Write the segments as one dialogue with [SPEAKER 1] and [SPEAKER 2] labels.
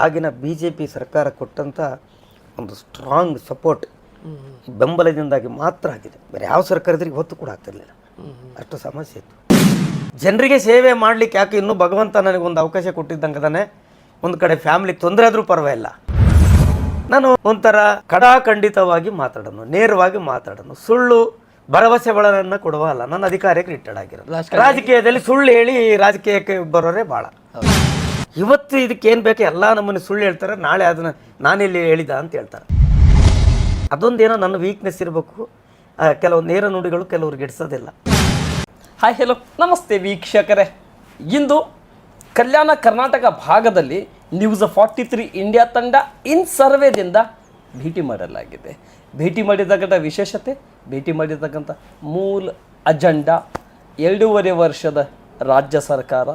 [SPEAKER 1] ಆಗಿನ BJP ಸರ್ಕಾರ ಕೊಟ್ಟಂಥ ಒಂದು ಸ್ಟ್ರಾಂಗ್ ಸಪೋರ್ಟ್ ಬೆಂಬಲದಿಂದಾಗಿ ಮಾತ್ರ ಆಗಿದೆ. ಬೇರೆ ಯಾವ ಸರ್ಕಾರದ್ರಿಗೆ ಹೊತ್ತು ಕೂಡ ಆಗ್ತಿರ್ಲಿಲ್ಲ, ಅಷ್ಟು ಸಮಸ್ಯೆ ಇತ್ತು. ಜನರಿಗೆ ಸೇವೆ ಮಾಡಲಿಕ್ಕೆ ಯಾಕೆ ಇನ್ನೂ ಭಗವಂತ ನನಗೊಂದು ಅವಕಾಶ ಕೊಟ್ಟಿದ್ದಂಗೆ ಒಂದು ಕಡೆ ಫ್ಯಾಮಿಲಿಗೆ ತೊಂದರೆ ಆದರೂ ಪರವಾಗಿಲ್ಲ, ನಾನು ಒಂಥರ ಖಡಾಖಂಡಿತವಾಗಿ ಮಾತಾಡೋನು, ನೇರವಾಗಿ ಮಾತಾಡೋನು, ಸುಳ್ಳು ಭರವಸೆಗಳನ್ನು ಕೊಡುವ ಅಲ್ಲ. ನನ್ನ ಅಧಿಕಾರಕ್ಕೆ ರಿಟೈರ್ಡ್ ಆಗಿರೋದು. ರಾಜಕೀಯದಲ್ಲಿ ಸುಳ್ಳು ಹೇಳಿ ರಾಜಕೀಯಕ್ಕೆ ಬರೋರೇ ಭಾಳ. ಇವತ್ತು ಇದಕ್ಕೆ ಏನು ಬೇಕು ಎಲ್ಲ ನಮ್ಮನ್ನು ಸುಳ್ಳು ಹೇಳ್ತಾರೆ, ನಾಳೆ ಅದನ್ನು ನಾನೆಲ್ಲಿ ಹೇಳಿದ ಅಂತ ಹೇಳ್ತಾರೆ. ಅದೊಂದೇನೋ ನನ್ನ ವೀಕ್ನೆಸ್ ಇರಬೇಕು. ಕೆಲವು ನೇರ ನುಡಿಗಳು ಕೆಲವ್ರಿಗೆ ಇಡಿಸೋದಿಲ್ಲ.
[SPEAKER 2] ಹಾಯ್ ಹೆಲೋ ನಮಸ್ತೆ ವೀಕ್ಷಕರೇ. ಇಂದು ಕಲ್ಯಾಣ ಕರ್ನಾಟಕ ಭಾಗದಲ್ಲಿ ನ್ಯೂಸ್ 43 ಇಂಡಿಯಾ ತಂಡ ಇನ್ ಸರ್ವೇದಿಂದ ಭೇಟಿ ಮಾಡಲಾಗಿದೆ. ಭೇಟಿ ಮಾಡಿರ್ತಕ್ಕಂಥ ವಿಶೇಷತೆ, ಭೇಟಿ ಮಾಡಿರ್ತಕ್ಕಂಥ ಮೂಲ ಅಜೆಂಡಾ 2.5 ವರ್ಷದ ರಾಜ್ಯ ಸರ್ಕಾರ,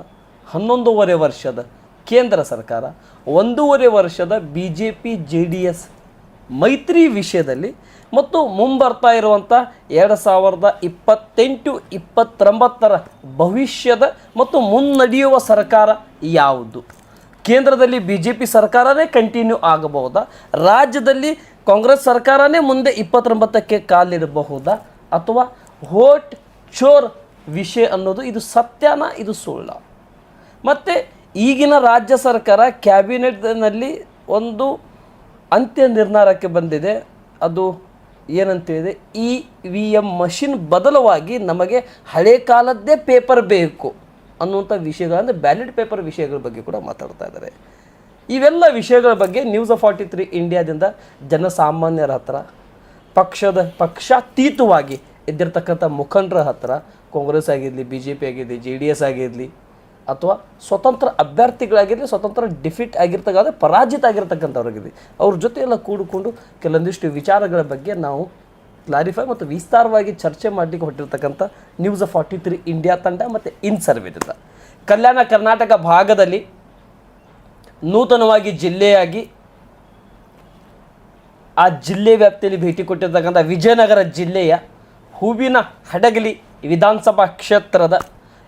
[SPEAKER 2] 11.5 ವರ್ಷದ ಕೇಂದ್ರ ಸರ್ಕಾರ, 1.5 ವರ್ಷದ BJP JDS ಮೈತ್ರಿ ವಿಷಯದಲ್ಲಿ ಮತ್ತು ಮುಂಬರ್ತಾ ಇರುವಂಥ 2028-29 ಭವಿಷ್ಯದ ಮತ್ತು ಮುನ್ನಡೆಯುವ ಸರ್ಕಾರ ಯಾವುದು? ಕೇಂದ್ರದಲ್ಲಿ BJP ಸರ್ಕಾರನೇ ಕಂಟಿನ್ಯೂ ಆಗಬಹುದಾ? ರಾಜ್ಯದಲ್ಲಿ ಕಾಂಗ್ರೆಸ್ ಸರ್ಕಾರನೇ ಮುಂದೆ 29ಕ್ಕೆ ಕಾಲಿಡಬಹುದಾ? ಅಥವಾ ವೋಟ್ ಚೋರ್ ವಿಷಯ ಅನ್ನೋದು ಇದು ಸತ್ಯನಾ, ಇದು ಸುಳ್ಳ? ಮತ್ತು ಈಗಿನ ರಾಜ್ಯ ಸರ್ಕಾರ ಕ್ಯಾಬಿನೆಟ್ನಲ್ಲಿ ಒಂದು ಅಂತ್ಯ ನಿರ್ಧಾರಕ್ಕೆ ಬಂದಿದೆ. ಅದು ಏನಂತೇಳಿದೆ, EVM ಮಷಿನ್ ಬದಲವಾಗಿ ನಮಗೆ ಹಳೆ ಕಾಲದ್ದೇ ಪೇಪರ್ ಬೇಕು ಅನ್ನುವಂಥ ವಿಷಯಗಳನ್ನು, ಬ್ಯಾಲೆಟ್ ಪೇಪರ್ ವಿಷಯಗಳ ಬಗ್ಗೆ ಕೂಡ ಮಾತಾಡ್ತಾ ಇದ್ದಾರೆ. ಇವೆಲ್ಲ ವಿಷಯಗಳ ಬಗ್ಗೆ ನ್ಯೂಸ್ 43 ಇಂಡಿಯಾದಿಂದ ಜನಸಾಮಾನ್ಯರ ಹತ್ರ, ಪಕ್ಷಾತೀತವಾಗಿ ಇದ್ದಿರ್ತಕ್ಕಂಥ ಮುಖಂಡರ ಹತ್ರ, ಕಾಂಗ್ರೆಸ್ ಆಗಿರಲಿ, BJP ಆಗಿರಲಿ, JDS ಆಗಿರಲಿ, ಅಥವಾ ಸ್ವತಂತ್ರ ಅಭ್ಯರ್ಥಿಗಳಾಗಿರಲಿ, ಸ್ವತಂತ್ರ ಡಿಫೀಟ್ ಆಗಿರ್ತಕ್ಕಂಥ ಪರಾಜಿತ ಆಗಿರ್ತಕ್ಕಂಥವ್ರಾಗಿರಲಿ, ಅವ್ರ ಜೊತೆ ಎಲ್ಲ ಕೂಡಿಕೊಂಡು ಕೆಲವೊಂದಿಷ್ಟು ವಿಚಾರಗಳ ಬಗ್ಗೆ ನಾವು ಕ್ಲಾರಿಫೈ ಮತ್ತು ವಿಸ್ತಾರವಾಗಿ ಚರ್ಚೆ ಮಾಡಲಿಕ್ಕೆ ಹೊರಟಿರ್ತಕ್ಕಂಥ ನ್ಯೂಸ್ 43 ಇಂಡಿಯಾ ತಂಡ ಮತ್ತು ಇನ್ ಸರ್ವೇದಿಂದ ಕಲ್ಯಾಣ ಕರ್ನಾಟಕ ಭಾಗದಲ್ಲಿ ನೂತನವಾಗಿ ಜಿಲ್ಲೆಯಾಗಿ ಆ ಜಿಲ್ಲೆ ವ್ಯಾಪ್ತಿಯಲ್ಲಿ ಭೇಟಿ ಕೊಟ್ಟಿರ್ತಕ್ಕಂಥ ವಿಜಯನಗರ ಜಿಲ್ಲೆಯ ಹೂವಿನ ಹಡಗಲಿ ವಿಧಾನಸಭಾ ಕ್ಷೇತ್ರದ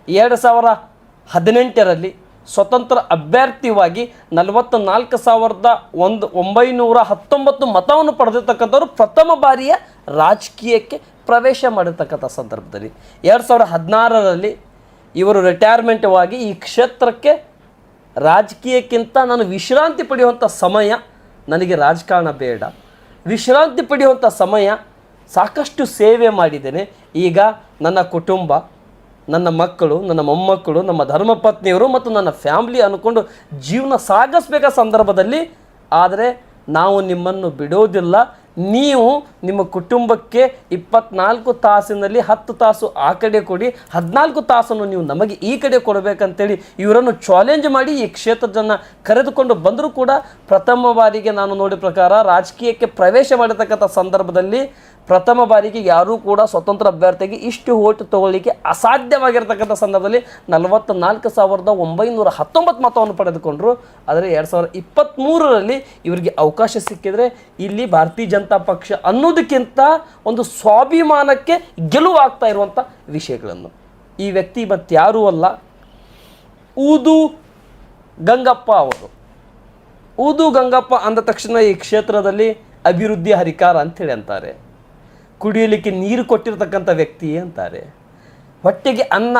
[SPEAKER 2] 2018ರಲ್ಲಿ ಸ್ವತಂತ್ರ ಅಭ್ಯರ್ಥಿಯಾಗಿ 44,919 ಮತವನ್ನು ಪಡೆದಿರ್ತಕ್ಕಂಥವ್ರು ಪ್ರಥಮ ಬಾರಿಯ ರಾಜಕೀಯಕ್ಕೆ ಪ್ರವೇಶ ಮಾಡಿರ್ತಕ್ಕಂಥ ಸಂದರ್ಭದಲ್ಲಿ 2016ರಲ್ಲಿ ಇವರು ರಿಟೈರ್ಮೆಂಟ್ವಾಗಿ ಈ ಕ್ಷೇತ್ರಕ್ಕೆ ರಾಜಕೀಯಕ್ಕಿಂತ ನಾನು ವಿಶ್ರಾಂತಿ ಪಡೆಯುವಂಥ ಸಮಯ, ನನಗೆ ರಾಜಕಾರಣ ಬೇಡ, ವಿಶ್ರಾಂತಿ ಪಡೆಯುವಂಥ ಸಮಯ, ಸಾಕಷ್ಟು ಸೇವೆ ಮಾಡಿದ್ದೇನೆ, ಈಗ ನನ್ನ ಕುಟುಂಬ, ನನ್ನ ಮಕ್ಕಳು, ನನ್ನ ಮೊಮ್ಮಕ್ಕಳು, ನಮ್ಮ ಧರ್ಮಪತ್ನಿಯರು ಮತ್ತು ನನ್ನ ಫ್ಯಾಮ್ಲಿ ಅಂದ್ಕೊಂಡು ಜೀವನ ಸಾಗಿಸ್ಬೇಕಾದ ಸಂದರ್ಭದಲ್ಲಿ, ಆದರೆ ನಾವು ನಿಮ್ಮನ್ನು ಬಿಡೋದಿಲ್ಲ, ನೀವು ನಿಮ್ಮ ಕುಟುಂಬಕ್ಕೆ 24 ತಾಸಿನಲ್ಲಿ 10 ತಾಸು ಆ ಕಡೆ ಕೊಡಿ, 14 ತಾಸನ್ನು ನೀವು ನಮಗೆ ಈ ಕಡೆ ಕೊಡಬೇಕಂತೇಳಿ ಇವರನ್ನು ಚಾಲೆಂಜ್ ಮಾಡಿ ಈ ಕ್ಷೇತ್ರದನ್ನು ಕರೆದುಕೊಂಡು ಬಂದರೂ ಕೂಡ ಪ್ರಥಮ ಬಾರಿಗೆ ನಾನು ನೋಡಿದ ಪ್ರಕಾರ ರಾಜಕೀಯಕ್ಕೆ ಪ್ರವೇಶ ಮಾಡಿರ್ತಕ್ಕಂಥ ಸಂದರ್ಭದಲ್ಲಿ ಪ್ರಥಮ ಬಾರಿಗೆ ಯಾರೂ ಕೂಡ ಸ್ವತಂತ್ರ ಅಭ್ಯರ್ಥಿಗೆ ಇಷ್ಟು ಓಟು ತಗೊಳ್ಳಿಕ್ಕೆ ಅಸಾಧ್ಯವಾಗಿರ್ತಕ್ಕಂಥ ಸಂದರ್ಭದಲ್ಲಿ 44,919 ಮತವನ್ನು ಪಡೆದುಕೊಂಡರು. ಆದರೆ 2023ರಲ್ಲಿ ಇವರಿಗೆ ಅವಕಾಶ ಸಿಕ್ಕಿದರೆ ಇಲ್ಲಿ ಭಾರತೀಯ ಜನತಾ ಪಕ್ಷ ಅನ್ನೋದಕ್ಕಿಂತ ಒಂದು ಸ್ವಾಭಿಮಾನಕ್ಕೆ ಗೆಲುವಾಗ್ತಾ ಇರುವಂಥ ವಿಷಯಗಳನ್ನು, ಈ ವ್ಯಕ್ತಿ ಮತ್ತಾರೂ ಅಲ್ಲ, ಊದು ಗಂಗಪ್ಪ ಅವರು. ಊದು ಗಂಗಪ್ಪ ಅಂದ ತಕ್ಷಣ ಈ ಕ್ಷೇತ್ರದಲ್ಲಿ ಅಭಿವೃದ್ಧಿ ಹರಿಕಾರ ಅಂಥೇಳಿ ಅಂತಾರೆ, ಕುಡಿಯಲಿಕ್ಕೆ ನೀರು ಕೊಟ್ಟಿರ್ತಕ್ಕಂಥ ವ್ಯಕ್ತಿ ಅಂತಾರೆ, ಹೊಟ್ಟೆಗೆ ಅನ್ನ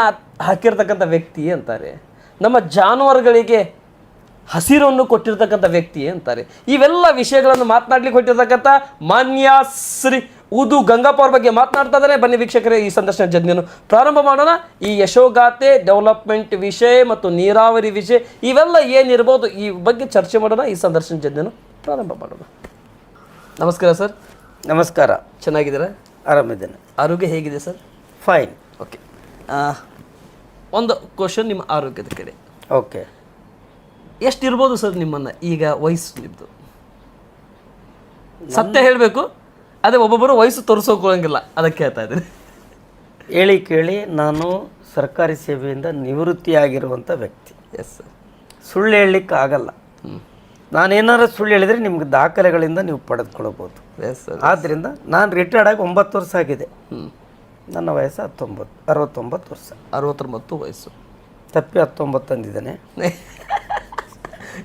[SPEAKER 2] ಹಾಕಿರ್ತಕ್ಕಂಥ ವ್ಯಕ್ತಿ ಅಂತಾರೆ, ನಮ್ಮ ಜಾನುವಾರುಗಳಿಗೆ ಹಸಿರನ್ನು ಕೊಟ್ಟಿರ್ತಕ್ಕಂಥ ವ್ಯಕ್ತಿ ಅಂತಾರೆ. ಇವೆಲ್ಲ ವಿಷಯಗಳನ್ನು ಮಾತನಾಡ್ಲಿಕ್ಕೆ ಹೊಟ್ಟಿರ್ತಕ್ಕಂಥ ಮಾನ್ಯ ಶ್ರೀ ಊದು ಗಂಗಪ್ಪ ಅವ್ರ ಬಗ್ಗೆ ಮಾತನಾಡ್ತಾ ಇದ್ದಾರೆ. ಬನ್ನಿ ವೀಕ್ಷಕರೇ, ಈ ಸಂದರ್ಶನ ಜರ್ನಿಯನ್ನು ಪ್ರಾರಂಭ ಮಾಡೋಣ. ಈ ಯಶೋಗಾಥೆ, ಡೆವಲಪ್ಮೆಂಟ್ ವಿಷಯ ಮತ್ತು ನೀರಾವರಿ ವಿಷಯ ಇವೆಲ್ಲ ಏನಿರ್ಬೋದು ಈ ಬಗ್ಗೆ ಚರ್ಚೆ ಮಾಡೋಣ. ಈ ಸಂದರ್ಶನ ಜರ್ನಿಯನ್ನು ಪ್ರಾರಂಭ ಮಾಡೋಣ. ನಮಸ್ಕಾರ ಸರ್.
[SPEAKER 1] ನಮಸ್ಕಾರ.
[SPEAKER 2] ಚೆನ್ನಾಗಿದ್ದೀರಾ?
[SPEAKER 1] ಆರಾಮಿದ್ದೇನೆ.
[SPEAKER 2] ಆರೋಗ್ಯ ಹೇಗಿದೆ ಸರ್?
[SPEAKER 1] ಫೈನ್.
[SPEAKER 2] ಓಕೆ, ಒಂದು ಕ್ವಶನ್ ನಿಮ್ಮ ಆರೋಗ್ಯದ ಕಡೆ.
[SPEAKER 1] ಓಕೆ,
[SPEAKER 2] ಎಷ್ಟಿರ್ಬೋದು ಸರ್ ನಿಮ್ಮನ್ನು ಈಗ ವಯಸ್ಸು? ನಿಮ್ಮದು ಸತ್ಯ ಹೇಳಬೇಕು, ಅದೇ ಒಬ್ಬೊಬ್ಬರು ವಯಸ್ಸು ತೋರಿಸೋಕೊಳ್ಳಂಗಿಲ್ಲ, ಅದಕ್ಕೆ ಹೇಳ್ತಾ ಇದ್ದೀನಿ.
[SPEAKER 1] ಹೇಳಿ ಕೇಳಿ, ನಾನು ಸರ್ಕಾರಿ ಸೇವೆಯಿಂದ ನಿವೃತ್ತಿಯಾಗಿರುವಂಥ ವ್ಯಕ್ತಿ.
[SPEAKER 2] Yes sir.
[SPEAKER 1] ಸುಳ್ಳು ಹೇಳಲಿಕ್ಕೆ ಆಗಲ್ಲ. ನಾನೇನಾರು ಸುಳ್ಳು ಹೇಳಿದರೆ ನಿಮ್ಗೆ ದಾಖಲೆಗಳಿಂದ ನೀವು ಪಡೆದುಕೊಳ್ಬೋದು.
[SPEAKER 2] Yes sir.
[SPEAKER 1] ಆದ್ದರಿಂದ ನಾನು ರಿಟೈರ್ಡ್ ಆಗಿ 9 ವರ್ಷ ಆಗಿದೆ. ನನ್ನ ವಯಸ್ಸು 69 ವರ್ಷ.
[SPEAKER 2] 69 ವಯಸ್ಸು.
[SPEAKER 1] ತಪ್ಪಿ 19 ತಂದಿದ್ದೇನೆ.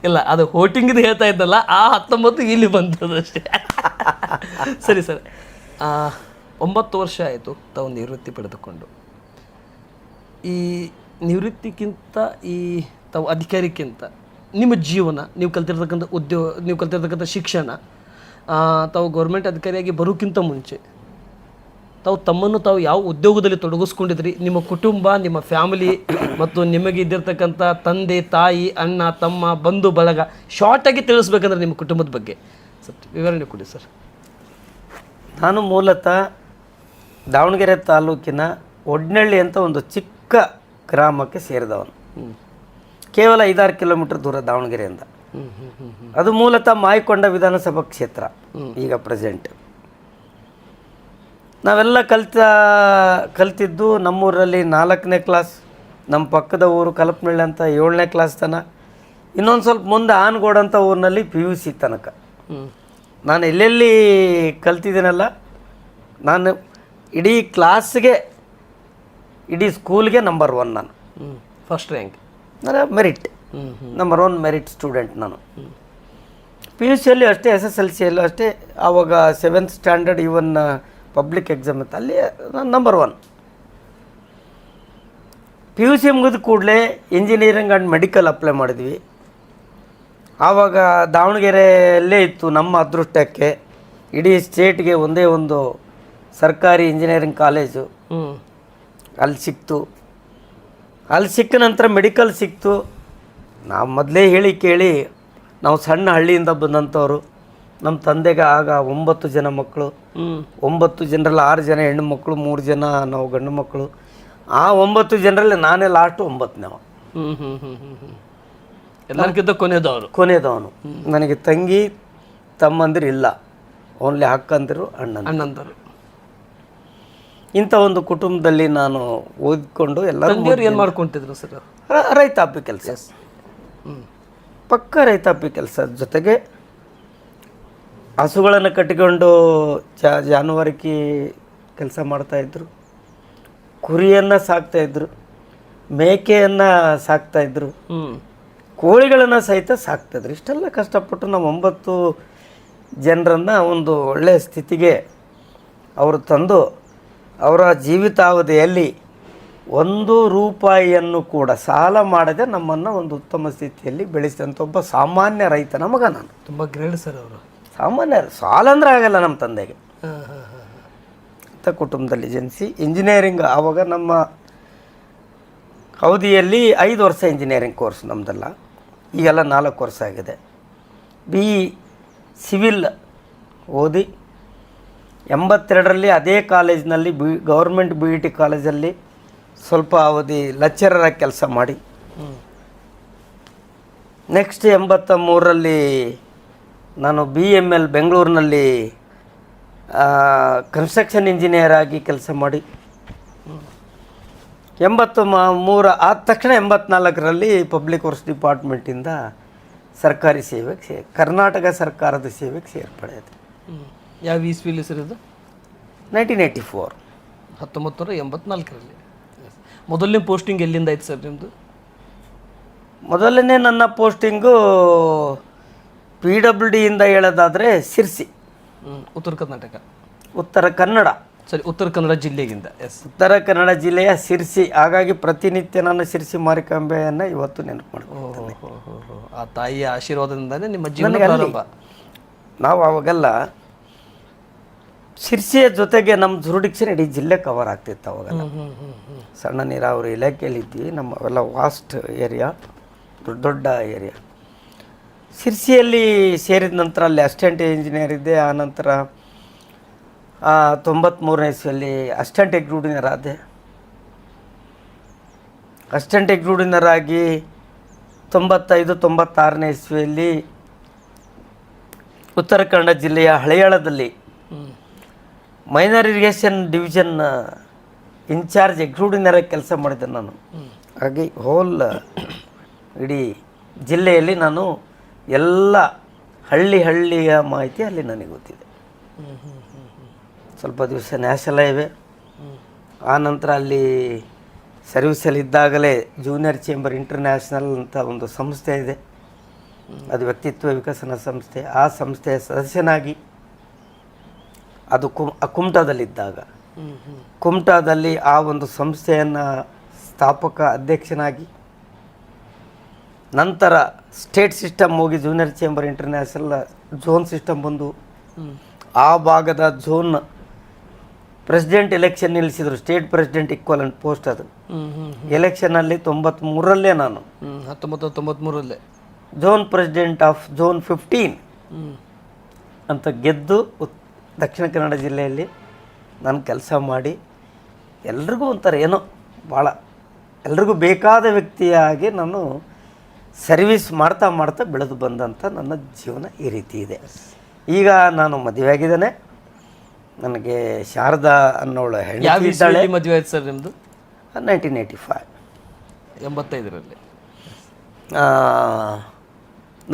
[SPEAKER 2] ಇಲ್ಲ ಅದು ವೋಟಿಂಗ್ದು ಹೇಳ್ತಾ ಇದ್ದಲ್ಲ, ಆ 19 ಇಲ್ಲಿ ಬಂದದ್ದು ಅಷ್ಟೇ. ಸರಿ ಸರ್, 9 ವರ್ಷ ಆಯಿತು ತಾವು ನಿವೃತ್ತಿ ಪಡೆದುಕೊಂಡು. ಈ ನಿವೃತ್ತಿಗಿಂತ ಈ ತಾವು ಅಧಿಕಾರಿಕ್ಕಿಂತ ನಿಮ್ಮ ಜೀವನ, ನೀವು ಕಲ್ತಿರ್ತಕ್ಕಂಥ ಉದ್ಯೋಗ, ನೀವು ಕಲ್ತಿರ್ತಕ್ಕಂಥ ಶಿಕ್ಷಣ, ತಾವು ಗೌರ್ಮೆಂಟ್ ಅಧಿಕಾರಿಯಾಗಿ ಬರೋಕ್ಕಿಂತ ಮುಂಚೆ ತಾವು ತಮ್ಮನ್ನು ತಾವು ಯಾವ ಉದ್ಯೋಗದಲ್ಲಿ ತೊಡಗಿಸ್ಕೊಂಡಿದ್ರಿ, ನಿಮ್ಮ ಕುಟುಂಬ, ನಿಮ್ಮ ಫ್ಯಾಮಿಲಿ ಮತ್ತು ನಿಮಗೆ ಇದ್ದಿರ್ತಕ್ಕಂಥ ತಂದೆ ತಾಯಿ ಅಣ್ಣ ತಮ್ಮ ಬಂಧು ಬಳಗ, ಶಾರ್ಟಾಗಿ ತಿಳಿಸ್ಬೇಕಂದ್ರೆ ನಿಮ್ಮ ಕುಟುಂಬದ ಬಗ್ಗೆ ಸರ್ ವಿವರಣೆ ಕೊಡಿ ಸರ್.
[SPEAKER 1] ನಾನು ಮೂಲತಃ ದಾವಣಗೆರೆ ತಾಲೂಕಿನ ಒಡ್ನಳ್ಳಿ ಅಂತ ಒಂದು ಚಿಕ್ಕ ಗ್ರಾಮಕ್ಕೆ ಸೇರಿದವನು. ಕೇವಲ 5-6 ಕಿಲೋಮೀಟರ್ ದೂರ ದಾವಣಗೆರೆಯಿಂದ. ಅದು ಮೂಲತಃ ಮಾಯಕೊಂಡ ವಿಧಾನಸಭಾ ಕ್ಷೇತ್ರ, ಈಗ ಪ್ರೆಸೆಂಟ್. ನಾವೆಲ್ಲ ಕಲ್ತಿದ್ದು ನಮ್ಮೂರಲ್ಲಿ 4ನೇ ಕ್ಲಾಸ್, ನಮ್ಮ ಪಕ್ಕದ ಊರು ಕಲಪನಹಳ್ಳಿ ಅಂತ 7ನೇ ಕ್ಲಾಸ್ ತನಕ, ಇನ್ನೊಂದು ಸ್ವಲ್ಪ ಮುಂದೆ ಆನಗೋಡು ಅಂತ ಊರಿನಲ್ಲಿ PUC ತನಕ. ನಾನು ಎಲ್ಲೆಲ್ಲಿ ಕಲ್ತಿದ್ದೀನಲ್ಲ, ನಾನು ಇಡೀ ಕ್ಲಾಸ್ಗೆ, ಇಡೀ ಸ್ಕೂಲ್ಗೆ ನಂಬರ್ 1 ನಾನು.
[SPEAKER 2] ಫಸ್ಟ್ ರ್ಯಾಂಕ್,
[SPEAKER 1] ನಾನು ಮೆರಿಟ್, ನಂಬರ್ 1 ಮೆರಿಟ್ ಸ್ಟೂಡೆಂಟ್ ನಾನು. PUCಯಲ್ಲಿ ಅಷ್ಟೇ, SSLCಯಲ್ಲೂ ಅಷ್ಟೇ. ಆವಾಗ 7th standard even public exam ಇತ್ತು, ಅಲ್ಲಿ ನಾನು ನಂಬರ್ 1. PUC ಮುಗಿದ ಕೂಡಲೇ ಇಂಜಿನಿಯರಿಂಗ್ ಆ್ಯಂಡ್ ಮೆಡಿಕಲ್ ಅಪ್ಲೈ ಮಾಡಿದ್ವಿ. ಆವಾಗ ದಾವಣಗೆರೆಯಲ್ಲೇ ಇತ್ತು ನಮ್ಮ ಅದೃಷ್ಟಕ್ಕೆ, ಇಡೀ ಸ್ಟೇಟ್ಗೆ ಒಂದೇ ಒಂದು ಸರ್ಕಾರಿ ಇಂಜಿನಿಯರಿಂಗ್ ಕಾಲೇಜು ಅಲ್ಲಿ ಸಿಕ್ತು. ಅಲ್ಲಿ ಸಿಕ್ಕ ನಂತರ ಮೆಡಿಕಲ್ ಸಿಕ್ತು. ನಾವು ಮೊದಲೇ ಹೇಳಿ ಕೇಳಿ, ನಾವು ಸಣ್ಣ ಹಳ್ಳಿಯಿಂದ ಬಂದಂಥವ್ರು. ನಮ್ಮ ತಂದೆಗೆ ಆಗ 9 ಜನ ಮಕ್ಕಳು. 9 ಜನರಲ್ಲಿ 6 ಜನ ಹೆಣ್ಣು ಮಕ್ಕಳು, 3 ಜನ ನಾವು ಗಂಡು ಮಕ್ಕಳು. ಆ 9 ಜನರಲ್ಲಿ ನಾನೇ ಲಾಸ್ಟು 9ನೇವ.
[SPEAKER 2] ಎಲ್ಲರಿಗಿಂತ
[SPEAKER 1] ಕೊನೆಯದವನು. ನನಗೆ ತಂಗಿ ತಮ್ಮಂದಿರು ಇಲ್ಲ, ಓನ್ಲಿ ಅಕ್ಕಂದಿರು ಅಣ್ಣಂದರು. ಇಂಥ ಒಂದು ಕುಟುಂಬದಲ್ಲಿ ನಾನು ಓದಿಕೊಂಡು ಎಲ್ಲರೂ
[SPEAKER 2] ಏನು ಮಾಡ್ಕೊತಿದ್ರು ಸರ್?
[SPEAKER 1] ರೈತಾಪಿ ಕೆಲಸ, ಪಕ್ಕ ರೈತಾಪಿ ಕೆಲಸ. ಜೊತೆಗೆ ಹಸುಗಳನ್ನು ಕಟ್ಟಿಕೊಂಡು ಜಾನುವಾರಿಕೆ ಕೆಲಸ ಮಾಡ್ತಾಯಿದ್ರು, ಕುರಿಯನ್ನು ಸಾಕ್ತಾಯಿದ್ರು, ಮೇಕೆಯನ್ನು ಸಾಕ್ತಾಯಿದ್ರು, ಕೋಳಿಗಳನ್ನು ಸಹಿತ ಸಾಕ್ತಾಯಿದ್ರು. ಇಷ್ಟೆಲ್ಲ ಕಷ್ಟಪಟ್ಟು ನಾವು 9 ಜನರನ್ನು ಒಂದು ಒಳ್ಳೆಯ ಸ್ಥಿತಿಗೆ ಅವರು ತಂದು, ಅವರ ಜೀವಿತಾವಧಿಯಲ್ಲಿ 1 ರೂಪಾಯಿಯನ್ನು ಕೂಡ ಸಾಲ ಮಾಡದೆ ನಮ್ಮನ್ನು ಒಂದು ಉತ್ತಮ ಸ್ಥಿತಿಯಲ್ಲಿ ಬೆಳೆಸಿದಂಥ ಒಬ್ಬ ಸಾಮಾನ್ಯ ರೈತನ ಮಗ ನಾನು.
[SPEAKER 2] ತುಂಬ ಗ್ರೇಟ್ ಸರ್ ಅವರು.
[SPEAKER 1] ಸಾಮಾನ್ಯ ಸಾಲ ಅಂದರೆ ಆಗಲ್ಲ ನಮ್ಮ ತಂದೆಗೆ. ಅಂಥ ಕುಟುಂಬದಲ್ಲಿ ಜನಿಸಿ ಇಂಜಿನಿಯರಿಂಗ್, ಆವಾಗ ನಮ್ಮ ಅವಧಿಯಲ್ಲಿ 5 ವರ್ಷ ಇಂಜಿನಿಯರಿಂಗ್ ಕೋರ್ಸ್ ನಮ್ಮದೆಲ್ಲ, ಈಗೆಲ್ಲ 4 ವರ್ಷ ಆಗಿದೆ. BE ಸಿವಿಲ್ ಓದಿ 82ರಲ್ಲಿ ಅದೇ ಕಾಲೇಜಿನಲ್ಲಿ ಗೌರ್ಮೆಂಟ್ BET ಕಾಲೇಜಲ್ಲಿ ಸ್ವಲ್ಪ ಅವಧಿ ಲೆಕ್ಚರರಾಗಿ ಕೆಲಸ ಮಾಡಿ, ನೆಕ್ಸ್ಟ್ 83ರಲ್ಲಿ ನಾನು BML ಬೆಂಗಳೂರಿನಲ್ಲಿ ಕನ್ಸ್ಟ್ರಕ್ಷನ್ ಇಂಜಿನಿಯರ್ ಆಗಿ ಕೆಲಸ ಮಾಡಿ 83 ಆದ ತಕ್ಷಣ 84ರಲ್ಲಿ ಪಬ್ಲಿಕ್ ವರ್ಕ್ಸ್ ಡಿಪಾರ್ಟ್ಮೆಂಟಿಂದ ಸರ್ಕಾರಿ ಸೇವೆಗೆ ಕರ್ನಾಟಕ ಸರ್ಕಾರದ ಸೇವೆಗೆ ಸೇರ್ಪಡೆಯಾದೆ.
[SPEAKER 2] ಯಾವ ಇಸ್ವಿಲಿ ಸರ್ ಇದು?
[SPEAKER 1] 1984.
[SPEAKER 2] 1984ರಲ್ಲಿ. ಮೊದಲನೇ ಪೋಸ್ಟಿಂಗ್ ಎಲ್ಲಿಂದ ಆಯ್ತು ಸರ್ ನಿಮ್ಮದು?
[SPEAKER 1] ಮೊದಲನೇ ನನ್ನ ಪೋಸ್ಟಿಂಗು PWDಯಿಂದ ಹೇಳೋದಾದರೆ ಸಿರ್ಸಿ, ಉತ್ತರ ಕನ್ನಡ.
[SPEAKER 2] ಸರಿ, ಉತ್ತರ ಕನ್ನಡ ಜಿಲ್ಲೆಗಿಂತ.
[SPEAKER 1] ಉತ್ತರ ಕನ್ನಡ ಜಿಲ್ಲೆಯ ಸಿರ್ಸಿ. ಹಾಗಾಗಿ ಪ್ರತಿನಿತ್ಯ ನಾನು ಸಿರ್ಸಿ ಮಾರಿಕಾಂಬೆಯನ್ನು ಇವತ್ತು ನೆನಪು ಮಾಡ್ತೀನಿ.
[SPEAKER 2] ಆ ತಾಯಿಯ ಆಶೀರ್ವಾದದಿಂದಲೇ ನಿಮ್ಮ ಜೀವನ ಪ್ರಾರಂಭ.
[SPEAKER 1] ನಾವು ಅವಾಗೆಲ್ಲ ಶಿರ್ಸಿಯ ಜೊತೆಗೆ ನಮ್ಮ ಜುರುಡಿಕ್ಷನ್ ಇಡೀ ಜಿಲ್ಲೆ ಕವರ್ ಆಗ್ತಿತ್ತು ಅವಾಗೆಲ್ಲ. ಸಣ್ಣ ನೀರಾವರಿ ಇಲಾಖೆಯಲ್ಲಿ ಇದ್ವಿ. ನಮ್ಮವೆಲ್ಲ ವಾಸ್ಟ್ ಏರಿಯಾ, ದೊಡ್ಡ ದೊಡ್ಡ ಏರಿಯಾ. ಶಿರ್ಸಿಯಲ್ಲಿ ಸೇರಿದ ನಂತರ ಅಲ್ಲಿ ಅಸಿಸ್ಟೆಂಟ್ ಇಂಜಿನಿಯರ್ ಇದ್ದೆ. ಆನಂತರ 93ನೇ ಇಸ್ವಿಯಲ್ಲಿ ಅಸಿಸ್ಟೆಂಟ್ ಎಕ್ಸಿಕ್ಯೂಟಿವ್ ಆದೆ. ಅಸಿಸ್ಟೆಂಟ್ ಎಕ್ಸಿಕ್ಯೂಟಿವ್ ಆಗಿ 95-96ನೇ ಇಸ್ವಿಯಲ್ಲಿ ಉತ್ತರ ಕನ್ನಡ ಜಿಲ್ಲೆಯ ಹಳೆಯಾಳದಲ್ಲಿ minor irrigation division incharge executive ಕೆಲಸ ಮಾಡಿದ್ದೆ ನಾನು. ಹಾಗೆ ಹೋಲ್ ಇಡೀ ಜಿಲ್ಲೆಯಲ್ಲಿ ನಾನು ಎಲ್ಲ ಹಳ್ಳಿಯ ಮಾಹಿತಿ ಅಲ್ಲಿ ನನಗೆ ಗೊತ್ತಿದೆ. ಸ್ವಲ್ಪ ದಿವಸ ನ್ಯಾಷನಲ್ ಹೈವೇ, ಆನಂತರ ಅಲ್ಲಿ ಸರ್ವಿಸಲ್ಲಿದ್ದಾಗಲೇ ಜೂನಿಯರ್ ಚೇಂಬರ್ ಇಂಟರ್ನ್ಯಾಷನಲ್ ಅಂತ ಒಂದು ಸಂಸ್ಥೆ ಇದೆ, ಅದು ವ್ಯಕ್ತಿತ್ವ ವಿಕಸನ ಸಂಸ್ಥೆ. ಆ ಸಂಸ್ಥೆಯ ಸದಸ್ಯನಾಗಿ ಅದು ಕುಮಟಾದಲ್ಲಿದ್ದಾಗ, ಕುಮಟಾದಲ್ಲಿ ಆ ಒಂದು ಸಂಸ್ಥೆಯನ್ನು ಸ್ಥಾಪಕ ಅಧ್ಯಕ್ಷನಾಗಿ, ನಂತರ ಸ್ಟೇಟ್ ಸಿಸ್ಟಮ್ ಹೋಗಿ junior chamber international zone system ಬಂದು ಆ ಭಾಗದ ಝೋನ್ ಪ್ರೆಸಿಡೆಂಟ್ ಎಲೆಕ್ಷನ್ ನಿಲ್ಲಿಸಿದ್ರು. ಸ್ಟೇಟ್ ಪ್ರೆಸಿಡೆಂಟ್ ಈಕ್ವಲೆಂಟ್ ಪೋಸ್ಟ್ ಅದು. ಎಲೆಕ್ಷನಲ್ಲಿ 93ರಲ್ಲೇ ನಾನು
[SPEAKER 2] 1993
[SPEAKER 1] ಝೋನ್ ಪ್ರೆಸಿಡೆಂಟ್ ಆಫ್ ಝೋನ್ 15 ಅಂತ ಗೆದ್ದು ದಕ್ಷಿಣ ಕನ್ನಡ ಜಿಲ್ಲೆಯಲ್ಲಿ ನಾನು ಕೆಲಸ ಮಾಡಿ ಎಲ್ರಿಗೂ ಒಂಥರ ಏನೋ ಭಾಳ ಎಲ್ರಿಗೂ ಬೇಕಾದ ವ್ಯಕ್ತಿಯಾಗಿ ನಾನು ಸರ್ವಿಸ್ ಮಾಡ್ತಾ ಮಾಡ್ತಾ ಬೆಳೆದು ಬಂದಂಥ ನನ್ನ ಜೀವನ ಈ ರೀತಿ ಇದೆ. ಈಗ ನಾನು ಮದುವೆ ಆಗಿದ್ದೇನೆ. ನನಗೆ ಶಾರದಾ ಅನ್ನೋಳು ಹೆಂಡತಿ ಇದ್ದಾಳೆ.
[SPEAKER 2] ಮದುವೆ ಆಯ್ತು ಸರ್ ನಿಮ್ಮದು?
[SPEAKER 1] 1985
[SPEAKER 2] 85ರಲ್ಲಿ.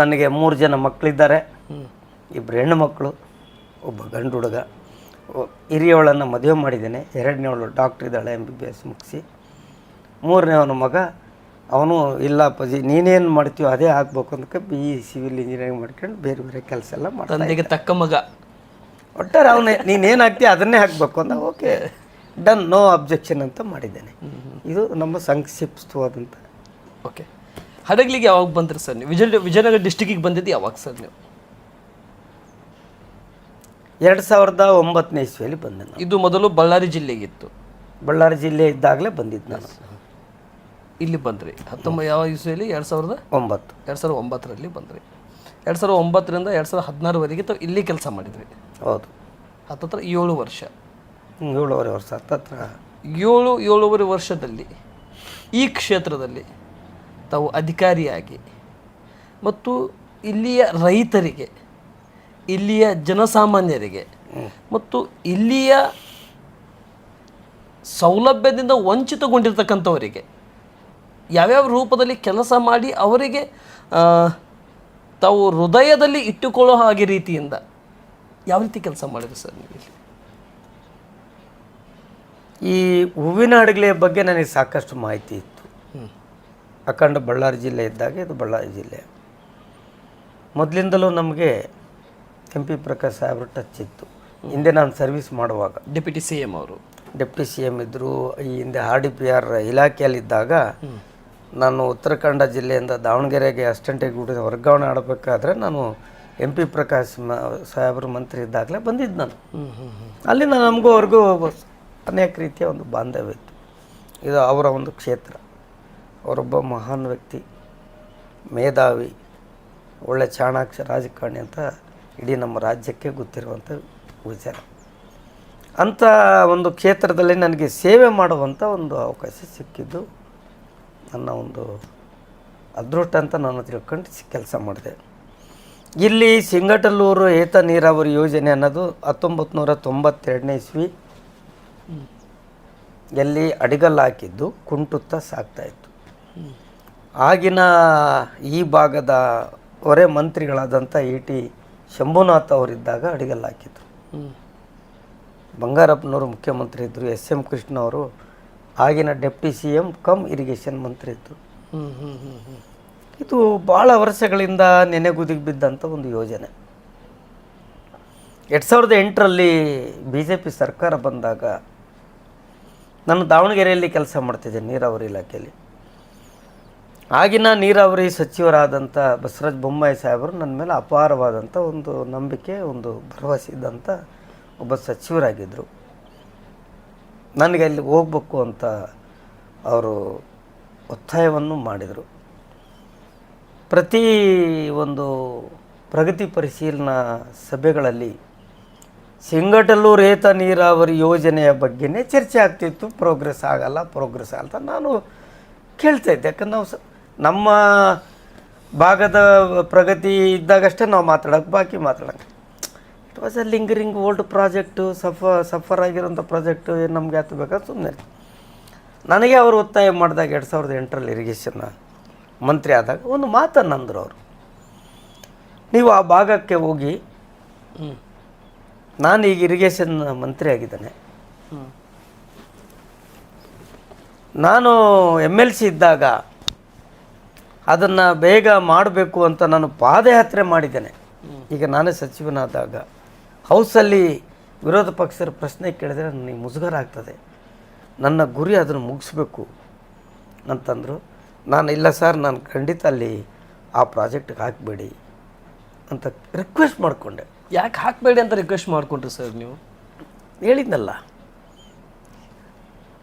[SPEAKER 1] ನನಗೆ 3 ಜನ ಮಕ್ಕಳಿದ್ದಾರೆ. 2 ಹೆಣ್ಣು ಮಕ್ಕಳು, ಒಬ್ಬ ಗಂಡು ಹುಡುಗ. ಹಿರಿಯವಳನ್ನು ಮದುವೆ ಮಾಡಿದ್ದೇನೆ. 2ನೇವಳು ಡಾಕ್ಟ್ರ್ ಇದ್ದಾಳೆ, MBBS ಮುಗಿಸಿ. 3ನೇವನ ಮಗ ಅವನು ಇಲ್ಲ ಅಪ್ಪಾಜಿ ನೀನೇನು ಮಾಡ್ತೀವೋ ಅದೇ ಆಗಬೇಕು ಅಂದಕ್ಕೆ BE ಸಿವಿಲ್ ಇಂಜಿನಿಯರಿಂಗ್ ಮಾಡ್ಕೊಂಡು ಬೇರೆ ಬೇರೆ ಕೆಲಸ ಎಲ್ಲ ಮಾಡ್ತಾನೆ.
[SPEAKER 2] ತಂದೆಗೆ ತಕ್ಕ ಮಗ.
[SPEAKER 1] ಒಟ್ಟಾರೆ ಅವನೇ ನೀನೇನು ಹಾಕ್ತೀಯ ಅದನ್ನೇ ಹಾಕಬೇಕು ಅಂತ. ಓಕೆ ಡನ್, ನೋ ಅಬ್ಜೆಕ್ಷನ್ ಅಂತ ಮಾಡಿದ್ದೇನೆ. ಇದು ನಮ್ಮ ಸಂಕ್ಷಿಪ್ತವಾದಂಥ.
[SPEAKER 2] ಓಕೆ, ಹಡಗಲಿಗೆ ಯಾವಾಗ ಬಂದ್ರಿ ಸರ್ ನೀವು? ವಿಜಯನಗರ ಡಿಸ್ಟಿಕ್ಕಿಗೆ ಬಂದಿದ್ದು ಯಾವಾಗ ಸರ್ ನೀವು?
[SPEAKER 1] 2009ನೇ ಇಸ್ವಿಯಲ್ಲಿ ಬಂದೆ ನಾನು.
[SPEAKER 2] ಇದು ಮೊದಲು ಬಳ್ಳಾರಿ ಜಿಲ್ಲೆಗಿತ್ತು.
[SPEAKER 1] ಬಳ್ಳಾರಿ ಜಿಲ್ಲೆ ಇದ್ದಾಗಲೇ ಬಂದಿದ್ದು ನಾನು.
[SPEAKER 2] ಇಲ್ಲಿ ಬಂದ್ರಿ ಯಾವ ಇಸ್ವಿಯಲ್ಲಿ?
[SPEAKER 1] 2009.
[SPEAKER 2] 2009ರಲ್ಲಿ ಬಂದ್ರಿ. 2009ರಿಂದ 2016ವರೆಗೆ ತಾವು ಇಲ್ಲಿ ಕೆಲಸ ಮಾಡಿದ್ರಿ.
[SPEAKER 1] ಹೌದು,
[SPEAKER 2] ಹತ್ತತ್ರ 7 ವರ್ಷ.
[SPEAKER 1] 7.5 ವರ್ಷ ಹತ್ತತ್ರ.
[SPEAKER 2] 7.5 ವರ್ಷದಲ್ಲಿ ಈ ಕ್ಷೇತ್ರದಲ್ಲಿ ತಾವು ಅಧಿಕಾರಿಯಾಗಿ ಮತ್ತು ಇಲ್ಲಿಯ ರೈತರಿಗೆ, ಇಲ್ಲಿಯ ಜನಸಾಮಾನ್ಯರಿಗೆ ಮತ್ತು ಇಲ್ಲಿಯ ಸೌಲಭ್ಯದಿಂದ ವಂಚಿತಗೊಂಡಿರ್ತಕ್ಕಂಥವರಿಗೆ ಯಾವ್ಯಾವ ರೂಪದಲ್ಲಿ ಕೆಲಸ ಮಾಡಿ ಅವರಿಗೆ ತಾವು ಹೃದಯದಲ್ಲಿ ಇಟ್ಟುಕೊಳ್ಳೋ ಹಾಗೆ ರೀತಿಯಿಂದ ಯಾವ ರೀತಿ ಕೆಲಸ ಮಾಡಿದ್ರು ಸರ್ ನೀವು?
[SPEAKER 1] ಈ ಹೂವಿನ ಹಡಗಲಿಯ ಬಗ್ಗೆ ನನಗೆ ಸಾಕಷ್ಟು ಮಾಹಿತಿ ಇತ್ತು. ಅಖಂಡ ಬಳ್ಳಾರಿ ಜಿಲ್ಲೆ ಇದ್ದಾಗ ಇದು ಬಳ್ಳಾರಿ ಜಿಲ್ಲೆ. ಮೊದಲಿಂದಲೂ ನಮಗೆ MP ಪ್ರಕಾಶ್ ಸಾಹೇಬ್ರು ಟಚ್ ಇತ್ತು. ಹಿಂದೆ ನಾನು ಸರ್ವಿಸ್ ಮಾಡುವಾಗ
[SPEAKER 2] ಡೆಪ್ಯೂಟಿ CM ಅವರು,
[SPEAKER 1] ಡೆಪ್ಟಿ CM ಇದ್ದರು. ಈ ಹಿಂದೆ RDPR ಇಲಾಖೆಯಲ್ಲಿದ್ದಾಗ ನಾನು ಉತ್ತರ ಕನ್ನಡ ಜಿಲ್ಲೆಯಿಂದ ದಾವಣಗೆರೆಗೆ ಅಸಿಸ್ಟೆಂಟ್ ವರ್ಗಾವಣೆ ಆಡಬೇಕಾದ್ರೆ ನಾನು MP ಪ್ರಕಾಶ್ ಸಾಹೇಬರು ಮಂತ್ರಿ ಇದ್ದಾಗಲೇ ಬಂದಿದ್ದು ನಾನು. ಅಲ್ಲಿ ನಮಗೂ ಅವ್ರಿಗೂ ಅನೇಕ ರೀತಿಯ ಒಂದು ಬಾಂಧವ್ಯ ಇತ್ತು. ಇದು ಅವರ ಒಂದು ಕ್ಷೇತ್ರ. ಅವರೊಬ್ಬ ಮಹಾನ್ ವ್ಯಕ್ತಿ, ಮೇಧಾವಿ, ಒಳ್ಳೆ ಚಾಣಾಕ್ಷ ರಾಜಕಾರಣಿ ಅಂತ ಇಡೀ ನಮ್ಮ ರಾಜ್ಯಕ್ಕೆ ಗೊತ್ತಿರುವಂಥ ವಿಚಾರ. ಅಂಥ ಒಂದು ಕ್ಷೇತ್ರದಲ್ಲಿ ನನಗೆ ಸೇವೆ ಮಾಡುವಂಥ ಒಂದು ಅವಕಾಶ ಸಿಕ್ಕಿದ್ದು ನನ್ನ ಒಂದು ಅದೃಷ್ಟ ಅಂತ ನಾನು ತಿಳ್ಕೊಂಡು ಕೆಲಸ ಮಾಡಿದೆ. ಇಲ್ಲಿ ಸಿಂಗಟಲ್ಲೂರು ಏತ ನೀರಾವರಿ ಯೋಜನೆ ಅನ್ನೋದು 1992ನೇ ಇಸ್ವಿ ಎಲ್ಲಿ ಅಡಿಗಲ್ಲು ಹಾಕಿದ್ದು ಕುಂಟುತ್ತಾ ಸಾಗ್ತಾಯಿತ್ತು. ಆಗಿನ ಈ ಭಾಗದ ಹೊರೆ ಮಂತ್ರಿಗಳಾದಂಥ ET ಶಂಭುನಾಥ್ ಅವರಿದ್ದಾಗ ಅಡಿಗಲ್ಲು ಹಾಕಿದ್ರು. ಬಂಗಾರಪ್ಪನವರು ಮುಖ್ಯಮಂತ್ರಿ ಇದ್ದರು. SM ಕೃಷ್ಣ ಅವರು ಆಗಿನ ಡೆಪ್ಟಿ CM ಕಮ್ ಇರಿಗೇಷನ್ ಮಂತ್ರಿ ಇದ್ದರು. ಇದು ಭಾಳ ವರ್ಷಗಳಿಂದ ನೆನೆಗುದಿಗೆ ಬಿದ್ದಂಥ ಒಂದು ಯೋಜನೆ. 2008ರಲ್ಲಿ BJP ಸರ್ಕಾರ ಬಂದಾಗ ನಾನು ದಾವಣಗೆರೆಯಲ್ಲಿ ಕೆಲಸ ಮಾಡ್ತಿದ್ದೆ ನೀರಾವರಿ ಇಲಾಖೆಯಲ್ಲಿ. ಆಗಿನ ನೀರಾವರಿ ಸಚಿವರಾದಂಥ ಬಸವರಾಜ ಬೊಮ್ಮಾಯಿ ಸಾಹೇಬರು ನನ್ನ ಮೇಲೆ ಅಪಾರವಾದಂಥ ಒಂದು ನಂಬಿಕೆ, ಒಂದು ಭರವಸೆ ಇದ್ದಂಥ ಒಬ್ಬ ಸಚಿವರಾಗಿದ್ದರು. ನನಗೆ ಅಲ್ಲಿ ಹೋಗ್ಬೇಕು ಅಂತ ಅವರು ಒತ್ತಾಯವನ್ನು ಮಾಡಿದರು. ಪ್ರತಿ ಒಂದು ಪ್ರಗತಿ ಪರಿಶೀಲನಾ ಸಭೆಗಳಲ್ಲಿ ಸಿಂಗಟಲ್ಲೂರು ಏತ ನೀರಾವರಿ ಯೋಜನೆಯ ಬಗ್ಗೆನೇ ಚರ್ಚೆ ಆಗ್ತಿತ್ತು. ಪ್ರೋಗ್ರೆಸ್ ಆಗಲ್ಲ ಅಂತ ನಾನು ಕೇಳ್ತಾ ಇದ್ದೆ. ಯಾಕಂದ್ರೆ ನಾವು ನಮ್ಮ ಭಾಗದ ಪ್ರಗತಿ ಇದ್ದಾಗಷ್ಟೇ ನಾವು ಮಾತಾಡೋಕೆ, ಬಾಕಿ ಮಾತಾಡೋಕೆ. It was a lingering old project, suffer ಆಗಿರೋಂಥ ಪ್ರಾಜೆಕ್ಟು, ಏನು ನಮಗೆ ಹತ್ತು ಬೇಕಾದ್ರೆ ಸುಮ್ಮನೆ. ನನಗೆ ಅವರು ಒತ್ತಾಯ ಮಾಡಿದಾಗ 2008ರಲ್ಲಿ ಇರಿಗೇಷನ್ ಮಂತ್ರಿ ಆದಾಗ ಒಂದು ಮಾತನ್ನು ಅಂದರು ಅವರು, ನೀವು ಆ ಭಾಗಕ್ಕೆ ಹೋಗಿ, ನಾನು ಈಗ ಇರಿಗೇಷನ್ ಮಂತ್ರಿ ಆಗಿದ್ದೇನೆ, ನಾನು MLC ಇದ್ದಾಗ ಅದನ್ನು ಬೇಗ ಮಾಡಬೇಕು ಅಂತ ನಾನು ಪಾದಯಾತ್ರೆ ಮಾಡಿದ್ದೇನೆ. ಈಗ ನಾನೇ ಸಚಿವನಾದಾಗ ಹೌಸಲ್ಲಿ ವಿರೋಧ ಪಕ್ಷದ ಪ್ರಶ್ನೆ ಕೇಳಿದರೆ ನನಗೆ ಮುಜುಗರ ಆಗ್ತದೆ. ನನ್ನ ಗುರಿ ಅದನ್ನು ಮುಗಿಸ್ಬೇಕು ಅಂತಂದರು. ನಾನು ಇಲ್ಲ ಸರ್, ನಾನು ಖಂಡಿತ ಅಲ್ಲಿ ಆ ಪ್ರಾಜೆಕ್ಟ್ಗೆ ಹಾಕಬೇಡಿ ಅಂತ ರಿಕ್ವೆಸ್ಟ್ ಮಾಡಿಕೊಂಡೆ.
[SPEAKER 2] ಯಾಕೆ ಹಾಕಬೇಡಿ ಅಂತ ರಿಕ್ವೆಸ್ಟ್ ಮಾಡಿಕೊಂಡ್ರಿ ಸರ್ ನೀವು?
[SPEAKER 1] ಹೇಳಿದ್ನಲ್ಲ,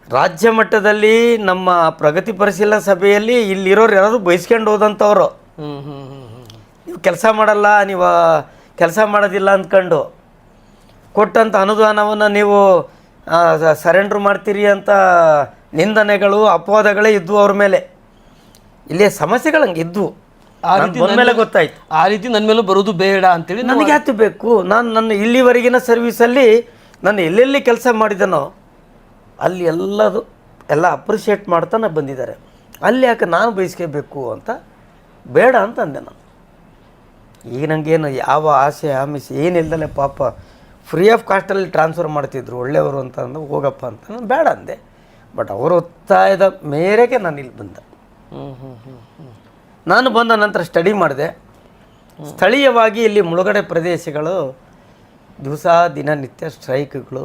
[SPEAKER 1] ರಾಜ್ಯ ಮಟ್ಟದಲ್ಲಿ ನಮ್ಮ ಪ್ರಗತಿ ಪರಿಶೀಲನಾ ಸಭೆಯಲ್ಲಿ ಇಲ್ಲಿರೋರು ಯಾರಾದ್ರು ಬಯಸ್ಕೊಂಡು ಹೋದಂಥವ್ರು, ನೀವು ಕೆಲಸ ಮಾಡಲ್ಲ, ನೀವು ಕೆಲಸ ಮಾಡೋದಿಲ್ಲ ಅಂದ್ಕೊಂಡು ಕೊಟ್ಟಂಥ ಅನುದಾನವನ್ನು ನೀವು ಸರೆಂಡ್ರ್ ಮಾಡ್ತೀರಿ ಅಂತ ನಿಂದನೆಗಳು ಅಪವಾದಗಳೇ ಇದ್ವು ಅವ್ರ ಮೇಲೆ. ಇಲ್ಲೇ ಸಮಸ್ಯೆಗಳು ಹಂಗೆ ಇದ್ವು. ಮೇಲೆ ಗೊತ್ತಾಯ್ತು
[SPEAKER 2] ಆ ರೀತಿ ನನ್ನ ಮೇಲೂ ಬರೋದು ಬೇಡ ಅಂತೇಳಿ.
[SPEAKER 1] ನನಗೆ ಯಾಕೆ ಬೇಕು? ನಾನು ನನ್ನ ಇಲ್ಲಿವರೆಗಿನ ಸರ್ವೀಸಲ್ಲಿ ನಾನು ಎಲ್ಲೆಲ್ಲಿ ಕೆಲಸ ಮಾಡಿದನೋ ಅಲ್ಲಿ ಎಲ್ಲ ಅಪ್ರಿಷಿಯೇಟ್ ಮಾಡ್ತಾನೆ ಬಂದಿದ್ದಾರೆ. ಅಲ್ಲಿ ಯಾಕೆ ನಾನು ಬಯಸ್ಕೋಬೇಕು ಅಂತ ಬೇಡ ಅಂತ ಅಂದೆ ನಾನು. ಈಗ ನನಗೇನು ಯಾವ ಆಸೆ ಆಮಿಷೆ ಏನಿಲ್ಲದಲ್ಲೇ ಪಾಪ ಫ್ರೀ ಆಫ್ ಕಾಸ್ಟಲ್ಲಿ ಟ್ರಾನ್ಸ್ಫರ್ ಮಾಡ್ತಿದ್ರು ಒಳ್ಳೆಯವರು ಅಂತ ಅಂದು ಹೋಗಪ್ಪ ಅಂತ ನಾನು ಬೇಡ ಅಂದೆ. ಬಟ್ ಅವರ ಒತ್ತಾಯದ ಮೇರೆಗೆ ನಾನು ಇಲ್ಲಿ ಬಂದೆ. ನಾನು ಬಂದ ನಂತರ ಸ್ಟಡಿ ಮಾಡಿದೆ. ಸ್ಥಳೀಯವಾಗಿ ಇಲ್ಲಿ ಮುಳುಗಡೆ ಪ್ರದೇಶಗಳು ದಿನನಿತ್ಯ ಸ್ಟ್ರೈಕ್ಗಳು,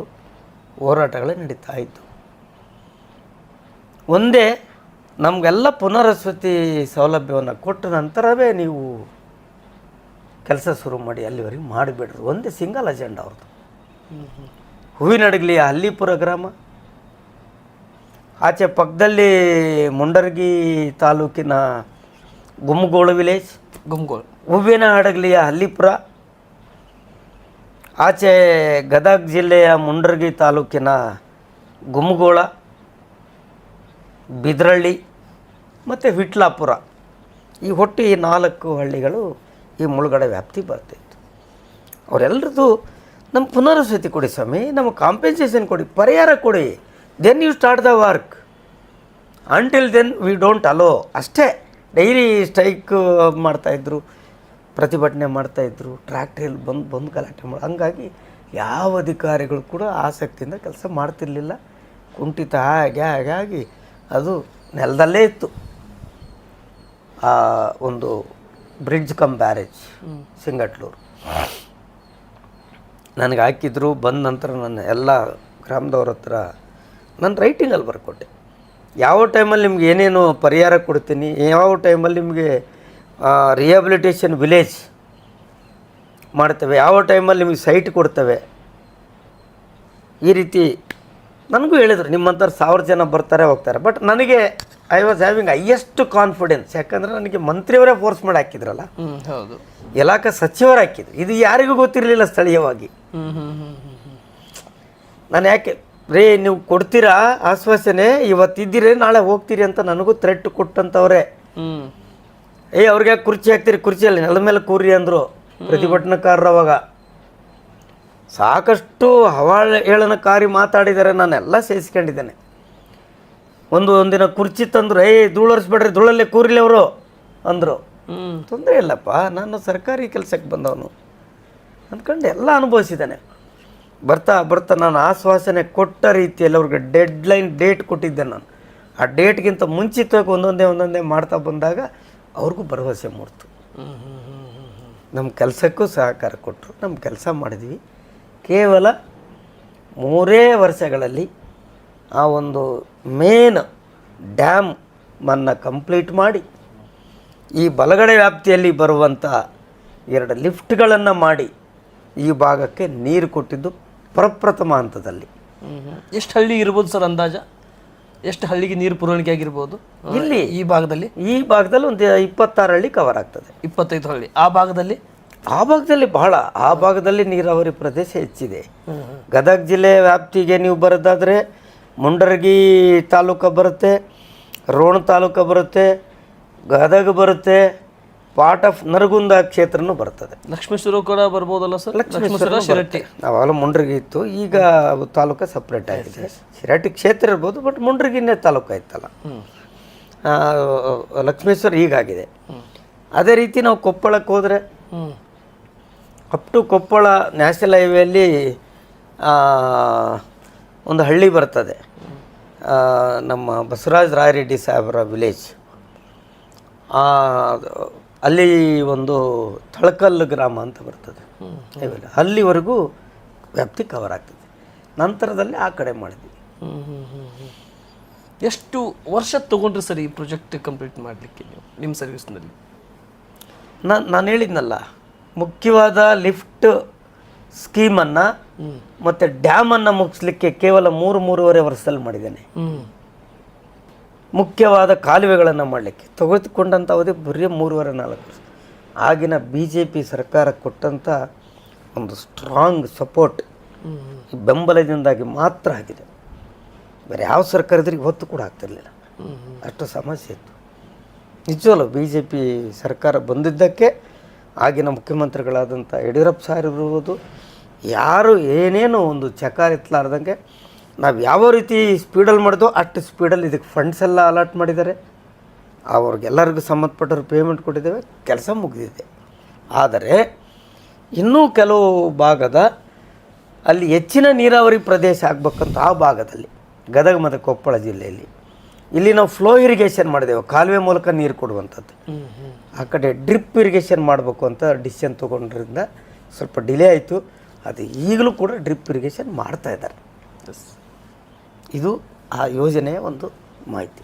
[SPEAKER 1] ಹೋರಾಟಗಳು ನಡೀತಾ ಇತ್ತು. ಒಂದೇ ನಮಗೆಲ್ಲ ಪುನರ್ವಸತಿ ಸೌಲಭ್ಯವನ್ನು ಕೊಟ್ಟ ನಂತರವೇ ನೀವು ಕೆಲಸ ಶುರು ಮಾಡಿ, ಅಲ್ಲಿವರೆಗೆ ಮಾಡಿಬಿಡ್ರಿ. ಒಂದೇ ಸಿಂಗಲ್ ಅಜೆಂಡಾ ಅವ್ರದ್ದು. ಹೂವಿನಡಗಲಿಯ ಹಲ್ಲಿಪುರ ಗ್ರಾಮ, ಆಚೆ ಪಕ್ಕದಲ್ಲಿ ಮುಂಡರ್ಗಿ ತಾಲೂಕಿನ ಗುಮ್ಮಗೋಳು ವಿಲೇಜ್, ಹೂವಿನ ಹಡಗಲಿಯ ಹಲ್ಲಿಪುರ, ಆಚೆ ಗದಗ ಜಿಲ್ಲೆಯ ಮುಂಡರ್ಗಿ ತಾಲೂಕಿನ ಗುಮ್ಮಗೋಳ, ಬಿದ್ರಳ್ಳಿ ಮತ್ತು ವಿಟ್ಲಾಪುರ, ಈ ಒಟ್ಟು ಈ 4 ಹಳ್ಳಿಗಳು ಈ ಮುಳುಗಡೆ ವ್ಯಾಪ್ತಿ ಬರ್ತಿತ್ತು. ಅವರೆಲ್ಲರದು ನಮ್ಮ ಪುನರ್ವಸತಿ ಕೊಡಿ ಸ್ವಾಮಿ, ನಮ್ಮ ಕಾಂಪೆನ್ಸೇಷನ್ ಕೊಡಿ, ಪರಿಹಾರ ಕೊಡಿ, then you start the work. Until then we don't allow. ಅಷ್ಟೇ. ಡೈಲಿ ಸ್ಟ್ರೈಕ್ ಮಾಡ್ತಾಯಿದ್ರು, ಪ್ರತಿಭಟನೆ ಮಾಡ್ತಾಯಿದ್ರು, ಟ್ರ್ಯಾಕ್ಟ್ರಿಯಲ್ಲಿ ಬಂದು ಗಲಾಟೆ ಮಾಡಿ. ಹಂಗಾಗಿ ಯಾವ ಅಧಿಕಾರಿಗಳು ಕೂಡ ಆಸಕ್ತಿಯಿಂದ ಕೆಲಸ ಮಾಡ್ತಿರ್ಲಿಲ್ಲ. ಕುಂಠಿತ ಹಾಗಾಗಿ ಅದು ನೆಲದಲ್ಲೇ ಇತ್ತು. ಆ ಒಂದು ಬ್ರಿಡ್ಜ್ ಕಮ್ ಬ್ಯಾರೇಜ್ ಸಿಂಗಟ್ಲೂರು ನನಗೆ ಹಾಕಿದ್ರು. ಬಂದ ನಂತರ ನಾನು ಎಲ್ಲ ಗ್ರಾಮದವ್ರ ಹತ್ರ ನಾನು ರೈಟಿಂಗಲ್ಲಿ ಬರ್ಕೊಟ್ಟೆ. ಯಾವ ಟೈಮಲ್ಲಿ ನಿಮ್ಗೆ ಏನೇನು ಪರಿಹಾರ ಕೊಡ್ತೀನಿ, ಯಾವ ಟೈಮಲ್ಲಿ ನಿಮಗೆ ರಿಹ್ಯಾಬಿಲಿಟೇಷನ್ ವಿಲೇಜ್ ಮಾಡ್ತೇವೆ, ಯಾವ ಟೈಮಲ್ಲಿ ನಿಮಗೆ ಸೈಟ್ ಕೊಡ್ತೇವೆ, ಈ ರೀತಿ ನನಗೂ ಹೇಳಿದರು. ನಿಮ್ಮಂಥವ್ರು 1000 ಜನ ಬರ್ತಾರೆ ಹೋಗ್ತಾರೆ. ಬಟ್ ನನಗೆ I was having highest confidence. ಯಾಕಂದರೆ ನನಗೆ ಮಂತ್ರಿಯವರೇ ಫೋರ್ಸ್ ಮಾಡಿ ಹಾಕಿದ್ರಲ್ಲ,
[SPEAKER 2] ಹೌದು,
[SPEAKER 1] ಇಲಾಖೆ ಸಚಿವರು ಹಾಕಿದ್ರು. ಇದು ಯಾರಿಗೂ ಗೊತ್ತಿರಲಿಲ್ಲ ಸ್ಥಳೀಯವಾಗಿ. ನಾನು ಯಾಕೆ ನೀವು ಕೊಡ್ತೀರಾ ಆಶ್ವಾಸನೆ, ಇವತ್ತಿದ್ದೀರಿ ನಾಳೆ ಹೋಗ್ತೀರಿ ಅಂತ ನನಗೂ ಥ್ರೆಟ್ ಕೊಟ್ಟಂಥವ್ರೆ. ಅವ್ರಿಗೆ ಕುರ್ಚಿ ಹಾಕ್ತೀರಿ, ಕುರ್ಚಿಯಲ್ಲಿ ನೆಲದ ಮೇಲೆ ಕೂರಿ ಅಂದರು ಪ್ರತಿಭಟನಾಕಾರರು. ಅವಾಗ ಸಾಕಷ್ಟು ಹೇಳನಕಾರಿ ಮಾತಾಡಿದ್ದಾರೆ. ನಾನೆಲ್ಲ ಸೇರಿಸ್ಕೊಂಡಿದ್ದೇನೆ. ಒಂದಿನ ಕುರ್ಚಿ ತಂದರು, ಧೂಳರ್ಸ್ಬೇಡ್ರಿ, ಧೂಳಲ್ಲೇ ಕೂರಿಲಿ ಅವರು ಅಂದರು. ತೊಂದರೆ ಇಲ್ಲಪ್ಪ, ನಾನು ಸರ್ಕಾರಿ ಕೆಲಸಕ್ಕೆ ಬಂದವನು ಅಂದ್ಕೊಂಡು ಎಲ್ಲ ಅನುಭವಿಸಿದ್ದೇನೆ. ಬರ್ತಾ ನಾನು ಆಶ್ವಾಸನೆ ಕೊಟ್ಟ ರೀತಿಯಲ್ಲಿ ಅವ್ರಿಗೆ ಡೇಟ್ ಕೊಟ್ಟಿದ್ದೆ. ನಾನು ಆ ಡೇಟ್ಗಿಂತ ಮುಂಚಿತವಾಗಿ ಒಂದೊಂದೇ ಮಾಡ್ತಾ ಬಂದಾಗ ಅವ್ರಿಗೂ ಭರವಸೆ ಮೂಡ್ತು. ನಮ್ಮ ಕೆಲಸಕ್ಕೂ ಸಹಕಾರ ಕೊಟ್ಟರು. ನಮ್ಮ ಕೆಲಸ ಮಾಡಿದ್ವಿ. ಕೇವಲ 3 ವರ್ಷಗಳಲ್ಲಿ ಆ ಒಂದು ಮೇನ್ ಡ್ಯಾಮನ್ನು ಕಂಪ್ಲೀಟ್ ಮಾಡಿ, ಈ ಬಲಗಡೆ ವ್ಯಾಪ್ತಿಯಲ್ಲಿ ಬರುವಂಥ 2 ಲಿಫ್ಟ್ಗಳನ್ನು ಮಾಡಿ ಈ ಭಾಗಕ್ಕೆ ನೀರು ಕೊಟ್ಟಿದ್ದು ಪ್ರಪ್ರಥಮ ಹಂತದಲ್ಲಿ.
[SPEAKER 2] ಎಷ್ಟು ಹಳ್ಳಿ ಇರ್ಬೋದು ಸರ್ ಅಂದಾಜ? ಎಷ್ಟು ಹಳ್ಳಿಗೆ ನೀರು ಪೂರೈಕೆ ಆಗಿರ್ಬೋದು
[SPEAKER 1] ಇಲ್ಲಿ
[SPEAKER 2] ಈ ಭಾಗದಲ್ಲಿ?
[SPEAKER 1] ಈ ಭಾಗದಲ್ಲಿ ಒಂದು 26 ಹಳ್ಳಿ ಕವರ್ ಆಗ್ತದೆ.
[SPEAKER 2] 25 ಹಳ್ಳಿ. ಆ ಭಾಗದಲ್ಲಿ
[SPEAKER 1] ಬಹಳ ಆ ಭಾಗದಲ್ಲಿ ನೀರಾವರಿ ಪ್ರದೇಶ ಹೆಚ್ಚಿದೆ. ಗದಗ ಜಿಲ್ಲೆ ವ್ಯಾಪ್ತಿಗೆ ನೀವು ಬರೋದಾದರೆ ಮುಂಡರಗಿ ತಾಲೂಕು ಬರುತ್ತೆ, ರೋಣ ತಾಲೂಕು ಬರುತ್ತೆ, ಗದಗ ಬರುತ್ತೆ, ಪಾರ್ಟ್ ಆಫ್ ನರಗುಂದ ಕ್ಷೇತ್ರನೂ ಬರ್ತದೆ.
[SPEAKER 2] ಲಕ್ಷ್ಮೇಶ್ವರ ಕೂಡ ಬರ್ಬೋದಲ್ಲ ಸರ್? ಲಕ್ಷ್ಮೇಶ್ವರ ಶಿರಟ್ಟಿ
[SPEAKER 1] ನಾವೆಲ್ಲ ಮುಂಡ್ರಗಿ ಇತ್ತು, ಈಗ ತಾಲೂಕು ಸಪ್ರೇಟ್ ಆಗಿದೆ. ಶಿರಟ್ಟಿ ಕ್ಷೇತ್ರ ಇರ್ಬೋದು, ಬಟ್ ಮುಂಡ್ರಗಿನೇ ತಾಲೂಕು ಆಯ್ತಲ್ಲ. ಲಕ್ಷ್ಮೇಶ್ವರ ಹೀಗಾಗಿದೆ. ಅದೇ ರೀತಿ ನಾವು ಕೊಪ್ಪಳಕ್ಕೆ ಹೋದರೆ ಅಪ್ ಟು ಕೊಪ್ಪಳ ನ್ಯಾಷನಲ್ ಹೈವೇಯಲ್ಲಿ ಒಂದು ಹಳ್ಳಿ ಬರ್ತದೆ, ನಮ್ಮ ಬಸವರಾಜ ರಾಯರೆಡ್ಡಿ ಸಾಹೇಬರ ವಿಲೇಜ್. ಅಲ್ಲಿ ಒಂದು ತಳಕಲ್ಲು ಗ್ರಾಮ ಅಂತ ಬರ್ತದೆ, ಅಲ್ಲಿವರೆಗೂ ವ್ಯಾಪ್ತಿ ಕವರ್ ಆಗ್ತದೆ. ನಂತರದಲ್ಲಿ ಆ ಕಡೆ ಮಾಡಿದ್ವಿ.
[SPEAKER 2] ಎಷ್ಟು ವರ್ಷ ತೊಗೊಂಡ್ರಿ ಸರ್ ಈ ಪ್ರಾಜೆಕ್ಟ್ ಕಂಪ್ಲೀಟ್ ಮಾಡಲಿಕ್ಕೆ ನೀವು ನಿಮ್ಮ ಸರ್ವಿಸ್ನಲ್ಲಿ?
[SPEAKER 1] ನಾನು ಹೇಳಿದ್ನಲ್ಲ, ಮುಖ್ಯವಾದ ಲಿಫ್ಟ್ ಸ್ಕೀಮನ್ನು ಮತ್ತು ಡ್ಯಾಮನ್ನು ಮುಗಿಸ್ಲಿಕ್ಕೆ ಕೇವಲ 3-3.5 ವರ್ಷದಲ್ಲಿ ಮಾಡಿದ್ದೇನೆ. ಮುಖ್ಯವಾದ ಕಾಲುವೆಗಳನ್ನು ಮಾಡಲಿಕ್ಕೆ ತೆಗೆದುಕೊಂಡಂಥ ಅವಧಿ ಬರೀ 3.5-4 ವರ್ಷ. ಆಗಿನ BJP ಸರ್ಕಾರ ಕೊಟ್ಟಂಥ ಒಂದು ಸ್ಟ್ರಾಂಗ್ ಸಪೋರ್ಟ್, ಬೆಂಬಲದಿಂದಾಗಿ ಮಾತ್ರ ಆಗಿದೆ. ಬೇರೆ ಯಾವ ಸರ್ಕಾರ ಇದ್ರೆ ಇವತ್ತು ಕೂಡ ಆಗ್ತಿರ್ಲಿಲ್ಲ, ಅಷ್ಟು ಸಮಸ್ಯೆ ಇತ್ತು. ನಿಜವಲ್ಲ, BJP ಸರ್ಕಾರ ಬಂದಿದ್ದಕ್ಕೆ ಆಗಿನ ಮುಖ್ಯಮಂತ್ರಿಗಳಾದಂಥ ಯಡಿಯೂರಪ್ಪ ಸಾರ್ ಇರ್ಬೋದು, ಯಾರು ಏನೇನು ಒಂದು ಚಕಾರಿತ್ಲಾರ್ದಂಗೆ ನಾವು ಯಾವ ರೀತಿ ಸ್ಪೀಡಲ್ಲಿ ಮಾಡಿದೋ ಅಷ್ಟು ಸ್ಪೀಡಲ್ಲಿ ಇದಕ್ಕೆ ಫಂಡ್ಸ್ ಎಲ್ಲ ಅಲಾಟ್ ಮಾಡಿದ್ದಾರೆ. ಅವ್ರಿಗೆಲ್ಲರಿಗೂ ಸಂಬಂಧಪಟ್ಟವ್ರು ಪೇಮೆಂಟ್ ಕೊಟ್ಟಿದ್ದೇವೆ, ಕೆಲಸ ಮುಗಿದಿದೆ. ಆದರೆ ಇನ್ನೂ ಕೆಲವು ಭಾಗದ ಅಲ್ಲಿ ಹೆಚ್ಚಿನ ನೀರಾವರಿ ಪ್ರದೇಶ ಆಗಬೇಕಂತ ಆ ಭಾಗದಲ್ಲಿ ಗದಗ ಮತ್ತು ಕೊಪ್ಪಳ ಜಿಲ್ಲೆಯಲ್ಲಿ ಇಲ್ಲಿ ನಾವು ಫ್ಲೋ ಇರಿಗೇಷನ್ ಮಾಡಿದೆವು, ಕಾಲುವೆ ಮೂಲಕ ನೀರು ಕೊಡುವಂಥದ್ದು. ಆ ಕಡೆ ಡ್ರಿಪ್ ಇರಿಗೇಷನ್ ಮಾಡಬೇಕು ಅಂತ ಡಿಸಿಷನ್ ತೊಗೊಂಡ್ರಿಂದ ಸ್ವಲ್ಪ ಡಿಲೇ ಆಯಿತು. ಅದು ಈಗಲೂ ಕೂಡ ಡ್ರಿಪ್ ಇರಿಗೇಷನ್ ಮಾಡ್ತಾ ಇದ್ದಾರೆ. ಇದು ಆ ಯೋಜನೆಯ ಒಂದು ಮಾಹಿತಿ.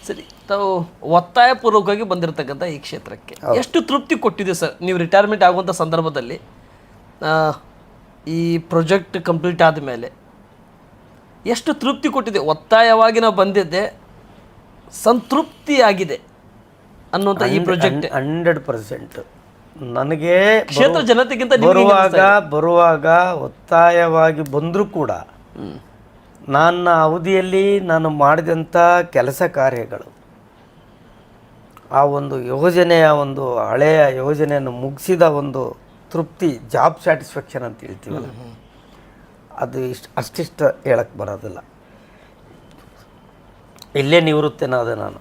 [SPEAKER 2] ಸರಿ, ತಾವು ಒತ್ತಾಯಪೂರ್ವಕವಾಗಿ ಬಂದಿರತಕ್ಕಂಥ ಈ ಕ್ಷೇತ್ರಕ್ಕೆ ಎಷ್ಟು ತೃಪ್ತಿ ಕೊಟ್ಟಿದೆ ಸರ್? ನೀವು ರಿಟೈರ್ಮೆಂಟ್ ಆಗುವಂಥ ಸಂದರ್ಭದಲ್ಲಿ ಈ ಪ್ರಾಜೆಕ್ಟ್ ಕಂಪ್ಲೀಟ್ ಆದಮೇಲೆ ಎಷ್ಟು ತೃಪ್ತಿ ಕೊಟ್ಟಿದೆ? ಒತ್ತಾಯವಾಗಿ ನಾವು ಬಂದಿದ್ದೆ, ಸಂತೃಪ್ತಿಯಾಗಿದೆ ಅನ್ನುವಂಥ ಈ ಪ್ರಾಜೆಕ್ಟ್
[SPEAKER 1] 100%. ನನಗೆ
[SPEAKER 2] ಕ್ಷೇತ್ರ ಜನತೆಗಿಂತ
[SPEAKER 1] ಬರುವಾಗ ಒತ್ತಾಯವಾಗಿ ಬಂದರೂ ಕೂಡ ನನ್ನ ಅವಧಿಯಲ್ಲಿ ನಾನು ಮಾಡಿದಂಥ ಕೆಲಸ ಕಾರ್ಯಗಳು, ಆ ಒಂದು ಯೋಜನೆಯ ಒಂದು ಹಳೆಯ ಯೋಜನೆಯನ್ನು ಮುಗಿಸಿದ ಒಂದು ತೃಪ್ತಿ, ಜಾಬ್ ಸ್ಯಾಟಿಸ್ಫ್ಯಾಕ್ಷನ್ ಅಂತ ಹೇಳ್ತೀವಲ್ಲ, ಅದು ಅಷ್ಟಿಷ್ಟ ಹೇಳಕ್ಕೆ ಬರೋದಿಲ್ಲ. ಇಲ್ಲೇ ನಿವೃತ್ತಿನಾದ ನಾನು.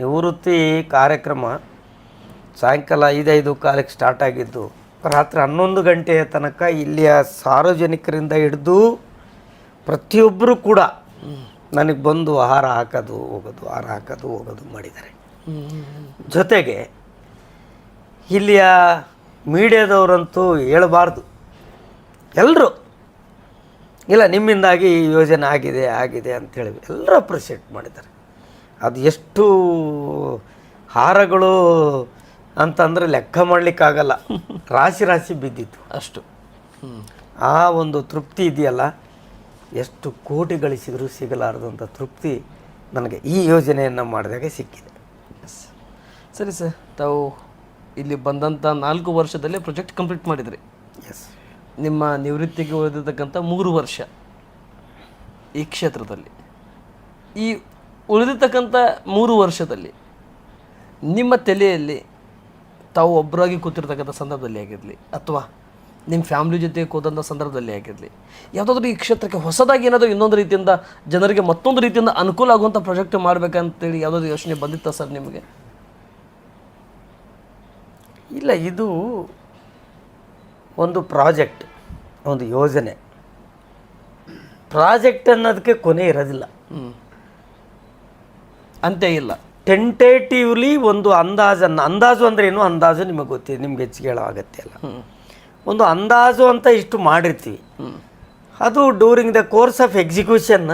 [SPEAKER 1] ನಿವೃತ್ತಿ ಕಾರ್ಯಕ್ರಮ ಸಾಯಂಕಾಲ 5-5 ಕಾಲಕ್ಕೆ ಸ್ಟಾರ್ಟ್ ಆಗಿದ್ದು ರಾತ್ರಿ 11 ಗಂಟೆಯ ತನಕ ಇಲ್ಲಿಯ ಸಾರ್ವಜನಿಕರಿಂದ ಹಿಡಿದು ಪ್ರತಿಯೊಬ್ಬರು ಕೂಡ ನನಗೆ ಬಂದು ಆಹಾರ ಹಾಕೋದು ಹೋಗೋದು ಮಾಡಿದ್ದಾರೆ. ಜೊತೆಗೆ ಇಲ್ಲಿಯ ಮೀಡಿಯಾದವರಂತೂ ಹೇಳಬಾರ್ದು, ಎಲ್ಲರೂ ಇಲ್ಲ ನಿಮ್ಮಿಂದಾಗಿ ಈ ಯೋಜನೆ ಆಗಿದೆ ಅಂಥೇಳಿ ಎಲ್ಲರೂ ಅಪ್ರಿಷಿಯೇಟ್ ಮಾಡಿದ್ದಾರೆ. ಅದು ಎಷ್ಟು ಹಾರಗಳು ಅಂತಂದರೆ ಲೆಕ್ಕ ಮಾಡಲಿಕ್ಕಾಗಲ್ಲ, ರಾಶಿ ಬಿದ್ದಿತ್ತು ಅಷ್ಟು. ಆ ಒಂದು ತೃಪ್ತಿ ಇದೆಯಲ್ಲ, ಎಷ್ಟು ಕೋಟಿ ಗಳಿಸಿದರೂ ಸಿಗಲಾರದಂಥ ತೃಪ್ತಿ ನನಗೆ ಈ ಯೋಜನೆಯನ್ನು ಮಾಡಿದಾಗ ಸಿಕ್ಕಿದೆ.
[SPEAKER 2] ಸರಿ ಸರ್, ತಾವು ಇಲ್ಲಿ ಬಂದಂಥ 4 ವರ್ಷದಲ್ಲಿ ಪ್ರಾಜೆಕ್ಟ್ ಕಂಪ್ಲೀಟ್ ಮಾಡಿದ್ರಿ.
[SPEAKER 1] ಎಸ್.
[SPEAKER 2] ನಿಮ್ಮ ನಿವೃತ್ತಿಗೆ ಉಳಿದಿರ್ತಕ್ಕಂಥ 3 ವರ್ಷ ಈ ಕ್ಷೇತ್ರದಲ್ಲಿ, ಈ ಉಳಿದಿರ್ತಕ್ಕಂಥ 3 ವರ್ಷದಲ್ಲಿ ನಿಮ್ಮ ತಲೆಯಲ್ಲಿ ತಾವು ಒಬ್ಬರಾಗಿ ಕೂತಿರ್ತಕ್ಕಂಥ ಸಂದರ್ಭದಲ್ಲಿ ಆಗಿರಲಿ ಅಥವಾ ನಿಮ್ಮ ಫ್ಯಾಮಿಲಿ ಜೊತೆ ಕೂದಂಥ ಸಂದರ್ಭದಲ್ಲಿ ಆಗಿರಲಿ, ಯಾವುದಾದ್ರೂ ಈ ಕ್ಷೇತ್ರಕ್ಕೆ ಹೊಸದಾಗಿ ಏನಾದರೂ ಇನ್ನೊಂದು ರೀತಿಯಿಂದ ಜನರಿಗೆ ಮತ್ತೊಂದು ರೀತಿಯಿಂದ ಅನುಕೂಲ ಆಗುವಂಥ ಪ್ರಾಜೆಕ್ಟ್ ಮಾಡಬೇಕಂತೇಳಿ ಯಾವುದಾದ್ರು ಯೋಚನೆ ಬಂದಿತ್ತಾ ಸರ್ ನಿಮಗೆ?
[SPEAKER 1] ಇಲ್ಲ, ಇದು ಒಂದು ಪ್ರಾಜೆಕ್ಟ್, ಒಂದು ಯೋಜನೆ. ಪ್ರಾಜೆಕ್ಟ್ ಅನ್ನೋದಕ್ಕೆ ಕೊನೆ ಇರೋದಿಲ್ಲ,
[SPEAKER 2] ಅಂತೆ ಇಲ್ಲ.
[SPEAKER 1] ಟೆಂಟೇಟಿವ್ಲಿ ಒಂದು ಅಂದಾಜು ಅಂದರೆ ಏನು, ಅಂದಾಜು ನಿಮಗೆ ಗೊತ್ತಿದೆ, ನಿಮ್ಗೆ ಹೆಚ್ಚಿಗೆ ಹೇಳೋ ಅಗತ್ಯ ಇಲ್ಲ. ಒಂದು ಅಂದಾಜು ಅಂತ ಇಷ್ಟು ಮಾಡಿರ್ತೀವಿ, ಅದು during the course of execution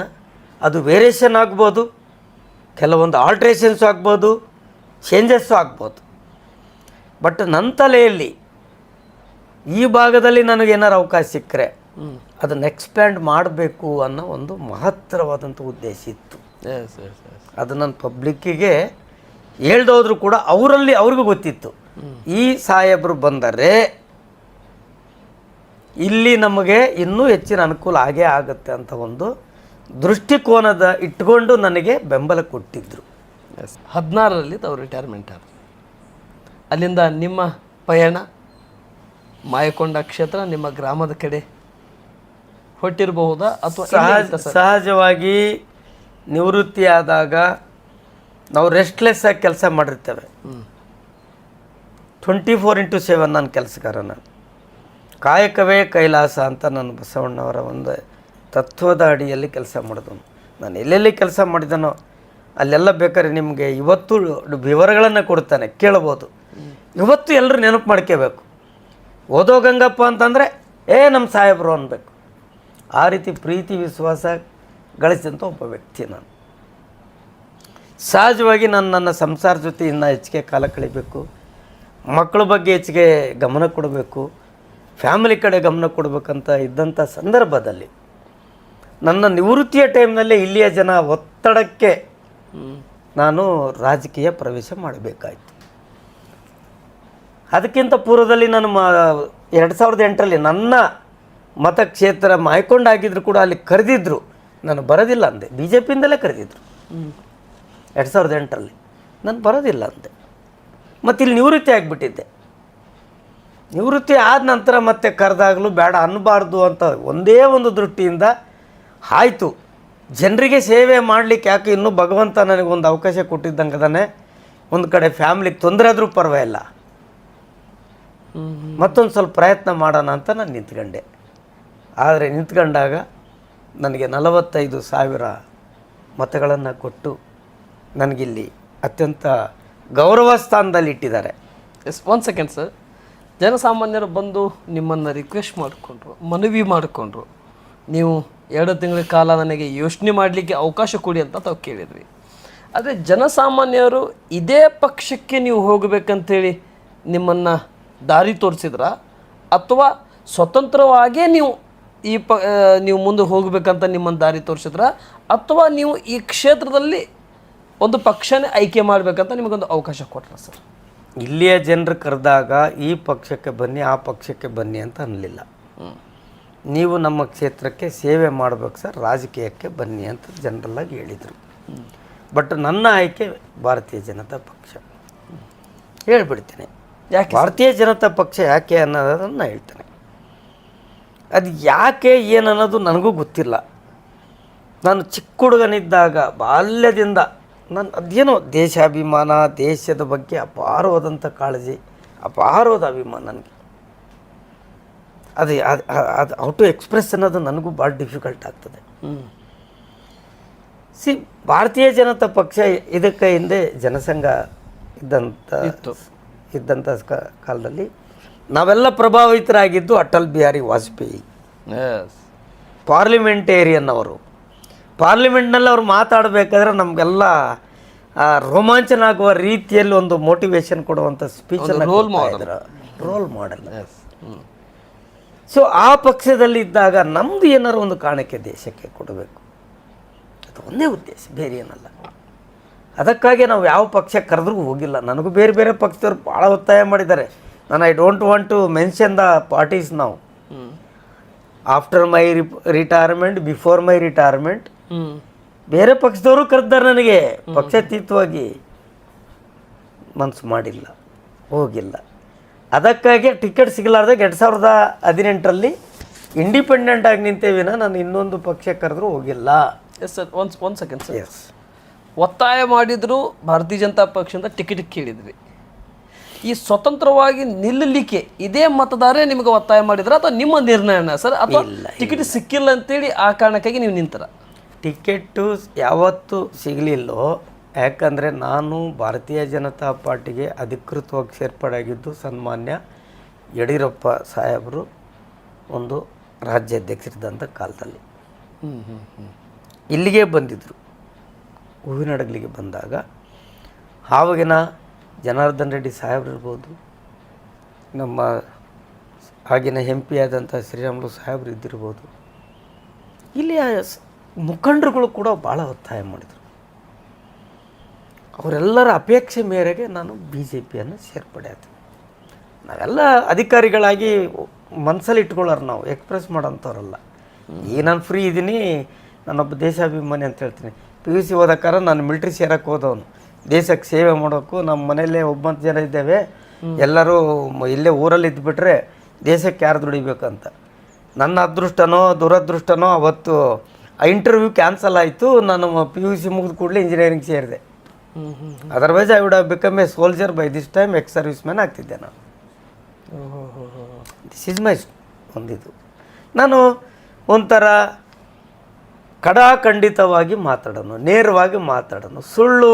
[SPEAKER 1] ಅದು ವೇರಿಯೇಷನ್ ಆಗ್ಬೋದು, ಕೆಲವೊಂದು ಆಲ್ಟ್ರೇಷನ್ಸು ಆಗ್ಬೋದು, ಚೇಂಜಸ್ಸು ಆಗ್ಬೋದು. ಬಟ್ ನನ್ನ ತಲೆಯಲ್ಲಿ ಈ ಭಾಗದಲ್ಲಿ ನನಗೇನಾರು ಅವಕಾಶ ಸಿಕ್ಕರೆ ಅದನ್ನು ಎಕ್ಸ್ಪ್ಯಾಂಡ್ ಮಾಡಬೇಕು ಅನ್ನೋ ಒಂದು ಮಹತ್ತರವಾದಂಥ ಉದ್ದೇಶ ಇತ್ತು. ಅದು ನನ್ನ ಪಬ್ಲಿಕ್ಕಿಗೆ ಹೇಳ್ದೋದ್ರು ಕೂಡ ಅವ್ರಿಗೂ ಗೊತ್ತಿತ್ತು, ಈ ಸಾಹೇಬರು ಬಂದರೆ ಇಲ್ಲಿ ನಮಗೆ ಇನ್ನೂ ಹೆಚ್ಚಿನ ಅನುಕೂಲ ಆಗೇ ಆಗುತ್ತೆ ಅಂತ ಒಂದು ದೃಷ್ಟಿಕೋನದ ಇಟ್ಕೊಂಡು ನನಗೆ ಬೆಂಬಲ ಕೊಟ್ಟಿದ್ದರು.
[SPEAKER 2] 16ರಲ್ಲಿ ತಾವು ರಿಟೈರ್ಮೆಂಟ್ ಆದರು. ಅಲ್ಲಿಂದ ನಿಮ್ಮ ಪಯಣ ಮಾಯಕೊಂಡ ಕ್ಷೇತ್ರ ನಿಮ್ಮ ಗ್ರಾಮದ ಕಡೆ ಹೊಟ್ಟಿರಬಹುದಾ ಅಥವಾ
[SPEAKER 1] ಸಹಜವಾಗಿ ನಿವೃತ್ತಿಯಾದಾಗ ನಾವು ರೆಸ್ಟ್ಲೆಸ್ ಆಗಿ ಕೆಲಸ ಮಾಡಿರ್ತೇವೆ. 24/7 ನಾನು ಕೆಲಸಗಾರ. ನಾನು ಕಾಯಕವೇ ಕೈಲಾಸ ಅಂತ ನನ್ನ ಬಸವಣ್ಣವರ ಒಂದು ತತ್ವದ ಅಡಿಯಲ್ಲಿ ಕೆಲಸ ಮಾಡಿದನು. ನಾನು ಎಲ್ಲೆಲ್ಲಿ ಕೆಲಸ ಮಾಡಿದನೋ ಅಲ್ಲೆಲ್ಲ ಬೇಕಾದ್ರೆ ನಿಮಗೆ ಇವತ್ತು ವಿವರಗಳನ್ನು ಕೊಡ್ತಾನೆ, ಕೇಳ್ಬೋದು. ಇವತ್ತು ಎಲ್ಲರೂ ನೆನಪು ಮಾಡ್ಕೋಬೇಕು. ಓದೋ ಗಂಗಪ್ಪ ಅಂತಂದರೆ ನಮ್ಮ ಸಾಹೇಬರು ಅನ್ಬೇಕು. ಆ ರೀತಿ ಪ್ರೀತಿ ವಿಶ್ವಾಸ ಗಳಿಸಿದಂಥ ಒಬ್ಬ ವ್ಯಕ್ತಿ ನಾನು. ಸಹಜವಾಗಿ ನಾನು ನನ್ನ ಸಂಸಾರ ಜೊತೆ ಇನ್ನೂ ಹೆಚ್ಚಿಗೆ ಕಾಲ ಕಳಿಬೇಕು, ಮಕ್ಕಳ ಬಗ್ಗೆ ಹೆಚ್ಚಿಗೆ ಗಮನ ಕೊಡಬೇಕು, ಫ್ಯಾಮಿಲಿ ಕಡೆ ಗಮನ ಕೊಡಬೇಕಂತ ಇದ್ದಂಥ ಸಂದರ್ಭದಲ್ಲಿ ನನ್ನ ನಿವೃತ್ತಿಯ ಟೈಮ್ನಲ್ಲೇ ಇಲ್ಲಿಯ ಜನ ಒತ್ತಡಕ್ಕೆ ನಾನು ರಾಜಕೀಯ ಪ್ರವೇಶ ಮಾಡಬೇಕಾಯಿತು. ಅದಕ್ಕಿಂತ ಪೂರ್ವದಲ್ಲಿ ನಾನು 2008ರಲ್ಲಿ ನನ್ನ ಮತಕ್ಷೇತ್ರ ಮಾಯ್ಕೊಂಡಾಗಿದ್ರು ಕೂಡ ಅಲ್ಲಿ ಕರೆದಿದ್ದರು, ನಾನು ಬರೋದಿಲ್ಲ ಅಂದೆ. ಬಿ ಜೆ ಪಿಯಿಂದಲೇ ಕರೆದಿದ್ರು 2008ರಲ್ಲಿ. ನಾನು ಬರೋದಿಲ್ಲ ಅಂದೆ. ಮತ್ತು ಇಲ್ಲಿ ನಿವೃತ್ತಿ ಆಗಿಬಿಟ್ಟಿದ್ದೆ. ನಿವೃತ್ತಿ ಆದ ನಂತರ ಮತ್ತೆ ಕರೆದಾಗಲೂ ಬೇಡ ಅನ್ನಬಾರ್ದು ಅಂತ ಒಂದೇ ಒಂದು ದೃಷ್ಟಿಯಿಂದ ಆಯಿತು. ಜನರಿಗೆ ಸೇವೆ ಮಾಡಲಿಕ್ಕೆ ಯಾಕೆ ಇನ್ನೂ ಭಗವಂತ ನನಗೊಂದು ಅವಕಾಶ ಕೊಟ್ಟಿದ್ದಂಗೆ ಅದಾನೆ. ಒಂದು ಕಡೆ ಫ್ಯಾಮ್ಲಿಗೆ ತೊಂದರೆ ಆದರೂ ಪರವಾಗಿಲ್ಲ, ಮತ್ತೊಂದು ಸ್ವಲ್ಪ ಪ್ರಯತ್ನ ಮಾಡೋಣ ಅಂತ ನಾನು ನಿಂತ್ಕೊಂಡೆ. ಆದರೆ ನಿಂತ್ಕೊಂಡಾಗ ನನಗೆ 45,000 ಮತಗಳನ್ನು ಕೊಟ್ಟು ನನಗಿಲ್ಲಿ ಅತ್ಯಂತ ಗೌರವ ಸ್ಥಾನದಲ್ಲಿ ಇಟ್ಟಿದ್ದಾರೆ.
[SPEAKER 2] ಒಂದು ಸೆಕೆಂಡ್ ಸರ್, ಜನಸಾಮಾನ್ಯರು ಬಂದು ನಿಮ್ಮನ್ನು ರಿಕ್ವೆಸ್ಟ್ ಮಾಡಿಕೊಂಡ್ರು, ಮನವಿ ಮಾಡಿಕೊಂಡ್ರು, ನೀವು 2 ತಿಂಗಳ ಕಾಲ ನನಗೆ ಯೋಚನೆ ಮಾಡಲಿಕ್ಕೆ ಅವಕಾಶ ಕೊಡಿ ಅಂತ ತಾವು ಕೇಳಿದ್ವಿ. ಆದರೆ ಜನಸಾಮಾನ್ಯರು ಇದೇ ಪಕ್ಷಕ್ಕೆ ನೀವು ಹೋಗಬೇಕಂತೇಳಿ ನಿಮ್ಮನ್ನು ದಾರಿ ತೋರಿಸಿದ್ರ, ಅಥವಾ ಸ್ವತಂತ್ರವಾಗೇ ನೀವು ನೀವು ಮುಂದೆ ಹೋಗಬೇಕಂತ ನಿಮ್ಮನ್ನು ದಾರಿ ತೋರಿಸಿದ್ರ, ಅಥವಾ ನೀವು ಈ ಕ್ಷೇತ್ರದಲ್ಲಿ ಒಂದು ಪಕ್ಷನೇ ಆಯ್ಕೆ ಮಾಡಬೇಕಂತ ನಿಮಗೊಂದು ಅವಕಾಶ ಕೊಟ್ರ ಸರ್?
[SPEAKER 1] ಇಲ್ಲಿಯ ಜನರು ಕರೆದಾಗ ಈ ಪಕ್ಷಕ್ಕೆ ಬನ್ನಿ ಆ ಪಕ್ಷಕ್ಕೆ ಬನ್ನಿ ಅಂತ ಅನ್ನಲಿಲ್ಲ. ನೀವು ನಮ್ಮ ಕ್ಷೇತ್ರಕ್ಕೆ ಸೇವೆ ಮಾಡಬೇಕು ಸರ್, ರಾಜಕೀಯಕ್ಕೆ ಬನ್ನಿ ಅಂತ ಜನರಲ್ಲಾಗಿ ಹೇಳಿದರು. ಬಟ್ ನನ್ನ ಆಯ್ಕೆ ಭಾರತೀಯ ಜನತಾ ಪಕ್ಷ. ಹೇಳ್ಬಿಡ್ತೇನೆ
[SPEAKER 2] ಯಾಕೆ
[SPEAKER 1] ಭಾರತೀಯ ಜನತಾ ಪಕ್ಷ ಯಾಕೆ ಅನ್ನೋದನ್ನು ಹೇಳ್ತೇನೆ. ಅದು ಯಾಕೆ ಏನನ್ನೋದು ನನಗೂ ಗೊತ್ತಿಲ್ಲ. ನಾನು ಚಿಕ್ಕ ಹುಡುಗನಿದ್ದಾಗ ಬಾಲ್ಯದಿಂದ ನಾನು ಅದೇನೋ ದೇಶಾಭಿಮಾನ, ದೇಶದ ಬಗ್ಗೆ ಅಪಾರವಾದಂಥ ಕಾಳಜಿ, ಅಪಾರವಾದ ಅಭಿಮಾನ ನನಗೆ. ಅದು ಅದು ಔ ಟು ಎಕ್ಸ್ಪ್ರೆಸ್ ಅನ್ನೋದು ನನಗೂ ಭಾಳ ಡಿಫಿಕಲ್ಟ್ ಆಗ್ತದೆ. ಭಾರತೀಯ ಜನತಾ ಪಕ್ಷ ಇದಕ್ಕೆ ಹಿಂದೆ ಜನಸಂಘ ಇದ್ದಂಥ ಕಾಲದಲ್ಲಿ ನಾವೆಲ್ಲ ಪ್ರಭಾವಿತರಾಗಿದ್ದು ಅಟಲ್ ಬಿಹಾರಿ ವಾಜಪೇಯಿ ಪಾರ್ಲಿಮೆಂಟೇರಿಯನ್ ಅವರು. ಪಾರ್ಲಿಮೆಂಟ್ನಲ್ಲಿ ಅವ್ರು ಮಾತಾಡಬೇಕಾದ್ರೆ ನಮಗೆಲ್ಲ ರೋಮಾಂಚನ ಆಗುವ ರೀತಿಯಲ್ಲಿ ಒಂದು ಮೋಟಿವೇಶನ್ ಕೊಡುವಂಥ ಸ್ಪೀಚನ್ನು ರೋಲ್ ಮಾಡಲ್. ಸೊ ಆ ಪಕ್ಷದಲ್ಲಿ ಇದ್ದಾಗ ನಮ್ಮದು ಏನಾರು ಒಂದು ಕಾರಣಕ್ಕೆ ದೇಶಕ್ಕೆ ಕೊಡಬೇಕು, ಅದು ಒಂದೇ ಉದ್ದೇಶ, ಬೇರೆ ಏನಲ್ಲ. ಅದಕ್ಕಾಗಿ ನಾವು ಯಾವ ಪಕ್ಷ ಕರೆದ್ರೂ ಹೋಗಿಲ್ಲ. ನನಗೂ ಬೇರೆ ಬೇರೆ ಪಕ್ಷದವ್ರು ಭಾಳ ಒತ್ತಾಯ ಮಾಡಿದ್ದಾರೆ. ನಾನು I don't want to mention the parties ನಾವು. After my retirement, before my retirement ಬೇರೆ ಪಕ್ಷದವರು ಕರೆದಾರೆ ನನಗೆ. ಪಕ್ಷಾತೀತವಾಗಿ ಮನಸ್ಸು ಮಾಡಿಲ್ಲ, ಹೋಗಿಲ್ಲ. ಅದಕ್ಕಾಗಿ ಟಿಕೆಟ್ ಸಿಗಲಾರ್ದಾಗ 2018ರಲ್ಲಿ ಇಂಡಿಪೆಂಡೆಂಟ್ ಆಗಿ ನಿಂತೇವಿನ ನಾನು ಇನ್ನೊಂದು ಪಕ್ಷ ಕರೆದ್ರೂ ಹೋಗಿಲ್ಲ.
[SPEAKER 2] ಎಸ್ ಸರ್, ಒಂದು ಸೆಕೆಂಡ್ ಸರ್.
[SPEAKER 1] ಎಸ್,
[SPEAKER 2] ಒತ್ತಾಯ ಮಾಡಿದ್ರು ಭಾರತೀಯ ಜನತಾ ಪಕ್ಷದಿಂದ ಟಿಕೆಟ್ ಕೇಳಿದ್ವಿ. ಈ ಸ್ವತಂತ್ರವಾಗಿ ನಿಲ್ಲಲಿಕ್ಕೆ ಇದೇ ಮತದಾರೇ ನಿಮಗೆ ಒತ್ತಾಯ ಮಾಡಿದ್ರ ಅಥವಾ ನಿಮ್ಮ ನಿರ್ಣಯನ ಸರ್, ಅಥವಾ ಟಿಕೆಟ್ ಸಿಕ್ಕಿಲ್ಲ ಅಂತೇಳಿ ಆ ಕಾರಣಕ್ಕಾಗಿ ನೀವು ನಿಂತರ?
[SPEAKER 1] ಟಿಕೆಟ್ಟು ಯಾವತ್ತೂ ಸಿಗಲಿಲ್ಲೋ, ಯಾಕಂದರೆ ನಾನು ಭಾರತೀಯ ಜನತಾ ಪಾರ್ಟಿಗೆ ಅಧಿಕೃತವಾಗಿ ಸೇರ್ಪಡೆಯಾಗಿದ್ದು ಸನ್ಮಾನ್ಯ ಯಡಿಯೂರಪ್ಪ ಸಾಹೇಬರು ಒಂದು ರಾಜ್ಯಾಧ್ಯಕ್ಷರಿದ್ದಂಥ ಕಾಲದಲ್ಲಿ. ಇಲ್ಲಿಗೆ ಬಂದಿದ್ದರು, ಹೂವಿನಡಗಲಿಗೆ ಬಂದಾಗ ಆವಾಗಿನ ಜನಾರ್ದನ್ ರೆಡ್ಡಿ ಸಾಹೇಬ್ರಿರ್ಬೋದು, ನಮ್ಮ ಆಗಿನ MP ಆದಂಥ ಶ್ರೀರಾಮುಲು ಸಾಹೇಬ್ರು ಇದ್ದಿರ್ಬೋದು, ಇಲ್ಲಿಯ ಮುಖಂಡರುಗಳು ಕೂಡ ಭಾಳ ಒತ್ತಾಯ ಮಾಡಿದರು. ಅವರೆಲ್ಲರ ಅಪೇಕ್ಷೆ ಮೇರೆಗೆ ನಾನು BJPಯನ್ನು ಸೇರ್ಪಡೆ ಆಯ್ತು. ನಾವೆಲ್ಲ ಅಧಿಕಾರಿಗಳಾಗಿ ಮನಸ್ಸಲ್ಲಿ ಇಟ್ಕೊಳ್ಳೋರು, ನಾವು ಎಕ್ಸ್ಪ್ರೆಸ್ ಮಾಡೋಂಥವ್ರಲ್ಲ. ಈಗ ನಾನು ಫ್ರೀ ಇದ್ದೀನಿ, ನಾನೊಬ್ಬ ದೇಶಾಭಿಮಾನಿ ಅಂತ ಹೇಳ್ತೀನಿ. PUC ಓದಕ್ಕಾರ ನಾನು ಮಿಲ್ಟ್ರಿ ಸೇರಕ್ಕೆ ಹೋದವನು, ದೇಶಕ್ಕೆ ಸೇವೆ ಮಾಡೋಕ್ಕೂ. ನಮ್ಮ ಮನೆಯಲ್ಲೇ 9 ಜನ ಇದ್ದೇವೆ, ಎಲ್ಲರೂ ಇಲ್ಲೇ ಊರಲ್ಲಿ ಇದ್ದುಬಿಟ್ರೆ ದೇಶಕ್ಕೆ ಯಾರು ದುಡಿಬೇಕಂತ. ನನ್ನ ಅದೃಷ್ಟನೋ ದುರದೃಷ್ಟನೋ ಅವತ್ತು ಆ ಇಂಟರ್ವ್ಯೂ ಕ್ಯಾನ್ಸಲ್ ಆಯಿತು. ನಾನು PUC ಮುಗಿದ ಕೂಡಲೇ ಇಂಜಿನಿಯರಿಂಗ್ ಸೇರಿದೆ. Otherwise I would have become a soldier by this time, ex service man ಆಗ್ತಿದ್ದೆ ನಾನು. ದಿಸ್ ಈಸ್ ಮೈ ಒಂದಿದು. ನಾನು ಒಂಥರ ಖಡಾಖಂಡಿತವಾಗಿ ಮಾತಾಡೋನು, ನೇರವಾಗಿ ಮಾತಾಡೋನು, ಸುಳ್ಳು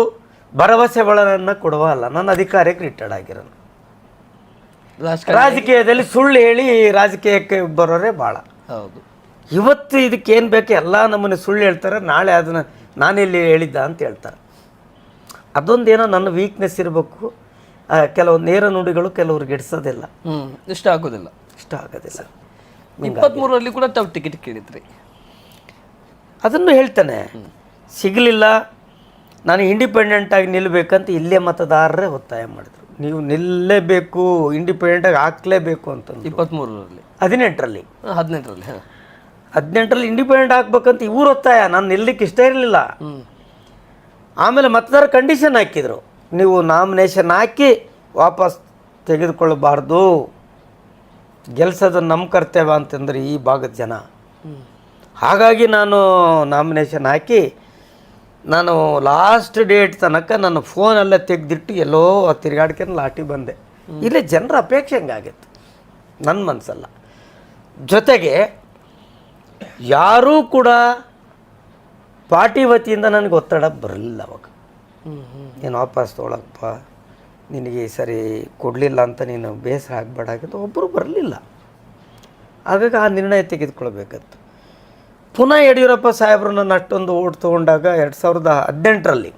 [SPEAKER 1] ಭರವಸೆಗಳನ್ನು ಕೊಡುವ ಅಲ್ಲ. ನಾನು ಅಧಿಕಾರಕ್ಕೆ ರಿಟೈರ್ಡ್ ಆಗಿರೋನು. ರಾಜಕೀಯದಲ್ಲಿ ಸುಳ್ಳು ಹೇಳಿ ರಾಜಕೀಯಕ್ಕೆ ಬರೋರೇ ಭಾಳ.
[SPEAKER 2] ಹೌದು.
[SPEAKER 1] ಇವತ್ತು ಇದಕ್ಕೇನು ಬೇಕು ಎಲ್ಲ ನಮ್ಮನೆ ಸುಳ್ಳು ಹೇಳ್ತಾರೆ, ನಾಳೆ ಅದನ್ನು ನಾನೆಲ್ಲಿ ಹೇಳಿದ್ದ ಅಂತ ಹೇಳ್ತಾರೆ. ಅದೊಂದೇನೋ ನನ್ನ ವೀಕ್ನೆಸ್ ಇರಬೇಕು. ಕೆಲವು ನೇರ ನುಡಿಗಳು ಕೆಲವ್ರಿಗೆ ಇಡಿಸೋದಿಲ್ಲ,
[SPEAKER 2] ಇಷ್ಟ ಆಗೋದಿಲ್ಲ.
[SPEAKER 1] 23ರಲ್ಲಿ
[SPEAKER 2] ಕೂಡ ತಾವು ಟಿಕೆಟ್ ಕೇಳಿದ್ರಿ,
[SPEAKER 1] ಅದನ್ನು ಹೇಳ್ತಾನೆ. ಸಿಗಲಿಲ್ಲ, ನಾನು ಇಂಡಿಪೆಂಡೆಂಟಾಗಿ ನಿಲ್ಲಬೇಕಂತ ಇಲ್ಲೇ ಮತದಾರರೇ ಒತ್ತಾಯ ಮಾಡಿದ್ರು. ನೀವು ನಿಲ್ಲಲೇಬೇಕು, ಇಂಡಿಪೆಂಡೆಂಟಾಗಿ ಹಾಕ್ಲೇಬೇಕು ಅಂತಂದು.
[SPEAKER 2] 23ರಲ್ಲಿ
[SPEAKER 1] 18ರಲ್ಲಿ
[SPEAKER 2] 18ರಲ್ಲಿ
[SPEAKER 1] ಇಂಡಿಪೆಂಡೆಂಟ್ ಹಾಕ್ಬೇಕಂತ ಇವ್ರು ಒತ್ತಾಯ. ನಾನು ನಿಲ್ಲಕ್ಕೆ ಇಷ್ಟ ಇರಲಿಲ್ಲ. ಆಮೇಲೆ ಮತದಾರ ಕಂಡೀಷನ್ ಹಾಕಿದರು, ನೀವು ನಾಮಿನೇಷನ್ ಹಾಕಿ ವಾಪಸ್ ತೆಗೆದುಕೊಳ್ಳಬಾರ್ದು, ಗೆಲ್ಸೋದು ನಮ್ಮ ಕರ್ತವ್ಯ ಅಂತಂದ್ರೆ ಈ ಭಾಗದ ಜನ. ಹಾಗಾಗಿ ನಾನು ನಾಮಿನೇಷನ್ ಹಾಕಿ ನಾನು ಲಾಸ್ಟ್ ಡೇಟ್ ತನಕ ನನ್ನ ಫೋನೆಲ್ಲ ತೆಗೆದಿಟ್ಟು ಎಲ್ಲೋ ತಿರುಗಾಡ್ಕೊಂಡು ಲಾಟಿ ಬಂದೆ. ಇಲ್ಲೇ ಜನರ ಅಪೇಕ್ಷೆ ಹಂಗಾಗಿತ್ತು, ನನ್ನ ಮನಸ್ಸಲ್ಲ. ಜೊತೆಗೆ ಯಾರೂ ಕೂಡ ಪಾರ್ಟಿ ವತಿಯಿಂದ ನನಗೆ ಒತ್ತಡ ಬರಲಿಲ್ಲ ಅವಾಗ. ನೀನು ವಾಪಸ್ ತೊಗೊಳಪ್ಪ, ನಿನಗೆ ಈ ಸರಿ ಕೊಡಲಿಲ್ಲ ಅಂತ ನೀನು ಬೇಸರ ಆಗಬೇಡಾಗಿತ್ತು, ಒಬ್ಬರು ಬರಲಿಲ್ಲ. ಹಾಗಾಗಿ ಆ ನಿರ್ಣಯ ತೆಗೆದುಕೊಳ್ಬೇಕತ್ತು. ಪುನಃ ಯಡಿಯೂರಪ್ಪ ಸಾಹೇಬರು ನನ್ನ ಅಷ್ಟೊಂದು ಓಟ್ ತೊಗೊಂಡಾಗ 2018ರಲ್ಲಿ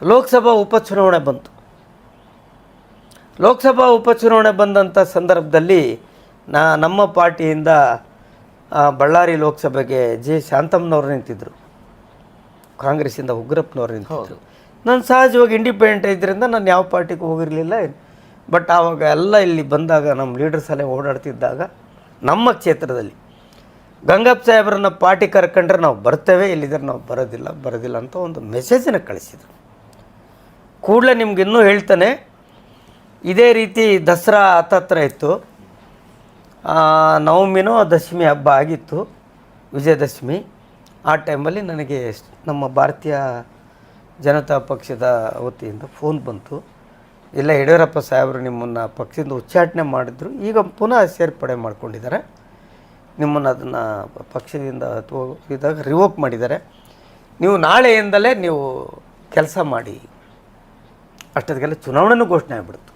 [SPEAKER 1] ಲೋಕಸಭಾ ಉಪಚುನಾವಣೆ ಬಂತು. ಲೋಕಸಭಾ ಉಪಚುನಾವಣೆ ಬಂದಂಥ ಸಂದರ್ಭದಲ್ಲಿ ನಮ್ಮ ಪಾರ್ಟಿಯಿಂದ ಬಳ್ಳಾರಿ ಲೋಕಸಭೆಗೆ ಜೆ ಶಾಂತಮ್ಮನವ್ರು ನಿಂತಿದ್ದರು, ಕಾಂಗ್ರೆಸ್ಸಿಂದ ಉಗ್ರಪ್ಪನವ್ರು ನಿಂತಿದ್ದರು. ನಾನು ಸಹಜವಾಗಿ ಇಂಡಿಪೆಂಡೆಂಟ್ ಇದ್ದರಿಂದ ನಾನು ಯಾವ ಪಾರ್ಟಿಗೂ ಹೋಗಿರಲಿಲ್ಲ. ಬಟ್ ಆವಾಗ ಎಲ್ಲ ಇಲ್ಲಿ ಬಂದಾಗ ನಮ್ಮ ಲೀಡರ್ಸ್ ಎಲ್ಲ ಓಡಾಡ್ತಿದ್ದಾಗ ನಮ್ಮ ಕ್ಷೇತ್ರದಲ್ಲಿ ಗಂಗಪ್ಪ ಸಾಹೇಬ್ರನ್ನ ಪಾರ್ಟಿ ಕರ್ಕೊಂಡ್ರೆ ನಾವು ಬರ್ತೇವೆ, ಇಲ್ಲಿದ್ರೆ ನಾವು ಬರೋದಿಲ್ಲ ಅಂತ ಒಂದು ಮೆಸೇಜನ್ನು ಕಳಿಸಿದರು. ಕೂಡಲೇ ನಿಮ್ಗೆ ಇನ್ನೂ ಹೇಳ್ತಾನೆ, ಇದೇ ರೀತಿ ದಸರಾ ಹತ್ತತ್ರ ಇತ್ತು, ನವಮಿನೋ ದಶಮಿ ಹಬ್ಬ ಆಗಿತ್ತು, ವಿಜಯದಶಮಿ. ಆ ಟೈಮಲ್ಲಿ ನನಗೆ ನಮ್ಮ ಭಾರತೀಯ ಜನತಾ ಪಕ್ಷದ ವತಿಯಿಂದ ಫೋನ್ ಬಂತು, ಇಲ್ಲ ಯಡಿಯೂರಪ್ಪ ಸಾಹೇಬರು ನಿಮ್ಮನ್ನು ಪಕ್ಷದಿಂದ ಉಚ್ಚಾಟನೆ ಮಾಡಿದ್ರು, ಈಗ ಪುನಃ ಸೇರ್ಪಡೆ ಮಾಡ್ಕೊಂಡಿದ್ದಾರೆ, ನಿಮ್ಮನ್ನು ಅದನ್ನು ಪಕ್ಷದಿಂದ ಇದಾಗ ರಿವೋಕ್ ಮಾಡಿದ್ದಾರೆ, ನೀವು ನಾಳೆಯಿಂದಲೇ ನೀವು ಕೆಲಸ ಮಾಡಿ. ಅಷ್ಟೊತ್ತಿಗೆಲ್ಲ ಚುನಾವಣೆನೂ ಘೋಷಣೆ ಆಗಿಬಿಡ್ತು.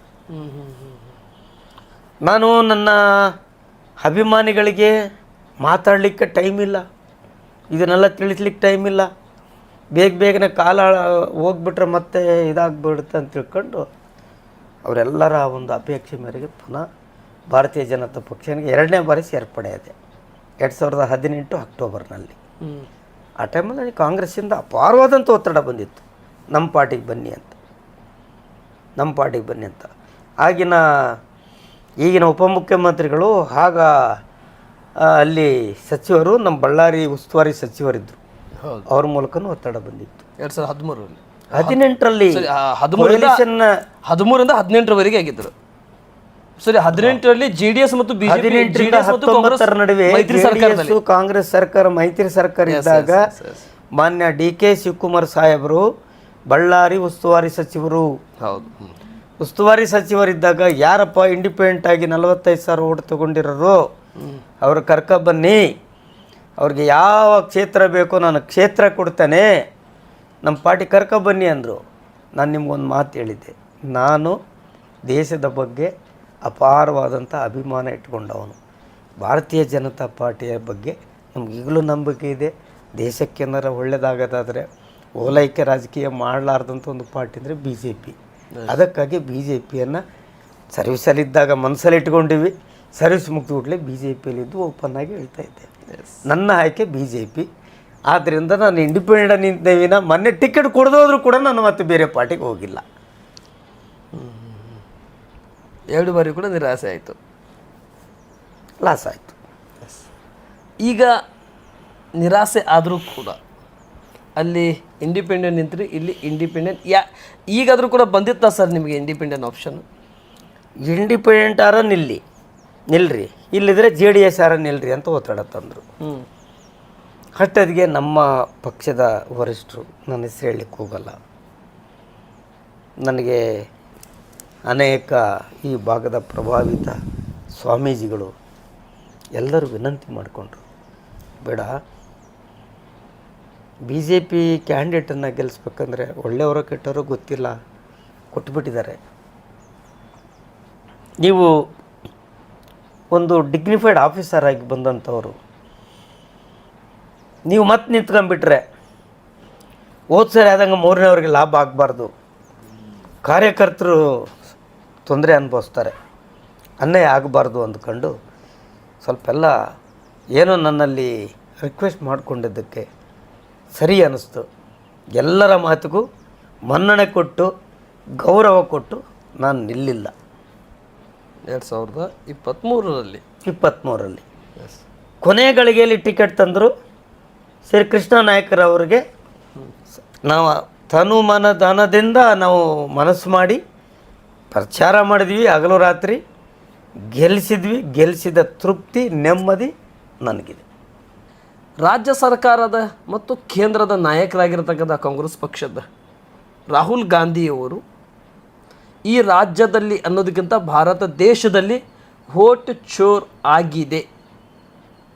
[SPEAKER 1] ನಾನು ನನ್ನ ಅಭಿಮಾನಿಗಳಿಗೆ ಮಾತಾಡಲಿಕ್ಕೆ ಟೈಮ್ ಇಲ್ಲ, ಇದನ್ನೆಲ್ಲ ತಿಳಿಸ್ಲಿಕ್ಕೆ ಟೈಮ್ ಇಲ್ಲ, ಬೇಗನೆ ಕಾಲ ಹೋಗ್ಬಿಟ್ರೆ ಮತ್ತೆ ಇದಾಗ್ಬಿಡುತ್ತೆ ಅಂತ ತಿಳ್ಕೊಂಡು ಅವರೆಲ್ಲರ ಒಂದು ಅಪೇಕ್ಷೆ ಮೇರೆಗೆ ಪುನಃ ಭಾರತೀಯ ಜನತಾ ಪಕ್ಷನಿಗೆ 2ನೇ ಬಾರಿ ಸೇರ್ಪಡೆ ಇದೆ 2018 ಅಕ್ಟೋಬರ್ನಲ್ಲಿ. ಆ ಟೈಮಲ್ಲಿ ನನಗೆ ಕಾಂಗ್ರೆಸ್ಸಿಂದ ಅಪಾರವಾದಂಥ ಒತ್ತಡ ಬಂದಿತ್ತು, ನಮ್ಮ ಪಾರ್ಟಿಗೆ ಬನ್ನಿ ಅಂತ. ಈಗಿನ ಉಪಮುಖ್ಯಮಂತ್ರಿಗಳು ಆಗ ಅಲ್ಲಿ ಸಚಿವರು ನಮ್ಮ ಬಳ್ಳಾರಿ ಉಸ್ತುವಾರಿ ಸಚಿವರಿದ್ದರು, ಅವ್ರ ಮೂಲಕನೂ ಒತ್ತಡ ಬಂದಿತ್ತು. 2018ರಲ್ಲಿ
[SPEAKER 2] 13ರಿಂದ 18ರವರೆಗೆ ಆಗಿದ್ದರು. ಸರಿ, 18ರಲ್ಲಿ JDS ಮತ್ತು
[SPEAKER 1] BJP ನಡುವೆ ಕಾಂಗ್ರೆಸ್ ಸರ್ಕಾರ ಮೈತ್ರಿ ಸರ್ಕಾರ ಇದ್ದಾಗ ಮಾನ್ಯ DK ಶಿವಕುಮಾರ್ ಸಾಹೇಬರು ಬಳ್ಳಾರಿ ಉಸ್ತುವಾರಿ ಸಚಿವರು. ಉಸ್ತುವಾರಿ ಸಚಿವರಿದ್ದಾಗ ಯಾರಪ್ಪ ಇಂಡಿಪೆಂಡೆಂಟ್ ಆಗಿ 45,000 ಓಟ್ ತೊಗೊಂಡಿರೋರು ಅವ್ರು ಕರ್ಕೊಬನ್ನಿ, ಅವ್ರಿಗೆ ಯಾವ ಕ್ಷೇತ್ರ ಬೇಕೋ ನಾನು ಕ್ಷೇತ್ರ ಕೊಡ್ತೇನೆ, ನಮ್ಮ ಪಾರ್ಟಿ ಕರ್ಕೊಬನ್ನಿ ಅಂದರು. ನಾನು ನಿಮ್ಗೊಂದು ಮಾತು ಹೇಳಿದ್ದೆ, ನಾನು ದೇಶದ ಬಗ್ಗೆ ಅಪಾರವಾದಂಥ ಅಭಿಮಾನ ಇಟ್ಕೊಂಡವನು. ಭಾರತೀಯ ಜನತಾ ಪಾರ್ಟಿಯ ಬಗ್ಗೆ ನಮ್ಗೆ ಈಗಲೂ ನಂಬಿಕೆ ಇದೆ. ದೇಶಕ್ಕೇನಾರ ಒಳ್ಳೆಯದಾಗೋದಾದರೆ ಓಲೈಕೆ ರಾಜಕೀಯ ಮಾಡಲಾರ್ದಂಥ ಒಂದು ಪಾರ್ಟಿ ಅಂದರೆ BJP. ಅದಕ್ಕಾಗಿ BJPಯನ್ನು ಸರ್ವಿಸಲ್ಲಿದ್ದಾಗ ಮನಸ್ಸಲ್ಲಿ ಇಟ್ಕೊಂಡಿವಿ, ಸರ್ವಿಸ್ ಮುಗಿದ್ಬಿಟ್ಲೆ BJPಯಲ್ಲಿದ್ದು ಓಪನ್ ಆಗಿ ಹೇಳ್ತಾ ಇದ್ದೆ, ನನ್ನ ಆಯ್ಕೆ BJP. ಆದ್ದರಿಂದ ನಾನು ಇಂಡಿಪೆಂಡೆಂಟ್ ನಿಂತೇವಿನ ಮೊನ್ನೆ ಟಿಕೆಟ್ ಕೊಡದೋದ್ರೂ ಕೂಡ ನಾನು ಮತ್ತೆ ಬೇರೆ ಪಾರ್ಟಿಗೆ ಹೋಗಿಲ್ಲ.
[SPEAKER 2] 2 ಬಾರಿ ಕೂಡ ನಿರಾಸೆ ಆಯಿತು,
[SPEAKER 1] ಲಾಸ್ ಆಯಿತು.
[SPEAKER 2] ಈಗ ನಿರಾಸೆ ಆದರೂ ಕೂಡ ಅಲ್ಲಿ ಇಂಡಿಪೆಂಡೆಂಟ್ ನಿಂತರೆ ಇಲ್ಲಿ ಇಂಡಿಪೆಂಡೆಂಟ್ ಈಗಾದರೂ ಕೂಡ ಬಂದಿತ್ತಾ ಸರ್ ನಿಮಗೆ ಇಂಡಿಪೆಂಡೆಂಟ್ ಆಪ್ಷನ್?
[SPEAKER 1] ಇಂಡಿಪೆಂಡೆಂಟ್ ಆರ ನಿಲ್ರಿ, ಇಲ್ಲಿದ್ರೆ JDS ಆರ ನಿಲ್ರಿ ಅಂತ ಒತ್ತಡ ತಂದರು. ಅಷ್ಟೊತ್ತಿಗೆ ನಮ್ಮ ಪಕ್ಷದ ವರಿಷ್ಠರು, ನನ್ನ ಹೆಸರು ಹೇಳಲಿಕ್ಕೆ ಹೋಗಲ್ಲ, ನನಗೆ ಅನೇಕ ಈ ಭಾಗದ ಪ್ರಭಾವಿತ ಸ್ವಾಮೀಜಿಗಳು ಎಲ್ಲರೂ ವಿನಂತಿ ಮಾಡಿಕೊಂಡ್ರು, ಬೇಡ BJP ಕ್ಯಾಂಡಿಡೇಟನ್ನು ಗೆಲ್ಲಿಸ್ಬೇಕಂದ್ರೆ ಒಳ್ಳೆಯವರೋ ಕೆಟ್ಟವರೋ ಗೊತ್ತಿಲ್ಲ, ಕೊಟ್ಟುಬಿಟ್ಟಿದ್ದಾರೆ. ನೀವು ಒಂದು ಡಿಗ್ನಿಫೈಡ್ ಆಫೀಸರ್ ಆಗಿ ಬಂದಂಥವ್ರು ನೀವು ಮತ್ತೆ ನಿಂತ್ಕೊಂಡ್ಬಿಟ್ರೆ ಹೋದ ಸರಿ ಆದಂಗೆ ಮೂರನೇವ್ರಿಗೆ ಲಾಭ ಆಗಬಾರ್ದು, ಕಾರ್ಯಕರ್ತರು ತೊಂದರೆ ಅನುಭವಿಸ್ತಾರೆ, ಅನ್ಯಾಯ ಆಗಬಾರ್ದು ಅಂದ್ಕೊಂಡು ಸ್ವಲ್ಪ ಎಲ್ಲ ಏನೋ ನನ್ನಲ್ಲಿ ರಿಕ್ವೆಸ್ಟ್ ಮಾಡಿಕೊಂಡಿದ್ದಕ್ಕೆ ಸರಿ ಅನ್ನಿಸ್ತು. ಎಲ್ಲರ ಮಾತಿಗೂ ಮನ್ನಣೆ ಕೊಟ್ಟು ಗೌರವ ಕೊಟ್ಟು ನಾನು ನಿಲ್ಲಿಲ್ಲ.
[SPEAKER 2] 2023ರಲ್ಲಿ
[SPEAKER 1] ಕೊನೆ ಗಳಿಗೆಯಲ್ಲಿ ಟಿಕೆಟ್ ತಂದರು. ಶ್ರೀ ಕೃಷ್ಣ ನಾಯಕರವರಿಗೆ ನಾವು ತನು ಮನ ಧನದಿಂದ ನಾವು ಮನಸ್ಸು ಮಾಡಿ ಪ್ರಚಾರ ಮಾಡಿದ್ವಿ, ಹಗಲು ರಾತ್ರಿ ಗೆಲ್ಲಿಸಿದ್ವಿ. ಗೆಲ್ಲಿಸಿದ ತೃಪ್ತಿ ನೆಮ್ಮದಿ ನನಗಿದೆ.
[SPEAKER 2] ರಾಜ್ಯ ಸರ್ಕಾರದ ಮತ್ತು ಕೇಂದ್ರದ ನಾಯಕರಾಗಿರ್ತಕ್ಕಂಥ ಕಾಂಗ್ರೆಸ್ ಪಕ್ಷದ ರಾಹುಲ್ ಗಾಂಧಿಯವರು ಈ ರಾಜ್ಯದಲ್ಲಿ ಅನ್ನೋದಕ್ಕಿಂತ ಭಾರತ ದೇಶದಲ್ಲಿ ವೋಟ್ ಚೋರ್ ಆಗಿದೆ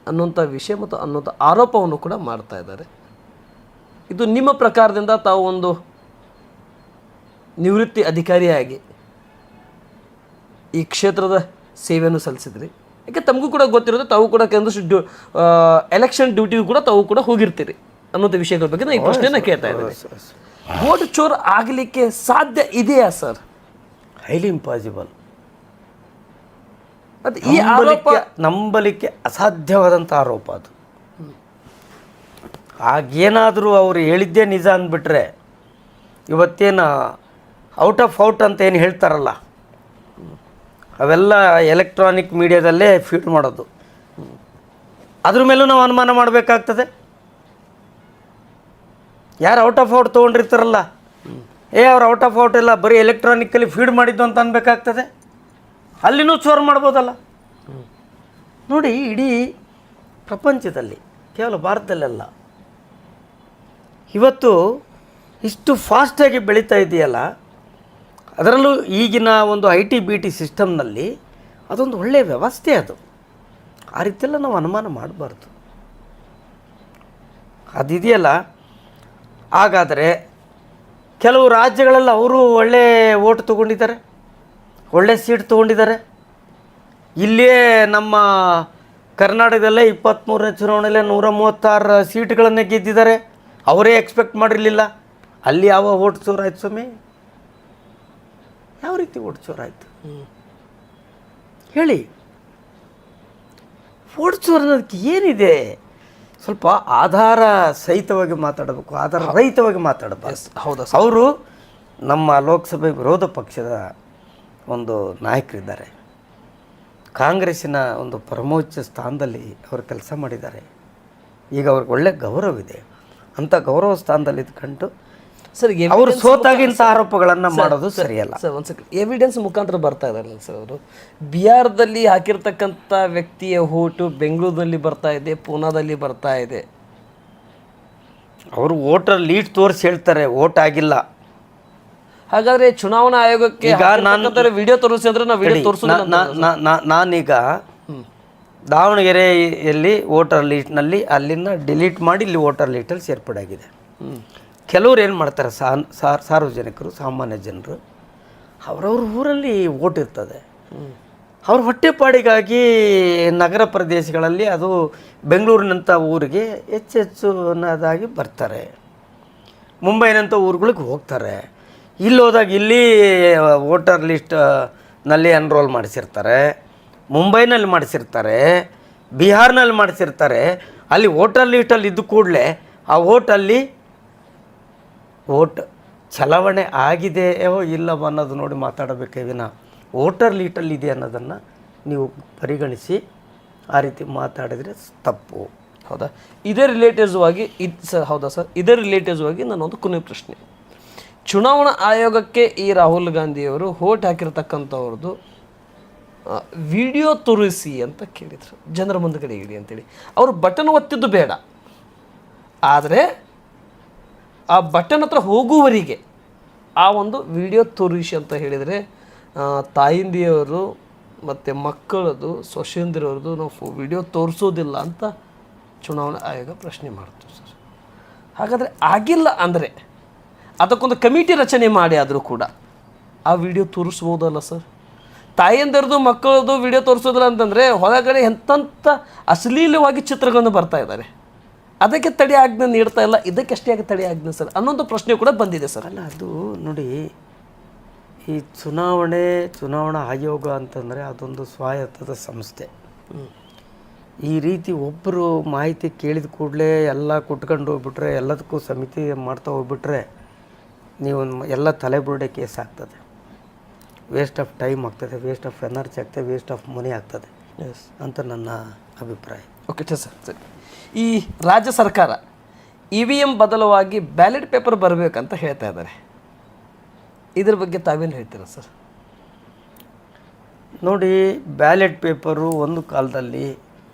[SPEAKER 2] ಅನ್ನುವಂಥ ವಿಷಯ ಮತ್ತು ಅನ್ನುವಂಥ ಆರೋಪವನ್ನು ಕೂಡ ಮಾಡ್ತಾ ಇದ್ದಾರೆ. ಇದು ನಿಮ್ಮ ಪ್ರಕಾರದಿಂದ ತಾವು ಒಂದು ನಿವೃತ್ತಿ ಅಧಿಕಾರಿಯಾಗಿ ಈ ಕ್ಷೇತ್ರದ ಸೇವೆಯನ್ನು ಸಲ್ಲಿಸಿದ್ರಿ. ಯಾಕೆ ತಮಗೂ ಕೂಡ ಗೊತ್ತಿರೋದು, ತಾವು ಕೂಡ ಕೆಲವೊಂದು ಎಲೆಕ್ಷನ್ ಡ್ಯೂಟಿಗೂ ಕೂಡ ತಾವು ಕೂಡ ಹೋಗಿರ್ತೀರಿ ಅನ್ನೋಂಥ ವಿಷಯಗಳ ಬಗ್ಗೆ ನಾನು ಈ ಪ್ರಶ್ನೆನ ಕೇಳ್ತಾ ಇದ್ದೀನಿ. ವೋಟ್ ಚೋರ್ ಆಗಲಿಕ್ಕೆ ಸಾಧ್ಯ ಇದೆಯಾ ಸರ್?
[SPEAKER 1] Highly impossible.
[SPEAKER 2] ಅದು ಈ ಆರೋಪ
[SPEAKER 1] ನಂಬಲಿಕ್ಕೆ ಅಸಾಧ್ಯವಾದಂಥ ಆರೋಪ ಅದು. ಆಗೇನಾದರೂ ಅವರು ಹೇಳಿದ್ದೇ ನಿಜ ಅಂದ್ಬಿಟ್ರೆ ಇವತ್ತೇನು ಔಟ್ ಆಫ್ ಔಟ್ ಅಂತ ಏನು ಹೇಳ್ತಾರಲ್ಲ, ಅವೆಲ್ಲ ಎಲೆಕ್ಟ್ರಾನಿಕ್ ಮೀಡಿಯಾದಲ್ಲೇ ಫೀಡ್ ಮಾಡೋದು. ಅದ್ರ ಮೇಲೂ ನಾವು ಅನುಮಾನ ಮಾಡಬೇಕಾಗ್ತದೆ. ಯಾರು ಔಟ್ ಆಫ್ ಔಟ್ ತೊಗೊಂಡಿರ್ತಾರಲ್ಲ, ಅವ್ರು ಔಟ್ ಆಫ್ ಔಟ್ ಎಲ್ಲ ಬರೀ ಎಲೆಕ್ಟ್ರಾನಿಕಲ್ಲಿ ಫೀಡ್ ಮಾಡಿದ್ದು ಅಂತ ಅನ್ಬೇಕಾಗ್ತದೆ. ಅಲ್ಲಿನೂ ಚೋರ್ ಮಾಡ್ಬೋದಲ್ಲ. ನೋಡಿ, ಇಡೀ ಪ್ರಪಂಚದಲ್ಲಿ, ಕೇವಲ ಭಾರತದಲ್ಲೆಲ್ಲ ಇವತ್ತು ಇಷ್ಟು ಫಾಸ್ಟಾಗಿ ಬೆಳೀತಾ ಇದೆಯಲ್ಲ, ಅದರಲ್ಲೂ ಈಗಿನ ಒಂದು IT BT ಸಿಸ್ಟಮ್ನಲ್ಲಿ ಅದೊಂದು ಒಳ್ಳೆಯ ವ್ಯವಸ್ಥೆ. ಅದು ಆ ರೀತಿಯೆಲ್ಲ ನಾವು ಅನುಮಾನ ಮಾಡಬಾರ್ದು. ಅದಿದೆಯಲ್ಲ, ಹಾಗಾದರೆ ಕೆಲವು ರಾಜ್ಯಗಳೆಲ್ಲ ಅವರು ಒಳ್ಳೆ ಓಟ್ ತೊಗೊಂಡಿದ್ದಾರೆ, ಒಳ್ಳೆ ಸೀಟ್ ತೊಗೊಂಡಿದ್ದಾರೆ. ಇಲ್ಲಿಯೇ ನಮ್ಮ ಕರ್ನಾಟಕದಲ್ಲೇ 23ನೇ ಚುನಾವಣೆಯಲ್ಲೇ 136 ಸೀಟ್ಗಳನ್ನೇ ಗೆದ್ದಿದ್ದಾರೆ. ಅವರೇ ಎಕ್ಸ್ಪೆಕ್ಟ್ ಮಾಡಿರಲಿಲ್ಲ. ಅಲ್ಲಿ ಯಾವ ಓಟ್ ಚೋರಾಯ್ತು ಸ್ವಾಮಿ? ಯಾವ ರೀತಿ ಓಟ್ ಚೋರಾಯಿತು ಹೇಳಿ? ಓಟ್ ಚೋರ್ ಅನ್ನೋದಕ್ಕೆ ಏನಿದೆ? ಸ್ವಲ್ಪ ಆಧಾರ ಸಹಿತವಾಗಿ ಮಾತಾಡಬೇಕು, ಆಧಾರ ರಹಿತವಾಗಿ ಮಾತಾಡಬಾರ್ದು.
[SPEAKER 2] ಹೌದಾ?
[SPEAKER 1] ಅವರು ನಮ್ಮ ಲೋಕಸಭೆ ವಿರೋಧ ಪಕ್ಷದ ಒಂದು ನಾಯಕರಿದ್ದಾರೆ. ಕಾಂಗ್ರೆಸ್ಸಿನ ಒಂದು ಪರಮೋಚ್ಚ ಸ್ಥಾನದಲ್ಲಿ ಅವರು ಕೆಲಸ ಮಾಡಿದ್ದಾರೆ. ಈಗ ಅವ್ರಿಗೆ ಒಳ್ಳೆ ಗೌರವ ಇದೆ. ಅಂಥ ಗೌರವ ಸ್ಥಾನದಲ್ಲಿ ಇದ್ಕೊಂಡು
[SPEAKER 2] ಸರ್
[SPEAKER 1] ಅವರು ಸೋತಾಗಿಂಥ ಆರೋಪಗಳನ್ನು ಮಾಡೋದು ಸರಿಯಲ್ಲ.
[SPEAKER 2] ಸರ್ ಒಂದು ಸೆಕೆಂಡ್, ಎವಿಡೆನ್ಸ್ ಮುಖಾಂತರ ಬರ್ತಾ ಇದಾರಲ್ಲ ಸರ್ ಅವರು. ಬಿಹಾರದಲ್ಲಿ ಹಾಕಿರ್ತಕ್ಕಂಥ ವ್ಯಕ್ತಿಯ ಓಟು ಬೆಂಗಳೂರಿನಲ್ಲಿ ಬರ್ತಾ ಇದೆ, ಪೂನಾದಲ್ಲಿ ಬರ್ತಾ ಇದೆ. ಅವರು ವೋಟರ್ ಲೀಡ್ ತೋರಿಸಿ ಹೇಳ್ತಾರೆ, ವೋಟ್ ಆಗಿಲ್ಲ. ಹಾಗಾದ್ರೆ ಚುನಾವಣಾ ಆಯೋಗಕ್ಕೆ ವಿಡಿಯೋ ತೋರಿಸಿ ಅಂದ್ರೆ ನಾವು ವಿಡಿಯೋ ತೋರಿಸೋದು.
[SPEAKER 1] ನಾನೀಗ ದಾವಣಗೆರೆಯಲ್ಲಿ ವೋಟರ್ ಲೀಸ್ಟ್ನಲ್ಲಿ ಅಲ್ಲಿಂದ ಡಿಲೀಟ್ ಮಾಡಿ ಇಲ್ಲಿ ವೋಟರ್ ಲೀಸ್ಟಲ್ಲಿ ಸೇರ್ಪಡೆ ಆಗಿದೆ. ಕೆಲವ್ರು ಏನು ಮಾಡ್ತಾರೆ, ಸಾರ್ವಜನಿಕರು, ಸಾಮಾನ್ಯ ಜನರು, ಅವರವ್ರ ಊರಲ್ಲಿ ವೋಟ್ ಇರ್ತದೆ. ಅವ್ರ ಹೊಟ್ಟೆಪಾಡಿಗಾಗಿ ನಗರ ಪ್ರದೇಶಗಳಲ್ಲಿ, ಅದು ಬೆಂಗಳೂರಿನಂಥ ಊರಿಗೆ ಹೆಚ್ಚೆಚ್ಚುನದಾಗಿ ಬರ್ತಾರೆ. ಮುಂಬೈನಂಥ ಊರುಗಳಿಗೆ ಹೋಗ್ತಾರೆ. ಇಲ್ಲಿ ಹೋದಾಗ ಇಲ್ಲಿ ವೋಟರ್ ಲಿಸ್ಟ್ನಲ್ಲಿ ಎನ್ರೋಲ್ ಮಾಡಿಸಿರ್ತಾರೆ, ಮುಂಬೈನಲ್ಲಿ ಮಾಡಿಸಿರ್ತಾರೆ, ಬಿಹಾರ್ನಲ್ಲಿ ಮಾಡಿಸಿರ್ತಾರೆ. ಅಲ್ಲಿ ವೋಟರ್ ಲೀಸ್ಟಲ್ಲಿ ಇದ್ದ ಕೂಡಲೇ ಆ ವೋಟಲ್ಲಿ ವೋಟ್ ಚಲಾವಣೆ ಆಗಿದೆಯೋ ಇಲ್ಲವೋ ಅನ್ನೋದು ನೋಡಿ ಮಾತಾಡಬೇಕೇ ವಿನ ವೋಟರ್ ಲೀಸ್ಟಲ್ಲಿ ಇದೆ ಅನ್ನೋದನ್ನು ನೀವು ಪರಿಗಣಿಸಿ ಆ ರೀತಿ ಮಾತಾಡಿದರೆ ತಪ್ಪು.
[SPEAKER 2] ಹೌದಾ? ಇದೇ ರಿಲೇಟಿವ್ಸ್ ಆಗಿ ಸರ್, ಹೌದಾ ಸರ್, ಇದೇ ರಿಲೇಟಿವ್ಸ್ ಆಗಿ ನಾನೊಂದು ಕೊನೆ ಪ್ರಶ್ನೆ. ಚುನಾವಣಾ ಆಯೋಗಕ್ಕೆ ಈ ರಾಹುಲ್ ಗಾಂಧಿಯವರು ವೋಟ್ ಹಾಕಿರ್ತಕ್ಕಂಥವ್ರದ್ದು ವಿಡಿಯೋ ತೋರಿಸಿ ಅಂತ ಕೇಳಿದರು, ಜನರ ಮುಂದುಗಡೆ ಇಡಿ ಅಂತೇಳಿ. ಅವರು ಬಟನ್ ಒತ್ತಿದ್ದು ಬೇಡ, ಆದರೆ ಆ ಬಟನ್ ಹತ್ರ ಹೋಗುವವರಿಗೆ ಆ ಒಂದು ವಿಡಿಯೋ ತೋರಿಸಿ ಅಂತ ಹೇಳಿದರೆ ತಾಯಿಂದಿಯವರು ಮತ್ತು ಮಕ್ಕಳದು, ಸೊಸೆಯಂದಿರವ್ರದ್ದು ನಾವು ವಿಡಿಯೋ ತೋರಿಸೋದಿಲ್ಲ ಅಂತ ಚುನಾವಣಾ ಆಯೋಗ ಪ್ರಶ್ನೆ ಮಾಡ್ತೀವಿ ಸರ್. ಹಾಗಾದರೆ ಆಗಿಲ್ಲ ಅಂದರೆ ಅದಕ್ಕೊಂದು ಕಮಿಟಿ ರಚನೆ ಮಾಡಿ ಆದರೂ ಕೂಡ ಆ ವಿಡಿಯೋ ತೋರಿಸ್ಬೋದಲ್ಲ ಸರ್? ತಾಯಂದಿರದು ಮಕ್ಕಳದು ವಿಡಿಯೋ ತೋರಿಸೋದಿಲ್ಲ ಅಂತಂದರೆ ಹೊರಗಡೆ ಎಂತಂಥ ಅಶ್ಲೀಲವಾಗಿ ಚಿತ್ರಗಳನ್ನು ಬರ್ತಾ ಇದ್ದಾರೆ. ಅದಕ್ಕೆ ತಡೆ ಆಜ್ಞೆ ನೀಡ್ತಾ ಇಲ್ಲ, ಇದಕ್ಕೆಷ್ಟೇ ಆಗಿ ತಡೆ ಆಜ್ಞೆ ಸರ್ ಅನ್ನೋದು ಪ್ರಶ್ನೆ ಕೂಡ ಬಂದಿದೆ ಸರ್.
[SPEAKER 1] ಅಲ್ಲ, ಅದು ನೋಡಿ, ಈ ಚುನಾವಣಾ ಆಯೋಗ ಅಂತಂದರೆ ಅದೊಂದು ಸ್ವಾಯತ್ತದ ಸಂಸ್ಥೆ. ಈ ರೀತಿ ಒಬ್ಬರು ಮಾಹಿತಿ ಕೇಳಿದ ಕೂಡಲೇ ಎಲ್ಲ ಕುಟ್ಕೊಂಡು ಹೋಗ್ಬಿಟ್ರೆ, ಎಲ್ಲದಕ್ಕೂ ಸಮಿತಿ ಮಾಡ್ತಾ ಹೋಗ್ಬಿಟ್ರೆ ನೀವು ಎಲ್ಲ ತಲೆಬುರುಡೆ ಕೇಸ್ ಆಗ್ತದೆ, ವೇಸ್ಟ್ ಆಫ್ ಟೈಮ್ ಆಗ್ತದೆ, ವೇಸ್ಟ್ ಆಫ್ ಎನರ್ಜಿ ಆಗ್ತದೆ, ವೇಸ್ಟ್ ಆಫ್ ಮನಿ ಆಗ್ತದೆ ಅಂತ ನನ್ನ ಅಭಿಪ್ರಾಯ.
[SPEAKER 2] ಓಕೆ ಸರ್, ಸರಿ. ಈ ರಾಜ್ಯ ಸರ್ಕಾರ EVM ಬದಲವಾಗಿ ಬ್ಯಾಲೆಟ್ ಪೇಪರ್ ಬರಬೇಕಂತ ಹೇಳ್ತಾ ಇದ್ದಾರೆ. ಇದ್ರ ಬಗ್ಗೆ ತಾವೇನು ಹೇಳ್ತೀರಾ ಸರ್?
[SPEAKER 1] ನೋಡಿ, ಬ್ಯಾಲೆಟ್ ಪೇಪರು ಒಂದು ಕಾಲದಲ್ಲಿ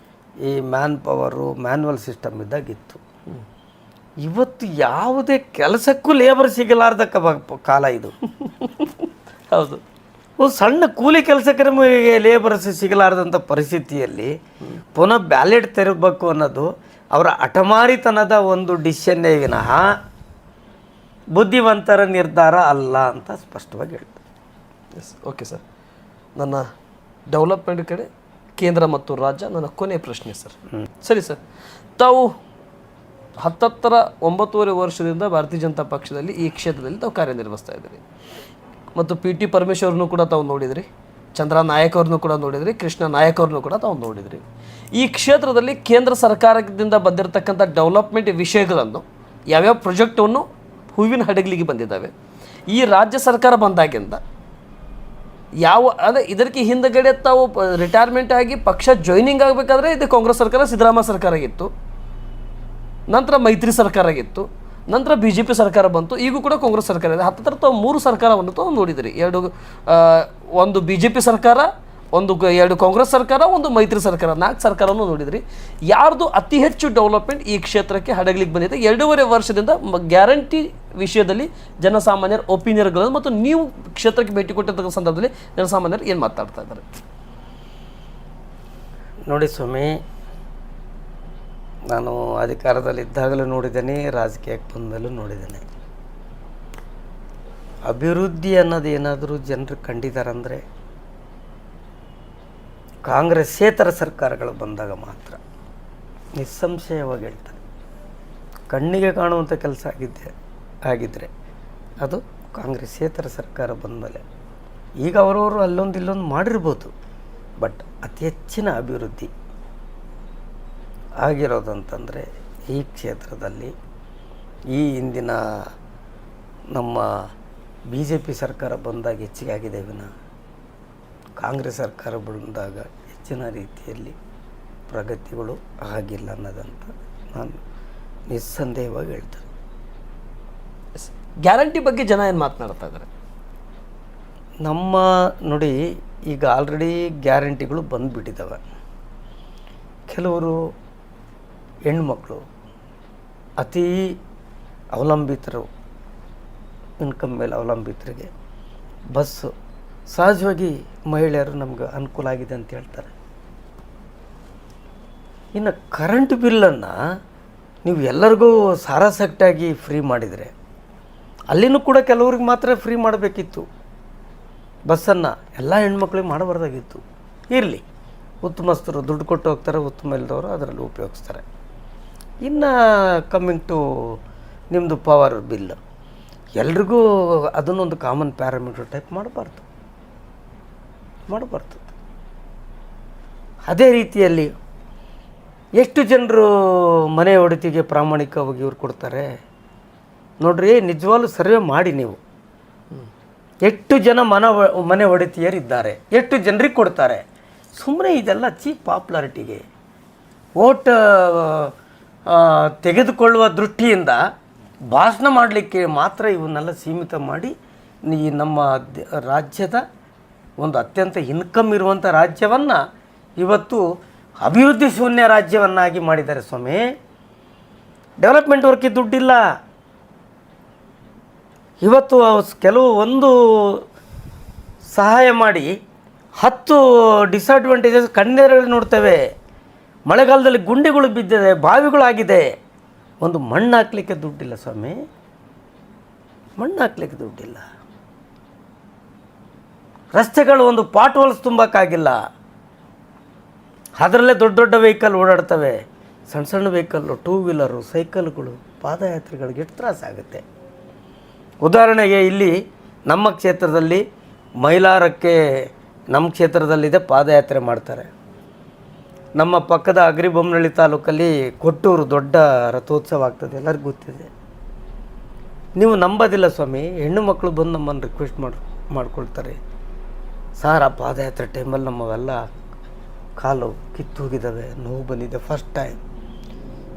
[SPEAKER 1] ಈ ಮ್ಯಾನ್ಯುವಲ್ ಸಿಸ್ಟಮ್ ಇದ್ದಾಗಿತ್ತು. ಇವತ್ತು ಯಾವುದೇ ಕೆಲಸಕ್ಕೂ ಲೇಬರ್ ಸಿಗಲಾರ್ದ ಕಾಲ ಇದು.
[SPEAKER 2] ಹೌದು,
[SPEAKER 1] ಒಂದು ಸಣ್ಣ ಕೂಲಿ ಕೆಲಸಕ್ಕೆ ಲೇಬರ್ಸ್ ಸಿಗಲಾರ್ದಂಥ ಪರಿಸ್ಥಿತಿಯಲ್ಲಿ ಪುನಃ ಬ್ಯಾಲೆಟ್ ತೆರಬೇಕು ಅನ್ನೋದು ಅವರ ಹಠಮಾರಿತನದ ಒಂದು ಡಿಸಿಷನ್ನೇ ವಿನಃ ಬುದ್ಧಿವಂತರ ನಿರ್ಧಾರ ಅಲ್ಲ ಅಂತ ಸ್ಪಷ್ಟವಾಗಿ ಹೇಳ್ತಾರೆ.
[SPEAKER 2] Yes, okay sir. ನನ್ನ ಡೆವಲಪ್ಮೆಂಟ್ ಕಡೆ ಕೇಂದ್ರ ಮತ್ತು ರಾಜ್ಯ ನನ್ನ ಕೊನೆಯ ಪ್ರಶ್ನೆ ಸರ್. ಸರಿ ಸರ್, ತಾವು 9 ವರ್ಷದಿಂದ ಭಾರತೀಯ ಜನತಾ ಪಕ್ಷದಲ್ಲಿ ಈ ಕ್ಷೇತ್ರದಲ್ಲಿ ತಾವು ಕಾರ್ಯನಿರ್ವಹಿಸ್ತಾ ಇದ್ದೀರಿ ಮತ್ತು PT ಪರಮೇಶ್ವರ್ನು ಕೂಡ ತಾವು ನೋಡಿದ್ರಿ, ಚಂದ್ರ ನಾಯಕ್ ಅವ್ರನ್ನೂ ಕೂಡ ನೋಡಿದ್ರಿ, ಕೃಷ್ಣ ನಾಯಕ್ ಅವ್ರನ್ನೂ ಕೂಡ ತಾವು ನೋಡಿದ್ರಿ. ಈ ಕ್ಷೇತ್ರದಲ್ಲಿ ಕೇಂದ್ರ ಸರ್ಕಾರದಿಂದ ಬಂದಿರತಕ್ಕಂಥ ಡೆವಲಪ್ಮೆಂಟ್ ವಿಷಯಗಳನ್ನು ಯಾವ್ಯಾವ ಪ್ರಾಜೆಕ್ಟನ್ನು ಹೂವಿನ ಹಡಗಲಿಗೆ ಬಂದಿದ್ದಾವೆ, ಈ ರಾಜ್ಯ ಸರ್ಕಾರ ಬಂದಾಗಿಂದ ಅಂದರೆ ಇದಕ್ಕೆ ಹಿಂದಗಡೆ ತಾವು ರಿಟೈರ್ಮೆಂಟ್ ಆಗಿ ಪಕ್ಷ ಜಾಯ್ನಿಂಗ್ ಆಗಬೇಕಾದ್ರೆ ಇದು ಕಾಂಗ್ರೆಸ್ ಸರ್ಕಾರ, ಸಿದ್ದರಾಮಯ್ಯ ಸರ್ಕಾರ ಆಗಿತ್ತು, ನಂತರ ಮೈತ್ರಿ ಸರ್ಕಾರ ಆಗಿತ್ತು, ನಂತರ BJP ಸರ್ಕಾರ ಬಂತು, ಈಗೂ ಕೂಡ ಕಾಂಗ್ರೆಸ್ ಸರ್ಕಾರ ಇದೆ. ಹತ್ತಿರ ತಾವು 3 ಸರ್ಕಾರವನ್ನು ತಾವು ನೋಡಿದಿರಿ. ಒಂದು BJP ಸರ್ಕಾರ, 2 ಕಾಂಗ್ರೆಸ್ ಸರ್ಕಾರ, 1 ಮೈತ್ರಿ ಸರ್ಕಾರ, 4 ಸರ್ಕಾರವನ್ನು ನೋಡಿದ್ರಿ. ಯಾರ್ದು ಅತಿ ಹೆಚ್ಚು ಡೆವಲಪ್ಮೆಂಟ್ ಈ ಕ್ಷೇತ್ರಕ್ಕೆ ಹಡಗಲಿಕ್ಕೆ ಬಂದಿದೆ 2.5 ವರ್ಷದಿಂದ ಗ್ಯಾರಂಟಿ ವಿಷಯದಲ್ಲಿ ಜನಸಾಮಾನ್ಯರ ಒಪಿನಿಯನ್ಗಳನ್ನು ಮತ್ತು ನೀವು ಕ್ಷೇತ್ರಕ್ಕೆ ಭೇಟಿ ಕೊಟ್ಟಿರ್ತಕ್ಕಂಥ ಸಂದರ್ಭದಲ್ಲಿ ಜನಸಾಮಾನ್ಯರು ಏನು ಮಾತಾಡ್ತಾ ಇದ್ದಾರೆ?
[SPEAKER 1] ನೋಡಿ ಸ್ವಾಮಿ, ನಾನು ಅಧಿಕಾರದಲ್ಲಿದ್ದಾಗಲೂ ನೋಡಿದ್ದೇನೆ, ರಾಜಕೀಯಕ್ಕೆ ಬಂದಮೇಲೂ ನೋಡಿದ್ದೇನೆ. ಅಭಿವೃದ್ಧಿ ಅನ್ನೋದು ಏನಾದರೂ ಜನರು ಕಂಡಿದ್ದಾರಂದರೆ ಕಾಂಗ್ರೆಸ್ಸೇತರ ಸರ್ಕಾರಗಳು ಬಂದಾಗ ಮಾತ್ರ. ನಿಸ್ಸಂಶಯವಾಗಿ ಹೇಳ್ತಾರೆ, ಕಣ್ಣಿಗೆ ಕಾಣುವಂಥ ಕೆಲಸ ಆಗಿದ್ದರೆ ಅದು ಕಾಂಗ್ರೆಸ್ಸೇತರ ಸರ್ಕಾರ ಬಂದಮೇಲೆ. ಈಗ ಅವರವರು ಅಲ್ಲೊಂದು ಇಲ್ಲೊಂದು ಮಾಡಿರ್ಬೋದು, ಬಟ್ ಅತಿ ಹೆಚ್ಚಿನ ಅಭಿವೃದ್ಧಿ ಆಗಿರೋದಂತಂದರೆ ಈ ಕ್ಷೇತ್ರದಲ್ಲಿ ಈ ಹಿಂದಿನ ನಮ್ಮ BJP ಸರ್ಕಾರ ಬಂದಾಗ ಹೆಚ್ಚಿಗೆ ಆಗಿದೆ ವಿನಃ ಕಾಂಗ್ರೆಸ್ ಸರ್ಕಾರ ಬಂದಾಗ ಹೆಚ್ಚಿನ ರೀತಿಯಲ್ಲಿ ಪ್ರಗತಿಗಳು ಆಗಿಲ್ಲ ಅನ್ನೋದಂತ ನಾನು ನಿಸ್ಸಂದೇಹವಾಗಿ ಹೇಳ್ತೇನೆ.
[SPEAKER 2] ಗ್ಯಾರಂಟಿ ಬಗ್ಗೆ ಜನ ಏನು ಮಾತನಾಡ್ತಾ ಇದ್ದಾರೆ?
[SPEAKER 1] ನೋಡಿ, ಈಗ ಆಲ್ರೆಡಿ ಗ್ಯಾರಂಟಿಗಳು ಬಂದುಬಿಟ್ಟಿದ್ದಾವೆ. ಕೆಲವರು ಹೆಣ್ಮಕ್ಳು ಅತೀ ಅವಲಂಬಿತರು, ಇನ್ಕಮ್ ಮೇಲೆ ಅವಲಂಬಿತರಿಗೆ ಬಸ್ಸು ಸಹಜವಾಗಿ ಮಹಿಳೆಯರು ನಮ್ಗೆ ಅನುಕೂಲ ಆಗಿದೆ ಅಂತ ಹೇಳ್ತಾರೆ. ಇನ್ನು ಕರೆಂಟ್ ಬಿಲ್ಲನ್ನು ನೀವು ಎಲ್ಲರಿಗೂ ಸಾರಾಸಟ್ಟಾಗಿ ಫ್ರೀ ಮಾಡಿದರೆ ಅಲ್ಲಿನೂ ಕೂಡ ಕೆಲವ್ರಿಗೆ ಮಾತ್ರ ಫ್ರೀ ಮಾಡಬೇಕಿತ್ತು. ಬಸ್ಸನ್ನು ಎಲ್ಲ ಹೆಣ್ಮಕ್ಳಿಗೆ ಮಾಡಬಾರ್ದಾಗಿತ್ತು. ಇರಲಿ, ಉತ್ತಮಸ್ಥರು ದುಡ್ಡು ಕೊಟ್ಟು ಹೋಗ್ತಾರೆ, ಉತ್ತಮ ಇಲ್ಲದವರು ಅದರಲ್ಲಿ ಉಪಯೋಗಿಸ್ತಾರೆ. ಇನ್ನು ಕಮ್ಮಿಂಗ್ ಟು ನಿಮ್ಮದು ಪವರ್ ಬಿಲ್, ಎಲ್ರಿಗೂ ಅದನ್ನೊಂದು ಕಾಮನ್ ಪ್ಯಾರಾಮೀಟರ್ ಟೈಪ್ ಮಾಡಬಾರ್ದು. ಅದೇ ರೀತಿಯಲ್ಲಿ ಎಷ್ಟು ಜನರು ಮನೆ ಒಡತಿಗೆ ಪ್ರಾಮಾಣಿಕವಾಗಿ ಇವ್ರು ಕೊಡ್ತಾರೆ ನೋಡ್ರಿ. ನಿಜವಾಗ್ಲೂ ಸರ್ವೆ ಮಾಡಿ ನೀವು, ಎಷ್ಟು ಜನ ಮನೆ ಒಡತಿಯರಿದ್ದಾರೆ, ಎಷ್ಟು ಜನರಿಗೆ ಕೊಡ್ತಾರೆ. ಸುಮ್ಮನೆ ಇದೆಲ್ಲ ಚೀಪ್ ಪಾಪ್ಯುಲಾರಿಟಿಗೆ ಓಟ್ ತೆಗೆದುಕೊಳ್ಳುವ ದೃಷ್ಟಿಯಿಂದ ಭಾಷಣ ಮಾಡಲಿಕ್ಕೆ ಮಾತ್ರ ಇವನ್ನೆಲ್ಲ ಸೀಮಿತ ಮಾಡಿ ಈ ನಮ್ಮ ರಾಜ್ಯದ ಒಂದು ಅತ್ಯಂತ ಇನ್ಕಮ್ ಇರುವಂಥ ರಾಜ್ಯವನ್ನು ಇವತ್ತು ಅಭಿವೃದ್ಧಿ ಶೂನ್ಯ ರಾಜ್ಯವನ್ನಾಗಿ ಮಾಡಿದ್ದಾರೆ ಸ್ವಾಮಿ. ಡೆವಲಪ್ಮೆಂಟ್ ವರ್ಕಿಗೆ ದುಡ್ಡಿಲ್ಲ. ಇವತ್ತು ಕೆಲವು ಒಂದು ಸಹಾಯ ಮಾಡಿ 10 ಡಿಸ್ಅಡ್ವಾಂಟೇಜಸ್ ಕಣ್ಣೆರಳು ನೋಡ್ತೇವೆ. ಮಳೆಗಾಲದಲ್ಲಿ ಗುಂಡಿಗಳು ಬಿದ್ದಿದೆ, ಬಾವಿಗಳಾಗಿದೆ, ಒಂದು ಮಣ್ಣು ಹಾಕ್ಲಿಕ್ಕೆ ದುಡ್ಡಿಲ್ಲ ಸ್ವಾಮಿ, ಮಣ್ಣು ಹಾಕ್ಲಿಕ್ಕೆ ದುಡ್ಡಿಲ್ಲ. ರಸ್ತೆಗಳು ಒಂದು ಪಾಟ್ ಹೋಲ್ಸ್ ತುಂಬಕ್ಕಾಗಿಲ್ಲ. ಅದರಲ್ಲೇ ದೊಡ್ಡ ದೊಡ್ಡ ವೆಹಿಕಲ್ ಓಡಾಡ್ತವೆ, ಸಣ್ಣ ಸಣ್ಣ ವೆಹಿಕಲ್ಲು, ಟೂ ವೀಲರು, ಸೈಕಲ್ಗಳು, ಪಾದಯಾತ್ರಿಗಳಿಗೆ ಎಷ್ಟು ತ್ರಾಸಾಗುತ್ತೆ. ಉದಾಹರಣೆಗೆ ಇಲ್ಲಿ ನಮ್ಮ ಕ್ಷೇತ್ರದಲ್ಲಿ ಮೈಲಾರಕ್ಕೆ ನಮ್ಮ ಕ್ಷೇತ್ರದಲ್ಲಿದೆ, ಪಾದಯಾತ್ರೆ ಮಾಡ್ತಾರೆ. ನಮ್ಮ ಪಕ್ಕದ ಅಗ್ರಿಬೊಮ್ಮನಹಳ್ಳಿ ತಾಲೂಕಲ್ಲಿ ಕೊಟ್ಟೂರು ದೊಡ್ಡ ರಥೋತ್ಸವ ಆಗ್ತದೆ, ಎಲ್ಲರಿಗೂ ಗೊತ್ತಿದೆ. ನೀವು ನಂಬೋದಿಲ್ಲ ಸ್ವಾಮಿ, ಹೆಣ್ಣು ಮಕ್ಕಳು ಬಂದು ನಮ್ಮನ್ನು ರಿಕ್ವೆಸ್ಟ್ ಮಾಡ್ಕೊಳ್ತಾರೆ, ಸಾರ್ ಆ ಪಾದಯಾತ್ರೆ ಟೈಮಲ್ಲಿ ನಮ್ಮವೆಲ್ಲ ಕಾಲು ಕಿತ್ತೋಗಿದ್ದಾವೆ, ನೋವು ಬಂದಿದೆ, ಫಸ್ಟ್ ಟೈಮ್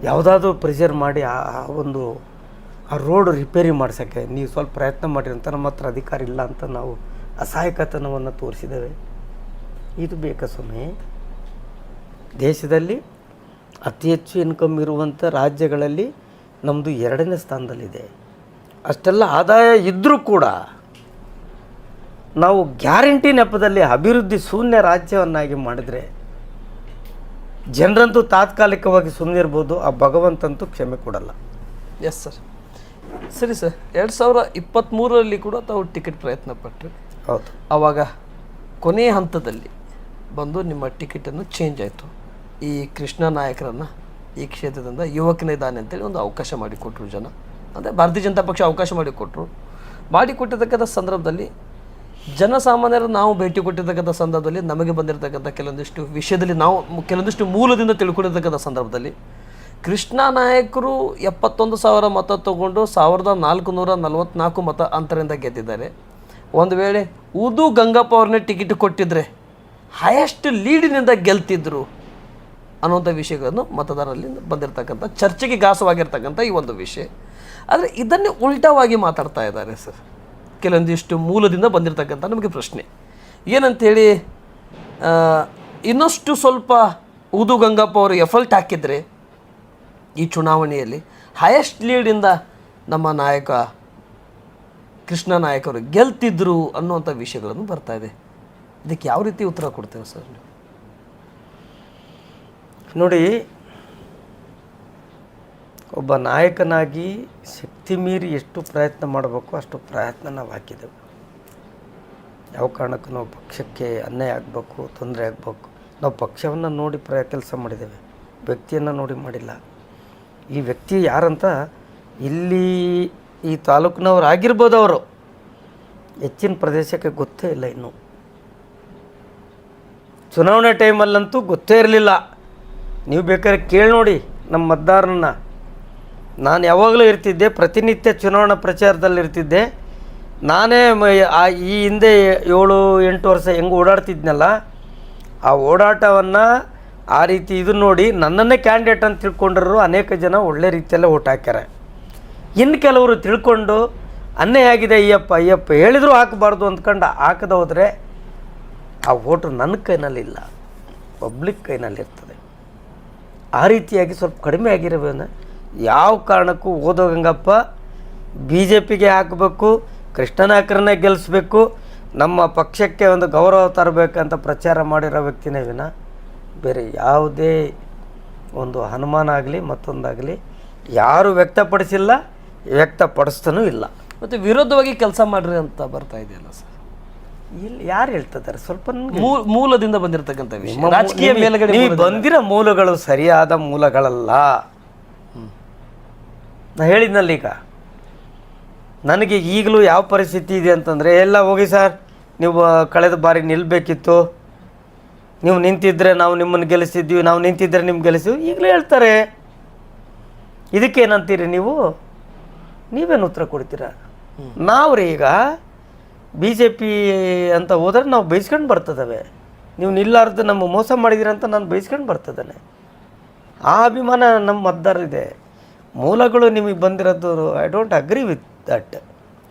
[SPEAKER 1] ಯಾವುದಾದ್ರೂ ಪ್ರೆಷರ್ ಮಾಡಿ ಆ ರೋಡ್ ರಿಪೇರಿ ಮಾಡ್ಸೋಕ್ಕೆ ನೀವು ಸ್ವಲ್ಪ ಪ್ರಯತ್ನ ಮಾಡಿರಿ ಅಂತ ನಮ್ಮ ಹತ್ರ ಅಧಿಕಾರ ಇಲ್ಲ ಅಂತ ನಾವು ಅಸಹಾಯಕತನವನ್ನು ತೋರಿಸಿದ್ದೇವೆ. ಇದು ಬೇಕಾ ಸ್ವಾಮಿ? ದೇಶದಲ್ಲಿ ಅತಿ ಹೆಚ್ಚು ಇನ್ಕಮ್ ಇರುವಂಥ ರಾಜ್ಯಗಳಲ್ಲಿ ನಮ್ಮದು 2ನೇ ಸ್ಥಾನದಲ್ಲಿದೆ. ಅಷ್ಟೆಲ್ಲ ಆದಾಯ ಇದ್ದರೂ ಕೂಡ ನಾವು ಗ್ಯಾರಂಟಿ ನೆಪದಲ್ಲಿ ಅಭಿವೃದ್ಧಿ ಶೂನ್ಯ ರಾಜ್ಯವನ್ನಾಗಿ ಮಾಡಿದರೆ ಜನರಂತೂ ತಾತ್ಕಾಲಿಕವಾಗಿ ಸುಮ್ಮನೆ ಇರ್ಬೋದು, ಆ ಭಗವಂತಂತೂ ಕ್ಷಮೆ ಕೊಡಲ್ಲ.
[SPEAKER 2] Yes sir. ಸರಿ ಸರ್, 2023ರಲ್ಲಿ ಕೂಡ ತಾವು ಟಿಕೆಟ್ ಪ್ರಯತ್ನ ಪಟ್ಟರೆ,
[SPEAKER 1] ಹೌದು,
[SPEAKER 2] ಆವಾಗ ಕೊನೆಯ ಹಂತದಲ್ಲಿ ಬಂದು ನಿಮ್ಮ ಟಿಕೆಟನ್ನು ಚೇಂಜ್ ಆಯಿತು. ಈ ಕೃಷ್ಣ ನಾಯಕರನ್ನು ಈ ಕ್ಷೇತ್ರದಿಂದ ಯುವಕನಿದ್ದಾನೆ ಅಂತೇಳಿ ಒಂದು ಅವಕಾಶ ಮಾಡಿಕೊಟ್ರು ಜನ, ಅಂದರೆ ಭಾರತೀಯ ಜನತಾ ಪಕ್ಷ ಅವಕಾಶ ಮಾಡಿಕೊಟ್ಟಿರ್ತಕ್ಕಂಥ ಸಂದರ್ಭದಲ್ಲಿ ಜನಸಾಮಾನ್ಯರು ನಾವು ಭೇಟಿ ಕೊಟ್ಟಿರ್ತಕ್ಕಂಥ ಸಂದರ್ಭದಲ್ಲಿ ನಮಗೆ ಬಂದಿರತಕ್ಕಂಥ ಕೆಲವೊಂದಿಷ್ಟು ವಿಷಯದಲ್ಲಿ ನಾವು ಕೆಲವೊಂದಿಷ್ಟು ಮೂಲದಿಂದ ತಿಳ್ಕೊಂಡಿರ್ತಕ್ಕಂಥ ಸಂದರ್ಭದಲ್ಲಿ ಕೃಷ್ಣ ನಾಯಕರು 71,000 ಮತ ತಗೊಂಡು 1444 ಮತ ಅಂತರದಿಂದ ಗೆದ್ದಿದ್ದಾರೆ. ಒಂದು ವೇಳೆ ಉದು ಗಂಗಪ್ಪ ಅವ್ರನ್ನೇ ಟಿಕೆಟ್ ಕೊಟ್ಟಿದ್ರೆ ಹೈಯೆಸ್ಟ್ ಲೀಡಿನಿಂದ ಗೆಲ್ತಿದ್ರು ಅನ್ನುವಂಥ ವಿಷಯಗಳನ್ನು ಮತದಾರರಲ್ಲಿ ಬಂದಿರತಕ್ಕಂಥ ಚರ್ಚೆಗೆ ಗಾಸವಾಗಿರ್ತಕ್ಕಂಥ ಈ ಒಂದು ವಿಷಯ. ಆದರೆ ಇದನ್ನೇ ಉಲ್ಟವಾಗಿ ಮಾತಾಡ್ತಾ ಇದ್ದಾರೆ ಸರ್ ಕೆಲವೊಂದಿಷ್ಟು ಮೂಲದಿಂದ ಬಂದಿರತಕ್ಕಂಥ ನಮಗೆ ಪ್ರಶ್ನೆ ಏನಂತೇಳಿ, ಇನ್ನಷ್ಟು ಸ್ವಲ್ಪ ಉದು ಗಂಗಪ್ಪ ಅವರು ಎಫರ್ಟ್ ಹಾಕಿದರೆ ಈ ಚುನಾವಣೆಯಲ್ಲಿ ಹೈಯೆಸ್ಟ್ ಲೀಡಿಂದ ನಮ್ಮ ನಾಯಕ ಕೃಷ್ಣ ನಾಯಕರು ಗೆಲ್ತಿದ್ರು ಅನ್ನುವಂಥ ವಿಷಯಗಳನ್ನು ಬರ್ತಾ ಇದೆ. ಇದಕ್ಕೆ ಯಾವ ರೀತಿ ಉತ್ತರ ಕೊಡ್ತೇವೆ ಸರ್ ನೀವು?
[SPEAKER 1] ನೋಡಿ, ಒಬ್ಬ ನಾಯಕನಾಗಿ ಶಕ್ತಿ ಮೀರಿ ಎಷ್ಟು ಪ್ರಯತ್ನ ಮಾಡಬೇಕು ಅಷ್ಟು ಪ್ರಯತ್ನ ನಾವು ಹಾಕಿದ್ದೆವು. ಯಾವ ಕಾರಣಕ್ಕೂ ನಾವು ಪಕ್ಷಕ್ಕೆ ಅನ್ಯಾಯ ಆಗಬೇಕು, ತೊಂದರೆ ಆಗಬೇಕು, ನಾವು ಪಕ್ಷವನ್ನು ನೋಡಿ ಕೆಲಸ ಮಾಡಿದ್ದೇವೆ, ವ್ಯಕ್ತಿಯನ್ನು ನೋಡಿ ಮಾಡಿಲ್ಲ. ಈ ವ್ಯಕ್ತಿ ಯಾರಂತ ಇಲ್ಲಿ ಈ ತಾಲೂಕಿನವ್ರು ಆಗಿರ್ಬೋದು, ಅವರು ಹೆಚ್ಚಿನ ಪ್ರದೇಶಕ್ಕೆ ಗೊತ್ತೇ ಇಲ್ಲ. ಇನ್ನೂ ಚುನಾವಣೆ ಟೈಮಲ್ಲಂತೂ ಗೊತ್ತೇ ಇರಲಿಲ್ಲ. ನೀವು ಬೇಕಾದ್ರೆ ಕೇಳಿ ನೋಡಿ ನಮ್ಮ ಮತದಾರರನ್ನ. ನಾನು ಯಾವಾಗಲೂ ಇರ್ತಿದ್ದೆ, ಪ್ರತಿನಿತ್ಯ ಚುನಾವಣಾ ಪ್ರಚಾರದಲ್ಲಿರ್ತಿದ್ದೆ. ನಾನೇ ಈ ಹಿಂದೆ 7-8 ವರ್ಷ ಹೆಂಗೆ ಓಡಾಡ್ತಿದ್ನಲ್ಲ, ಆ ಓಡಾಟವನ್ನು ಆ ರೀತಿ ಇದು ನೋಡಿ ನನ್ನನ್ನೇ ಕ್ಯಾಂಡಿಡೇಟ್ ಅಂತ ತಿಳ್ಕೊಂಡ್ರು ಅನೇಕ ಜನ ಒಳ್ಳೆ ರೀತಿಯಲ್ಲೇ ಓಟ್ ಹಾಕ್ಯಾರ. ಇನ್ನು ಕೆಲವರು ತಿಳ್ಕೊಂಡು ಅನ್ಯಾಯ ಆಗಿದೆ ಅಯ್ಯಪ್ಪ ಹೇಳಿದ್ರು ಹಾಕಬಾರ್ದು ಅಂದ್ಕೊಂಡು ಹಾಕದೆ ಹೋದರೆ ಆ ಓಟು ನನ್ನ ಕೈನಲ್ಲಿಲ್ಲ, ಪಬ್ಲಿಕ್ ಕೈನಲ್ಲಿರ್ತದೆ. ಆ ರೀತಿಯಾಗಿ ಸ್ವಲ್ಪ ಕಡಿಮೆ ಆಗಿರೋವೇನ. ಯಾವ ಕಾರಣಕ್ಕೂ ಓದೋ ಗಂಗಪ್ಪ BJPಗೆ ಹಾಕಬೇಕು, ಕೃಷ್ಣನಾಯಕರನ್ನೇ ಗೆಲ್ಲಿಸ್ಬೇಕು, ನಮ್ಮ ಪಕ್ಷಕ್ಕೆ ಒಂದು ಗೌರವ ತರಬೇಕಂತ ಪ್ರಚಾರ ಮಾಡಿರೋ ವ್ಯಕ್ತಿನೇ ವಿನ ಬೇರೆ ಯಾವುದೇ ಒಂದು ಅನುಮಾನ ಆಗಲಿ ಮತ್ತೊಂದಾಗಲಿ ಯಾರು ವ್ಯಕ್ತಪಡಿಸಿಲ್ಲ, ವ್ಯಕ್ತಪಡಿಸ್ತಾನೂ ಇಲ್ಲ.
[SPEAKER 2] ಮತ್ತು ವಿರೋಧವಾಗಿ ಕೆಲಸ ಮಾಡ್ರಿ ಅಂತ ಬರ್ತಾ ಇದೆಯಲ್ಲ ಸರ್,
[SPEAKER 1] ಇಲ್ಲಿ ಯಾರು ಹೇಳ್ತಿದ್ದಾರೆ? ಸ್ವಲ್ಪ
[SPEAKER 2] ಮೂಲದಿಂದ ಬಂದಿರತಕ್ಕಂಥ ವಿಷಯ, ರಾಜಕೀಯ ಮೇಲ್ಗಡೆ
[SPEAKER 1] ಬಂದಿರೋ ಮೂಲಗಳು ಸರಿಯಾದ ಮೂಲಗಳಲ್ಲ. ನಾ ಹೇಳಿದ್ನಲ್ಲ, ಈಗ ನನಗೆ ಈಗಲೂ ಯಾವ ಪರಿಸ್ಥಿತಿ ಇದೆ ಅಂತಂದರೆ, ಎಲ್ಲ ಹೋಗಿ ಸರ್ ನೀವು ಕಳೆದ ಬಾರಿ ನಿಲ್ಲಬೇಕಿತ್ತು, ನೀವು ನಿಂತಿದ್ದರೆ ನಾವು ನಿಮ್ಮನ್ನು ಗೆಲ್ಲಿಸಿದ್ವಿ, ನಾವು ನಿಂತಿದ್ದರೆ ನಿಮ್ಗೆ ಗೆಲ್ಲಿಸಿದ್ವಿ, ಈಗಲೂ ಹೇಳ್ತಾರೆ. ಇದಕ್ಕೇನಂತೀರಿ ನೀವು? ನೀವೇನು ಉತ್ತರ ಕೊಡ್ತೀರಾ? ನಾವು ರೀ ಈಗ BJP ಅಂತ ಹೋದ್ರೆ ನಾವು ಬೈಸ್ಕೊಂಡು ಬರ್ತದವೆ, ನೀವು ನಿಲ್ಲಾರ್ದು ನಮ್ಮ ಮೋಸ ಮಾಡಿದಿರಂತ ನಾನು ಬೈಸ್ಕೊಂಡು ಬರ್ತದಾನೆ. ಆ ಅಭಿಮಾನ ನಮ್ಮ ಮತದಾರರಿದೆ. ಮೂಲಗಳು ನಿಮಗೆ ಬಂದಿರೋದು I don't agree with that,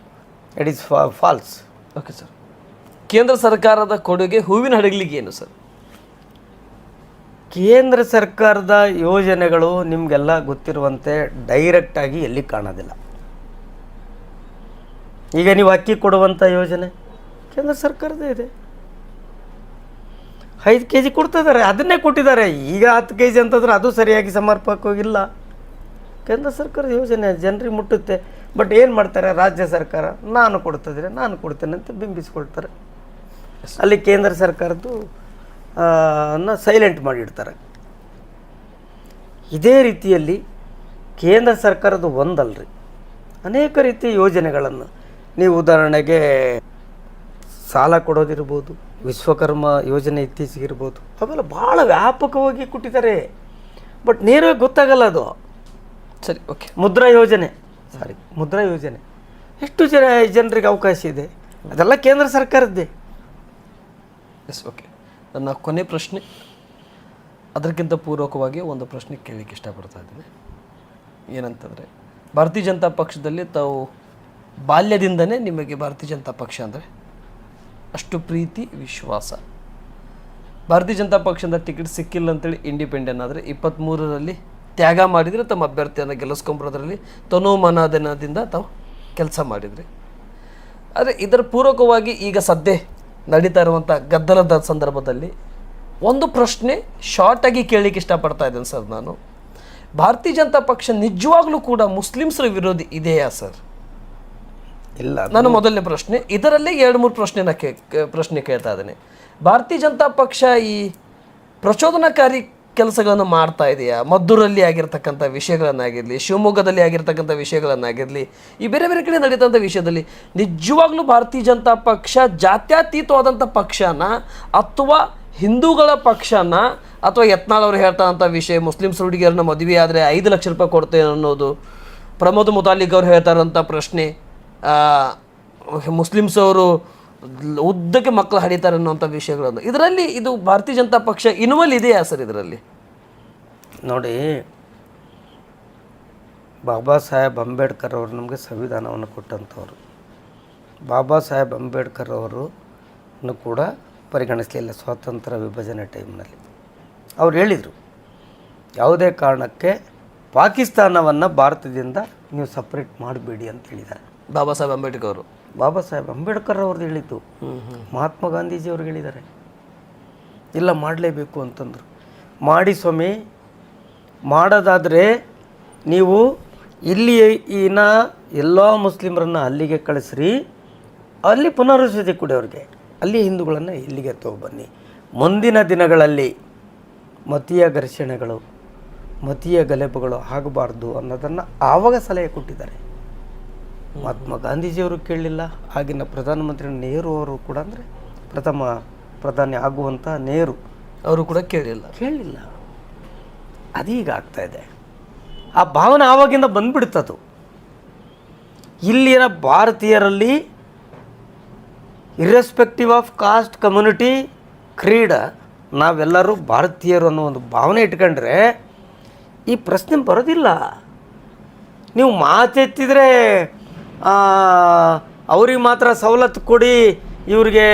[SPEAKER 1] it is false.
[SPEAKER 2] Okay sir, ಕೇಂದ್ರ ಸರ್ಕಾರದ ಕೊಡುಗೆ ಹೂವಿನ ಹಡಗಲಿಗೆ ಏನು ಸರ್?
[SPEAKER 1] ಕೇಂದ್ರ ಸರ್ಕಾರದ ಯೋಜನೆಗಳು ನಿಮಗೆಲ್ಲ ಗೊತ್ತಿರುವಂತೆ ಡೈರೆಕ್ಟಾಗಿ ಎಲ್ಲಿ ಕಾಣೋದಿಲ್ಲ. ಈಗ ನೀವು ಅಕ್ಕಿ ಕೊಡುವಂಥ ಯೋಜನೆ ಕೇಂದ್ರ ಸರ್ಕಾರದೇ ಇದೆ. 5 kg ಕೊಡ್ತಿದ್ದಾರೆ, ಅದನ್ನೇ ಕೊಟ್ಟಿದ್ದಾರೆ. ಈಗ 10 kg ಅಂತಂದ್ರೆ ಅದು ಸರಿಯಾಗಿ ಸಮರ್ಪಕವಾಗಿಲ್ಲ. ಕೇಂದ್ರ ಸರ್ಕಾರದ ಯೋಜನೆ ಜನರಿಗೆ ಮುಟ್ಟುತ್ತೆ. ಬಟ್ ಏನು ಮಾಡ್ತಾರೆ ರಾಜ್ಯ ಸರ್ಕಾರ, ನಾನು ಕೊಡ್ತೇನೆ ಅಂತ ಬಿಂಬಿಸ್ಕೊಳ್ತಾರೆ. ಅಲ್ಲಿ ಕೇಂದ್ರ ಸರ್ಕಾರದ್ದು ಸೈಲೆಂಟ್ ಮಾಡಿಡ್ತಾರೆ. ಇದೇ ರೀತಿಯಲ್ಲಿ ಕೇಂದ್ರ ಸರ್ಕಾರದ ಒಂದಲ್ರಿ, ಅನೇಕ ರೀತಿಯ ಯೋಜನೆಗಳನ್ನು ನೀವು ಉದಾಹರಣೆಗೆ ಸಾಲ ಕೊಡೋದಿರ್ಬೋದು, ವಿಶ್ವಕರ್ಮ ಯೋಜನೆ ಇತ್ತೀಚೆಗಿರ್ಬೋದು, ಅವೆಲ್ಲ ಭಾಳ ವ್ಯಾಪಕವಾಗಿ ಕೊಟ್ಟಿದ್ದಾರೆ. ಬಟ್ ನೇರವಾಗಿ ಗೊತ್ತಾಗಲ್ಲ ಅದು.
[SPEAKER 2] ಸರಿ, ಓಕೆ.
[SPEAKER 1] ಮುದ್ರಾ ಯೋಜನೆ ಎಷ್ಟು ಜನರಿಗೆ ಅವಕಾಶ ಇದೆ, ಅದೆಲ್ಲ ಕೇಂದ್ರ ಸರ್ಕಾರದ್ದೇ.
[SPEAKER 2] S, okay. ನನ್ನ ಕೊನೆ ಪ್ರಶ್ನೆ, ಅದಕ್ಕಿಂತ ಪೂರ್ವಕವಾಗಿ ಒಂದು ಪ್ರಶ್ನೆ ಕೇಳಲಿಕ್ಕೆ ಇಷ್ಟಪಡ್ತಾ ಇದ್ದೀನಿ. ಏನಂತಂದರೆ, ಭಾರತೀಯ ಜನತಾ ಪಕ್ಷದಲ್ಲಿ ತಾವು ಬಾಲ್ಯದಿಂದನೇ ನಿಮಗೆ ಭಾರತೀಯ ಜನತಾ ಪಕ್ಷ ಅಂದರೆ ಅಷ್ಟು ಪ್ರೀತಿ ವಿಶ್ವಾಸ. ಭಾರತೀಯ ಜನತಾ ಪಕ್ಷದಿಂದ ಟಿಕೆಟ್ ಸಿಕ್ಕಿಲ್ಲ ಅಂತೇಳಿ ಇಂಡಿಪೆಂಡೆಂಟ್ ಆದರೆ 23ರಲ್ಲಿ ತ್ಯಾಗ ಮಾಡಿದರೆ ತಮ್ಮ ಅಭ್ಯರ್ಥಿಯನ್ನು ಗೆಲ್ಲಿಸ್ಕೊಂಬರೋದ್ರಲ್ಲಿ ತನೋಮನದಿಂದ ತಾವು ಕೆಲಸ ಮಾಡಿದ್ರಿ. ಆದರೆ ಇದರ ಪೂರ್ವಕವಾಗಿ ಈಗ ಸದ್ಯ ನಡೀತಾ ಇರುವಂಥ ಗದ್ದಲದ ಸಂದರ್ಭದಲ್ಲಿ ಒಂದು ಪ್ರಶ್ನೆ ಶಾರ್ಟಾಗಿ ಕೇಳಲಿಕ್ಕೆ ಇಷ್ಟಪಡ್ತಾ ಇದ್ದೇನೆ ಸರ್. ನಾನು ಭಾರತೀಯ ಜನತಾ ಪಕ್ಷ ನಿಜವಾಗ್ಲೂ ಕೂಡ ಮುಸ್ಲಿಮ್ಸ್ರ ವಿರೋಧಿ ಇದೆಯಾ ಸರ್?
[SPEAKER 1] ಇಲ್ಲ.
[SPEAKER 2] ನನ್ನ ಮೊದಲನೇ ಪ್ರಶ್ನೆ. ಇದರಲ್ಲೇ 2-3 ಪ್ರಶ್ನೆ ಕೇಳ್ತಾ ಇದ್ದೇನೆ. ಭಾರತೀಯ ಜನತಾ ಪಕ್ಷ ಈ ಪ್ರಚೋದನಕಾರಿ ಕೆಲಸಗಳನ್ನು ಮಾಡ್ತಾ ಇದೆಯಾ? ಮದ್ದೂರಲ್ಲಿ ಆಗಿರ್ತಕ್ಕಂಥ ವಿಷಯಗಳನ್ನಾಗಿರಲಿ, ಶಿವಮೊಗ್ಗದಲ್ಲಿ ಆಗಿರ್ತಕ್ಕಂಥ ವಿಷಯಗಳನ್ನಾಗಿರಲಿ, ಈ ಬೇರೆ ಬೇರೆ ಕಡೆ ನಡೀತಂಥ ವಿಷಯದಲ್ಲಿ ನಿಜವಾಗ್ಲೂ ಭಾರತೀಯ ಜನತಾ ಪಕ್ಷ ಜಾತ್ಯತೀತವಾದಂಥ ಪಕ್ಷನ ಅಥವಾ ಹಿಂದೂಗಳ ಪಕ್ಷನ ಅಥವಾ ಯತ್ನಾಳ್ ಅವರು ಹೇಳ್ತಾರಂಥ ವಿಷಯ ಮುಸ್ಲಿಮ್ಸ್ ಹುಡುಗಿಯರನ್ನ ಮದುವೆ ಆದರೆ 5 ಲಕ್ಷ ರೂಪಾಯಿ ಕೊಡ್ತೇನೆ ಅನ್ನೋದು, ಪ್ರಮೋದ್ ಮುತಾಲಿಕ್ ಅವರು ಹೇಳ್ತಾರಂಥ ಪ್ರಶ್ನೆ, ಮುಸ್ಲಿಮ್ಸ್ ಅವರು ಉದ್ದಕ್ಕೆ ಮಕ್ಕಳು ಹಡಿತಾರೆ ಅನ್ನೋಂಥ ವಿಷಯಗಳನ್ನು, ಇದರಲ್ಲಿ ಇದು ಭಾರತೀಯ ಜನತಾ ಪಕ್ಷ ಇನ್ವಾಲ್ವ್ ಇದೆಯಾ ಸರ್? ಇದರಲ್ಲಿ
[SPEAKER 1] ನೋಡಿ, ಬಾಬಾ ಸಾಹೇಬ್ ಅಂಬೇಡ್ಕರ್ ಅವರು ನಮಗೆ ಸಂವಿಧಾನವನ್ನು ಕೊಟ್ಟಂಥವ್ರು. ಬಾಬಾ ಸಾಹೇಬ್ ಅಂಬೇಡ್ಕರ್ ಅವರನ್ನು ಕೂಡ ಪರಿಗಣಿಸಲಿಲ್ಲ ಸ್ವಾತಂತ್ರ್ಯ ವಿಭಜನೆ ಟೈಮ್ನಲ್ಲಿ. ಅವ್ರು ಹೇಳಿದರು, ಯಾವುದೇ ಕಾರಣಕ್ಕೆ ಪಾಕಿಸ್ತಾನವನ್ನು ಭಾರತದಿಂದ ನೀವು ಸಪ್ರೇಟ್ ಮಾಡಬೇಡಿ ಅಂತ ಹೇಳಿದ್ದಾರೆ.
[SPEAKER 2] ಬಾಬಾ ಸಾಹೇಬ್ ಅಂಬೇಡ್ಕರ್ ಅವರು,
[SPEAKER 1] ಬಾಬಾ ಸಾಹೇಬ್ ಅಂಬೇಡ್ಕರ್ ಅವ್ರದ್ದು ಹೇಳಿದ್ದು. ಮಹಾತ್ಮ ಗಾಂಧೀಜಿ ಅವ್ರಿಗೆ ಹೇಳಿದ್ದಾರೆ, ಇಲ್ಲ ಮಾಡಲೇಬೇಕು ಅಂತಂದರು. ಮಾಡಿ ಸ್ವಾಮಿ, ಮಾಡೋದಾದರೆ ನೀವು ಇಲ್ಲಿ ಎಲ್ಲ ಮುಸ್ಲಿಮರನ್ನು ಅಲ್ಲಿಗೆ ಕಳಿಸ್ರಿ, ಅಲ್ಲಿ ಪುನರ್ವಸತಿ ಕೊಡಿ ಅವ್ರಿಗೆ, ಅಲ್ಲಿ ಹಿಂದೂಗಳನ್ನು ಇಲ್ಲಿಗೆ ತಗೊಬನ್ನಿ. ಮುಂದಿನ ದಿನಗಳಲ್ಲಿ ಮತೀಯ ಘರ್ಷಣೆಗಳು, ಮತೀಯ ಗಲಭೆಗಳು ಆಗಬಾರ್ದು ಅನ್ನೋದನ್ನು ಆವಾಗ ಸಲಹೆ ಕೊಟ್ಟಿದ್ದಾರೆ. ಮಹಾತ್ಮ ಗಾಂಧೀಜಿಯವರು ಕೇಳಲಿಲ್ಲ, ಆಗಿನ ಪ್ರಧಾನಮಂತ್ರಿ ನೆಹರು ಅವರು ಕೂಡ, ಅಂದರೆ ಪ್ರಥಮ ಪ್ರಧಾನಿ ಆಗುವಂಥ ನೆಹರು
[SPEAKER 2] ಅವರು ಕೂಡ ಕೇಳಲಿಲ್ಲ.
[SPEAKER 1] ಅದೀಗ ಆಗ್ತಾಯಿದೆ. ಆ ಭಾವನೆ ಆವಾಗಿಂದ ಬಂದ್ಬಿಡ್ತದು. ಇಲ್ಲಿನ ಭಾರತೀಯರಲ್ಲಿ ಇರ್ರೆಸ್ಪೆಕ್ಟಿವ್ ಆಫ್ ಕಾಸ್ಟ್, ಕಮ್ಯುನಿಟಿ, ಕ್ರೀಡ, ನಾವೆಲ್ಲರೂ ಭಾರತೀಯರು ಅನ್ನೋ ಒಂದು ಭಾವನೆ ಇಟ್ಕೊಂಡ್ರೆ ಈ ಪ್ರಶ್ನೆ ಬರೋದಿಲ್ಲ. ನೀವು ಮಾತೆತ್ತಿದ್ರೆ ಅವ್ರಿಗೆ ಮಾತ್ರ ಸವಲತ್ತು ಕೊಡಿ, ಇವ್ರಿಗೆ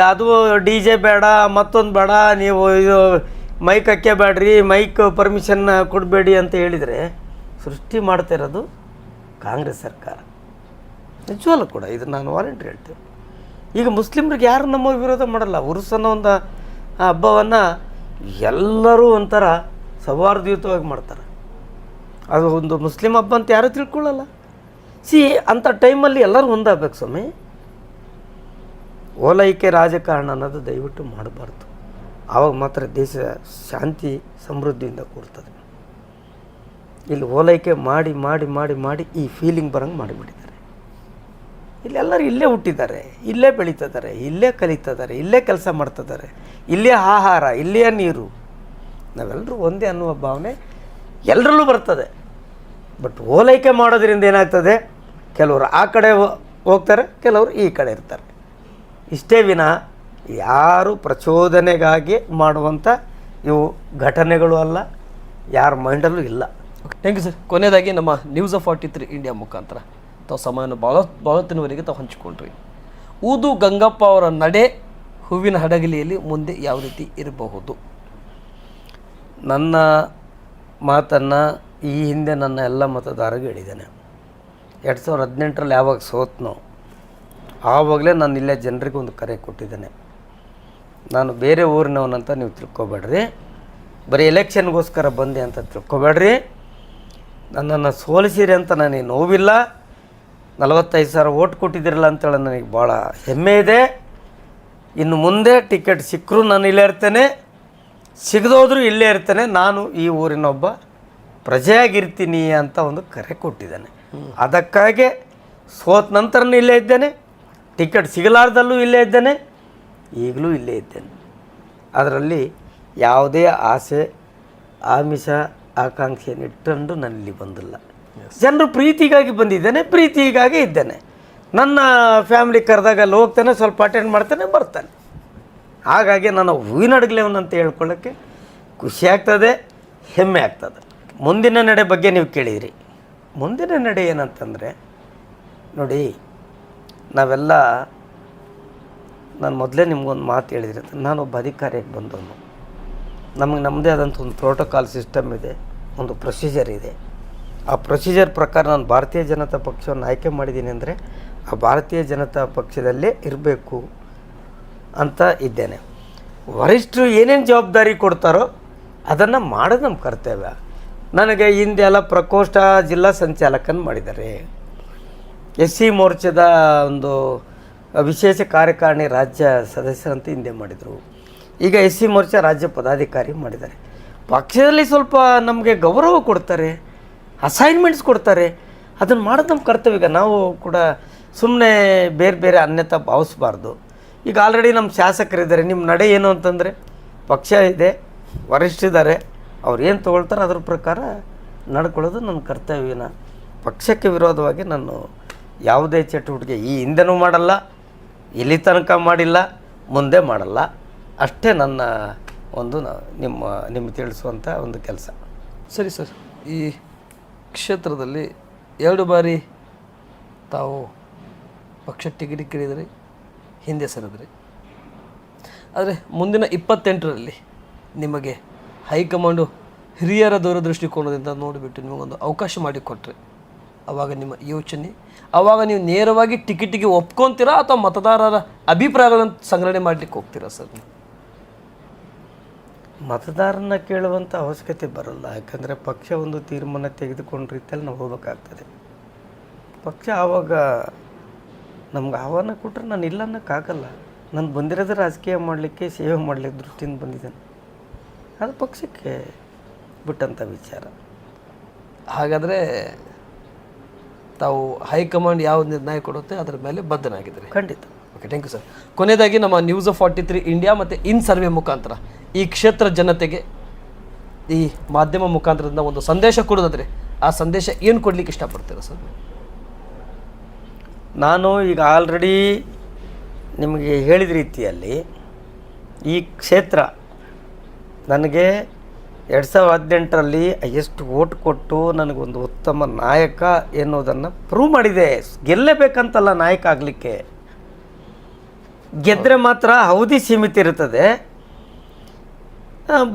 [SPEAKER 1] ಅದು DJ ಬೇಡ, ಮತ್ತೊಂದು ಬೇಡ, ನೀವು ಇದು ಮೈಕ್ ಹಾಕ್ಯಬೇಡ್ರಿ, ಮೈಕ್ ಪರ್ಮಿಷನ್ ಕೊಡಬೇಡಿ ಅಂತ ಹೇಳಿದರೆ ಸೃಷ್ಟಿ ಮಾಡ್ತಾ ಇರೋದು ಕಾಂಗ್ರೆಸ್ ಸರ್ಕಾರ. ನಿಜವಲ್ಲ ಕೂಡ, ಇದು ನಾನು ವಾರಂಟಿ ಹೇಳ್ತೇನೆ. ಈಗ ಮುಸ್ಲಿಮ್ರಿಗೆ ಯಾರು ನಮ್ಮ ವಿರೋಧ ಮಾಡಲ್ಲ. ಉರುಸ್ ಅನ್ನೋ ಒಂದು ಹಬ್ಬವನ್ನು ಎಲ್ಲರೂ ಒಂಥರ ಸೌಹಾರ್ದಯುತವಾಗಿ ಮಾಡ್ತಾರೆ. ಅದು ಒಂದು ಮುಸ್ಲಿಂ ಹಬ್ಬ ಅಂತ ಯಾರೂ ತಿಳ್ಕೊಳ್ಳಲ್ಲ. ಅಂಥ ಟೈಮಲ್ಲಿ ಎಲ್ಲರೂ ಒಂದಾಗಬೇಕು ಸ್ವಾಮಿ. ಓಲೈಕೆ ರಾಜಕಾರಣ ಅನ್ನೋದು ದಯವಿಟ್ಟು ಮಾಡಬಾರ್ದು. ಆವಾಗ ಮಾತ್ರ ದೇಶ ಶಾಂತಿ ಸಮೃದ್ಧಿಯಿಂದ ಕೂರ್ತದೆ. ಇಲ್ಲಿ ಓಲೈಕೆ ಮಾಡಿ ಮಾಡಿ ಮಾಡಿ ಮಾಡಿ ಈ ಫೀಲಿಂಗ್ ಬರೋಂಗೆ ಮಾಡಿಬಿಟ್ಟಿದ್ದಾರೆ. ಇಲ್ಲೆಲ್ಲರೂ ಇಲ್ಲೇ ಹುಟ್ಟಿದ್ದಾರೆ, ಇಲ್ಲೇ ಬೆಳೀತಿದ್ದಾರೆ, ಇಲ್ಲೇ ಕಲಿತಿದ್ದಾರೆ, ಇಲ್ಲೇ ಕೆಲಸ ಮಾಡ್ತಿದ್ದಾರೆ, ಇಲ್ಲೇ ಆಹಾರ, ಇಲ್ಲೇ ನೀರು, ನಾವೆಲ್ಲರೂ ಒಂದೇ ಅನ್ನುವ ಭಾವನೆ ಎಲ್ಲರಲ್ಲೂ ಬರ್ತದೆ. ಬಟ್ ಓಲೈಕೆ ಮಾಡೋದ್ರಿಂದ ಏನಾಗ್ತದೆ, ಕೆಲವರು ಆ ಕಡೆ ಹೋಗ್ತಾರೆ, ಕೆಲವರು ಈ ಕಡೆ ಇರ್ತಾರೆ. ಇಷ್ಟೇ ವಿನ ಯಾರು ಪ್ರಚೋದನೆಗಾಗಿ ಮಾಡುವಂಥ ಇವು ಘಟನೆಗಳು ಅಲ್ಲ, ಯಾರ ಮೈಂಡಲ್ಲೂ ಇಲ್ಲ.
[SPEAKER 2] Thank you sir. ಕೊನೆಯದಾಗಿ ನಮ್ಮ ನ್ಯೂಸ್ ಆಫ್ 43 ಇಂಡಿಯಾ ಮುಖಾಂತರ ತಾವು ಸಮಯವನ್ನು ಭಾಳತ್ತಿನವರೆಗೆ ತಾವು ಹಂಚಿಕೊಂಡ್ರಿ. ಊದು ಗಂಗಪ್ಪ ಅವರ ನಡೆ ಹೂವಿನ ಹಡಗಲಿಯಲ್ಲಿ ಮುಂದೆ ಯಾವ ರೀತಿ ಇರಬಹುದು?
[SPEAKER 1] ನನ್ನ ಮಾತನ್ನು ಈ ಹಿಂದೆ ನನ್ನ ಎಲ್ಲ ಮತದಾರರಿಗೆ ಹೇಳಿದ್ದೇನೆ. 2018ರಲ್ಲಿ ಯಾವಾಗ ಸೋತ್ನೋ ಆವಾಗಲೇ ನಾನು ಇಲ್ಲೇ ಜನರಿಗೆ ಒಂದು ಕರೆ ಕೊಟ್ಟಿದ್ದೇನೆ. ನಾನು ಬೇರೆ ಊರಿನವನಂತ ನೀವು ತಿಳ್ಕೊಬೇಡ್ರಿ, ಬರೀ ಎಲೆಕ್ಷನ್ಗೋಸ್ಕರ ಬಂದೆ ಅಂತ ತಿಳ್ಕೊಬೇಡ್ರಿ. ನನ್ನನ್ನು ಸೋಲಿಸಿರಿ ಅಂತ ನನಗೆ ನೋವಿಲ್ಲ. 45,000 ಓಟ್ ಕೊಟ್ಟಿದ್ದೀರಲ್ಲ ಅಂತೇಳಿ ನನಗೆ ಭಾಳ ಹೆಮ್ಮೆ ಇದೆ. ಇನ್ನು ಮುಂದೆ ಟಿಕೆಟ್ ಸಿಕ್ಕರೂ ನಾನು ಇಲ್ಲೇ ಇರ್ತೇನೆ, ಸಿಗದೋದ್ರೂ ಇಲ್ಲೇ ಇರ್ತೇನೆ. ನಾನು ಈ ಊರಿನೊಬ್ಬ ಪ್ರಜೆಯಾಗಿರ್ತೀನಿ ಅಂತ ಒಂದು ಕರೆ ಕೊಟ್ಟಿದ್ದಾನೆ. ಅದಕ್ಕಾಗಿ ಸೋತ ನಂತರನೂ ಇಲ್ಲೇ ಇದ್ದೇನೆ, ಟಿಕೆಟ್ ಸಿಗಲಾರ್ದಲ್ಲೂ ಇಲ್ಲೇ ಇದ್ದೇನೆ, ಈಗಲೂ ಇಲ್ಲೇ ಇದ್ದೇನೆ. ಅದರಲ್ಲಿ ಯಾವುದೇ ಆಸೆ ಆಮಿಷ ಆಕಾಂಕ್ಷೆಯನ್ನು ಇಟ್ಟುಕೊಂಡು ನಾನಿಲ್ಲಿ ಬಂದಿಲ್ಲ. ಜನರು ಪ್ರೀತಿಗಾಗಿ ಬಂದಿದ್ದೇನೆ, ಪ್ರೀತಿಗಾಗಿ ಇದ್ದೇನೆ. ನನ್ನ ಫ್ಯಾಮಿಲಿ ಕರೆದಾಗ ಅಲ್ಲಿ ಹೋಗ್ತಾನೆ, ಸ್ವಲ್ಪ ಅಟೆಂಡ್ ಮಾಡ್ತಾನೆ, ಬರ್ತಾನೆ. ಹಾಗಾಗಿ ನಾನು ಹೂವಿನಡಗಲೆವನು ಅಂತ ಹೇಳ್ಕೊಳ್ಳೋಕ್ಕೆ ಖುಷಿ ಆಗ್ತದೆ, ಹೆಮ್ಮೆ ಆಗ್ತದೆ. ಮುಂದಿನ ನಡೆ ಬಗ್ಗೆ ನೀವು ಕೇಳಿದಿರಿ. ಮುಂದಿನ ನಡೆ ಏನಂತಂದರೆ ನೋಡಿ, ನಾವೆಲ್ಲ ನಾನು ಮೊದಲೇ ನಿಮ್ಗೊಂದು ಮಾತು ಹೇಳಿದ್ರಿ, ನಾನೊಬ್ಬ ಅಧಿಕಾರಿಯಾಗಿ ಬಂದವನು. ನಮಗೆ ನಮ್ಮದೇ ಆದಂಥ ಒಂದು ಪ್ರೋಟೋಕಾಲ್ ಸಿಸ್ಟಮ್ ಇದೆ, ಒಂದು ಪ್ರೊಸೀಜರ್ ಇದೆ. ಆ ಪ್ರೊಸೀಜರ್ ಪ್ರಕಾರ ನಾನು ಭಾರತೀಯ ಜನತಾ ಪಕ್ಷವನ್ನು ಆಯ್ಕೆ ಮಾಡಿದ್ದೀನಿ ಅಂದರೆ ಆ ಭಾರತೀಯ ಜನತಾ ಪಕ್ಷದಲ್ಲೇ ಇರಬೇಕು ಅಂತ ಇದ್ದೇನೆ. ವರಿಷ್ಠರು ಏನೇನು ಜವಾಬ್ದಾರಿ ಕೊಡ್ತಾರೋ ಅದನ್ನು ಮಾಡೋದು ನಮ್ಮ ಕರ್ತವ್ಯ. ನನಗೆ ಹಿಂದೆ ಎಲ್ಲ ಪ್ರಕೋಷ್ಠ ಜಿಲ್ಲಾ ಸಂಚಾಲಕನ ಮಾಡಿದ್ದಾರೆ, SC ಮೋರ್ಚಾದ ಒಂದು ವಿಶೇಷ ಕಾರ್ಯಕಾರಿಣಿ ರಾಜ್ಯ ಸದಸ್ಯರಂತ ಹಿಂದೆ ಮಾಡಿದರು. ಈಗ SC ಮೋರ್ಚಾ ರಾಜ್ಯ ಪದಾಧಿಕಾರಿ ಮಾಡಿದ್ದಾರೆ. ಪಕ್ಷದಲ್ಲಿ ಸ್ವಲ್ಪ ನಮಗೆ ಗೌರವ ಕೊಡ್ತಾರೆ, ಅಸೈನ್ಮೆಂಟ್ಸ್ ಕೊಡ್ತಾರೆ, ಅದನ್ನು ಮಾಡೋದು ನಮ್ಮ ಕರ್ತವ್ಯ. ಈಗ ನಾವು ಕೂಡ ಸುಮ್ಮನೆ ಬೇರೆ ಬೇರೆ ಅನ್ಯತಾ ಭಾವಿಸ್ಬಾರ್ದು. ಈಗ ಆಲ್ರೆಡಿ ನಮ್ಮ ಶಾಸಕರಿದ್ದಾರೆ, ನಿಮ್ಮ ನಡೆ ಏನು ಅಂತಂದರೆ ಪಕ್ಷ ಇದೆ, ವರಿಷ್ಠರಿದ್ದಾರೆ, ಅವ್ರು ಏನು ತೊಗೊಳ್ತಾರೆ ಅದ್ರ ಪ್ರಕಾರ ನಡ್ಕೊಳ್ಳೋದು ನನ್ನ ಕರ್ತವ್ಯನ. ಪಕ್ಷಕ್ಕೆ ವಿರೋಧವಾಗಿ ನಾನು ಯಾವುದೇ ಚಟುವಟಿಕೆ ಈ ಹಿಂದೆನೂ ಮಾಡಲ್ಲ, ಇಲ್ಲಿ ತನಕ ಮಾಡಿಲ್ಲ, ಮುಂದೆ ಮಾಡಲ್ಲ. ಅಷ್ಟೇ ನನ್ನ ಒಂದು ನಿಮಗೆ ತಿಳಿಸುವಂಥ ಒಂದು ಕೆಲಸ.
[SPEAKER 2] ಸರಿ ಸರ್, ಈ ಕ್ಷೇತ್ರದಲ್ಲಿ 2 ಬಾರಿ ತಾವು ಪಕ್ಷ ಟಿಕೆಟ್ ಕೇಳಿದ್ರಿ, ಹಿಂದೆ ಸರಿದ್ರಿ. ಆದರೆ ಮುಂದಿನ 28ರಲ್ಲಿ ನಿಮಗೆ ಹೈಕಮಾಂಡು ಹಿರಿಯರ ದೂರದೃಷ್ಟಿಕೋನದಿಂದ ನೋಡಿಬಿಟ್ಟು ನಿಮಗೊಂದು ಅವಕಾಶ ಮಾಡಿಕೊಟ್ರೆ ಆವಾಗ ನಿಮ್ಮ ಯೋಚನೆ, ಆವಾಗ ನೀವು ನೇರವಾಗಿ ಟಿಕೆಟಿಗೆ ಒಪ್ಕೊತೀರಾ ಅಥವಾ ಮತದಾರರ ಅಭಿಪ್ರಾಯಗಳನ್ನು ಸಂಗ್ರಹಣೆ ಮಾಡಲಿಕ್ಕೆ ಹೋಗ್ತೀರಾ ಸರ್?
[SPEAKER 1] ಮತದಾರನ ಕೇಳುವಂಥ ಅವಶ್ಯಕತೆ ಬರೋಲ್ಲ. ಯಾಕಂದರೆ ಪಕ್ಷ ಒಂದು ತೀರ್ಮಾನ ತೆಗೆದುಕೊಂಡ ರೀತಿಯಲ್ಲಿ ನಾವು ಹೋಗ್ಬೇಕಾಗ್ತದೆ. ಪಕ್ಷ ಆವಾಗ ನಮ್ಗೆ ಆಹ್ವಾನ ಕೊಟ್ಟರೆ ನಾನು ಇಲ್ಲ ಅನ್ನೋಕ್ಕಾಗಲ್ಲ. ನಾನು ಬಂದಿರೋದು ರಾಜಕೀಯ ಮಾಡಲಿಕ್ಕೆ, ಸೇವೆ ಮಾಡಲಿಕ್ಕೆ ದೃಷ್ಟಿಯಿಂದ ಬಂದಿದ್ದೇನೆ. ಅದು ಪಕ್ಷಕ್ಕೆ ಬಿಟ್ಟಂಥ ವಿಚಾರ.
[SPEAKER 2] ಹಾಗಾದರೆ ತಾವು ಹೈಕಮಾಂಡ್ ಯಾವ ನಿರ್ಣಯ ಕೊಡುತ್ತೆ ಅದರ ಮೇಲೆ ಬದ್ಧನಾಗಿದ್ದೀರಿ?
[SPEAKER 1] ಖಂಡಿತ.
[SPEAKER 2] Okay, thank you sir. ಕೊನೆಯದಾಗಿ ನಮ್ಮ ನ್ಯೂಸ್ ಆಫ್ 43 ಇಂಡಿಯಾ ಮತ್ತು ಇನ್ ಸರ್ವೆ ಮುಖಾಂತರ ಈ ಕ್ಷೇತ್ರ ಜನತೆಗೆ ಈ ಮಾಧ್ಯಮ ಮುಖಾಂತರದಿಂದ ಒಂದು ಸಂದೇಶ ಕೊಡೋದಾದರೆ ಆ ಸಂದೇಶ ಏನು ಕೊಡಲಿಕ್ಕೆ ಇಷ್ಟಪಡ್ತೀರಾ ಸರ್?
[SPEAKER 1] ನಾನು ಈಗ ಆಲ್ರೆಡಿ ನಿಮಗೆ ಹೇಳಿದ ರೀತಿಯಲ್ಲಿ ಈ ಕ್ಷೇತ್ರ ನನಗೆ 2018ರಲ್ಲಿ ಹೈಯೆಸ್ಟ್ ವೋಟ್ ಕೊಟ್ಟು ನನಗೊಂದು ಉತ್ತಮ ನಾಯಕ ಎನ್ನುವುದನ್ನು ಪ್ರೂವ್ ಮಾಡಿದೆ. ಗೆಲ್ಲಬೇಕಂತಲ್ಲ ನಾಯಕ ಆಗಲಿಕ್ಕೆ, ಗೆದ್ದರೆ ಮಾತ್ರ ಅವಧಿ ಸೀಮಿತ ಇರುತ್ತದೆ,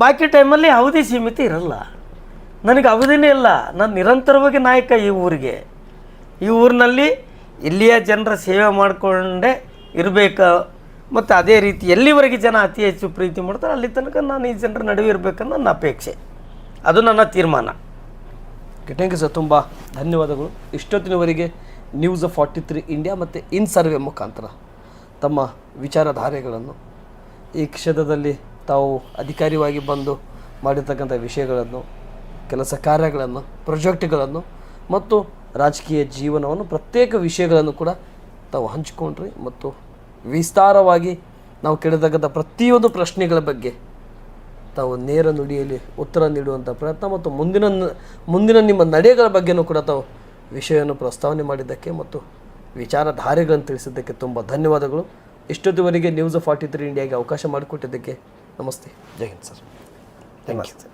[SPEAKER 1] ಬಾಕಿ ಟೈಮಲ್ಲಿ ಅವಧಿ ಸೀಮಿತ ಇರಲ್ಲ. ನನಗೆ ಅವಧಿನೇ ಇಲ್ಲ, ನಾನು ನಿರಂತರವಾಗಿ ನಾಯಕ ಈ ಊರಿಗೆ. ಈ ಊರಿನಲ್ಲಿ ಇಲ್ಲಿಯ ಜನರ ಸೇವೆ ಮಾಡಿಕೊಂಡೇ ಇರಬೇಕು. ಮತ್ತು ಅದೇ ರೀತಿ ಎಲ್ಲಿವರೆಗೆ ಜನ ಅತಿ ಹೆಚ್ಚು ಪ್ರೀತಿ ಮಾಡ್ತಾರೆ ಅಲ್ಲಿ ತನಕ ನಾನು ಈ ಜನರ ನಡುವೆ ಇರಬೇಕನ್ನೋ ನನ್ನ ಅಪೇಕ್ಷೆ, ಅದು ನನ್ನ ತೀರ್ಮಾನ.
[SPEAKER 2] ಓಕೆ, ಥ್ಯಾಂಕ್ ಯು ಸರ್, ತುಂಬ ಧನ್ಯವಾದಗಳು. ಇಷ್ಟೊತ್ತಿನವರೆಗೆ ನ್ಯೂಸ್ ಆಫ್ 43 ಇಂಡಿಯಾ ಮತ್ತು ಇನ್ ಸರ್ವೆ ಮುಖಾಂತರ ತಮ್ಮ ವಿಚಾರಧಾರೆಗಳನ್ನು, ಈ ಕ್ಷೇತ್ರದಲ್ಲಿ ತಾವು ಅಧಿಕಾರಿಯಾಗಿ ಬಂದು ಮಾಡಿರ್ತಕ್ಕಂಥ ವಿಷಯಗಳನ್ನು, ಕೆಲಸ ಕಾರ್ಯಗಳನ್ನು, ಪ್ರಾಜೆಕ್ಟ್ಗಳನ್ನು ಮತ್ತು ರಾಜಕೀಯ ಜೀವನವನ್ನು, ಪ್ರತ್ಯೇಕ ವಿಷಯಗಳನ್ನು ಕೂಡ ತಾವು ಹಂಚಿಕೊಂಡ್ರಿ. ಮತ್ತು ವಿಸ್ತಾರವಾಗಿ ನಾವು ಕೇಳಿರ್ತಕ್ಕಂಥ ಪ್ರತಿಯೊಂದು ಪ್ರಶ್ನೆಗಳ ಬಗ್ಗೆ ತಾವು ನೇರ ನುಡಿಯಲ್ಲಿ ಉತ್ತರ ನೀಡುವಂಥ ಪ್ರಯತ್ನ ಮತ್ತು ಮುಂದಿನ ನಿಮ್ಮ ನಡೆಗಳ ಬಗ್ಗೆಯೂ ಕೂಡ ತಾವು ವಿಷಯವನ್ನು ಪ್ರಸ್ತಾವನೆ ಮಾಡಿದ್ದಕ್ಕೆ ಮತ್ತು ವಿಚಾರಧಾರೆಗಳನ್ನು ತಿಳಿಸಿದ್ದಕ್ಕೆ ತುಂಬ ಧನ್ಯವಾದಗಳು. ಇಷ್ಟೊತ್ತಿವರೆಗೆ ನ್ಯೂಸ್ ಆಫ್ 43 ಇಂಡಿಯಾಗೆ ಅವಕಾಶ ಮಾಡಿಕೊಟ್ಟಿದ್ದಕ್ಕೆ ನಮಸ್ತೆ. ಜೈ ಹಿಂದ್ ಸರ್.
[SPEAKER 1] ನಮಸ್ತೆ.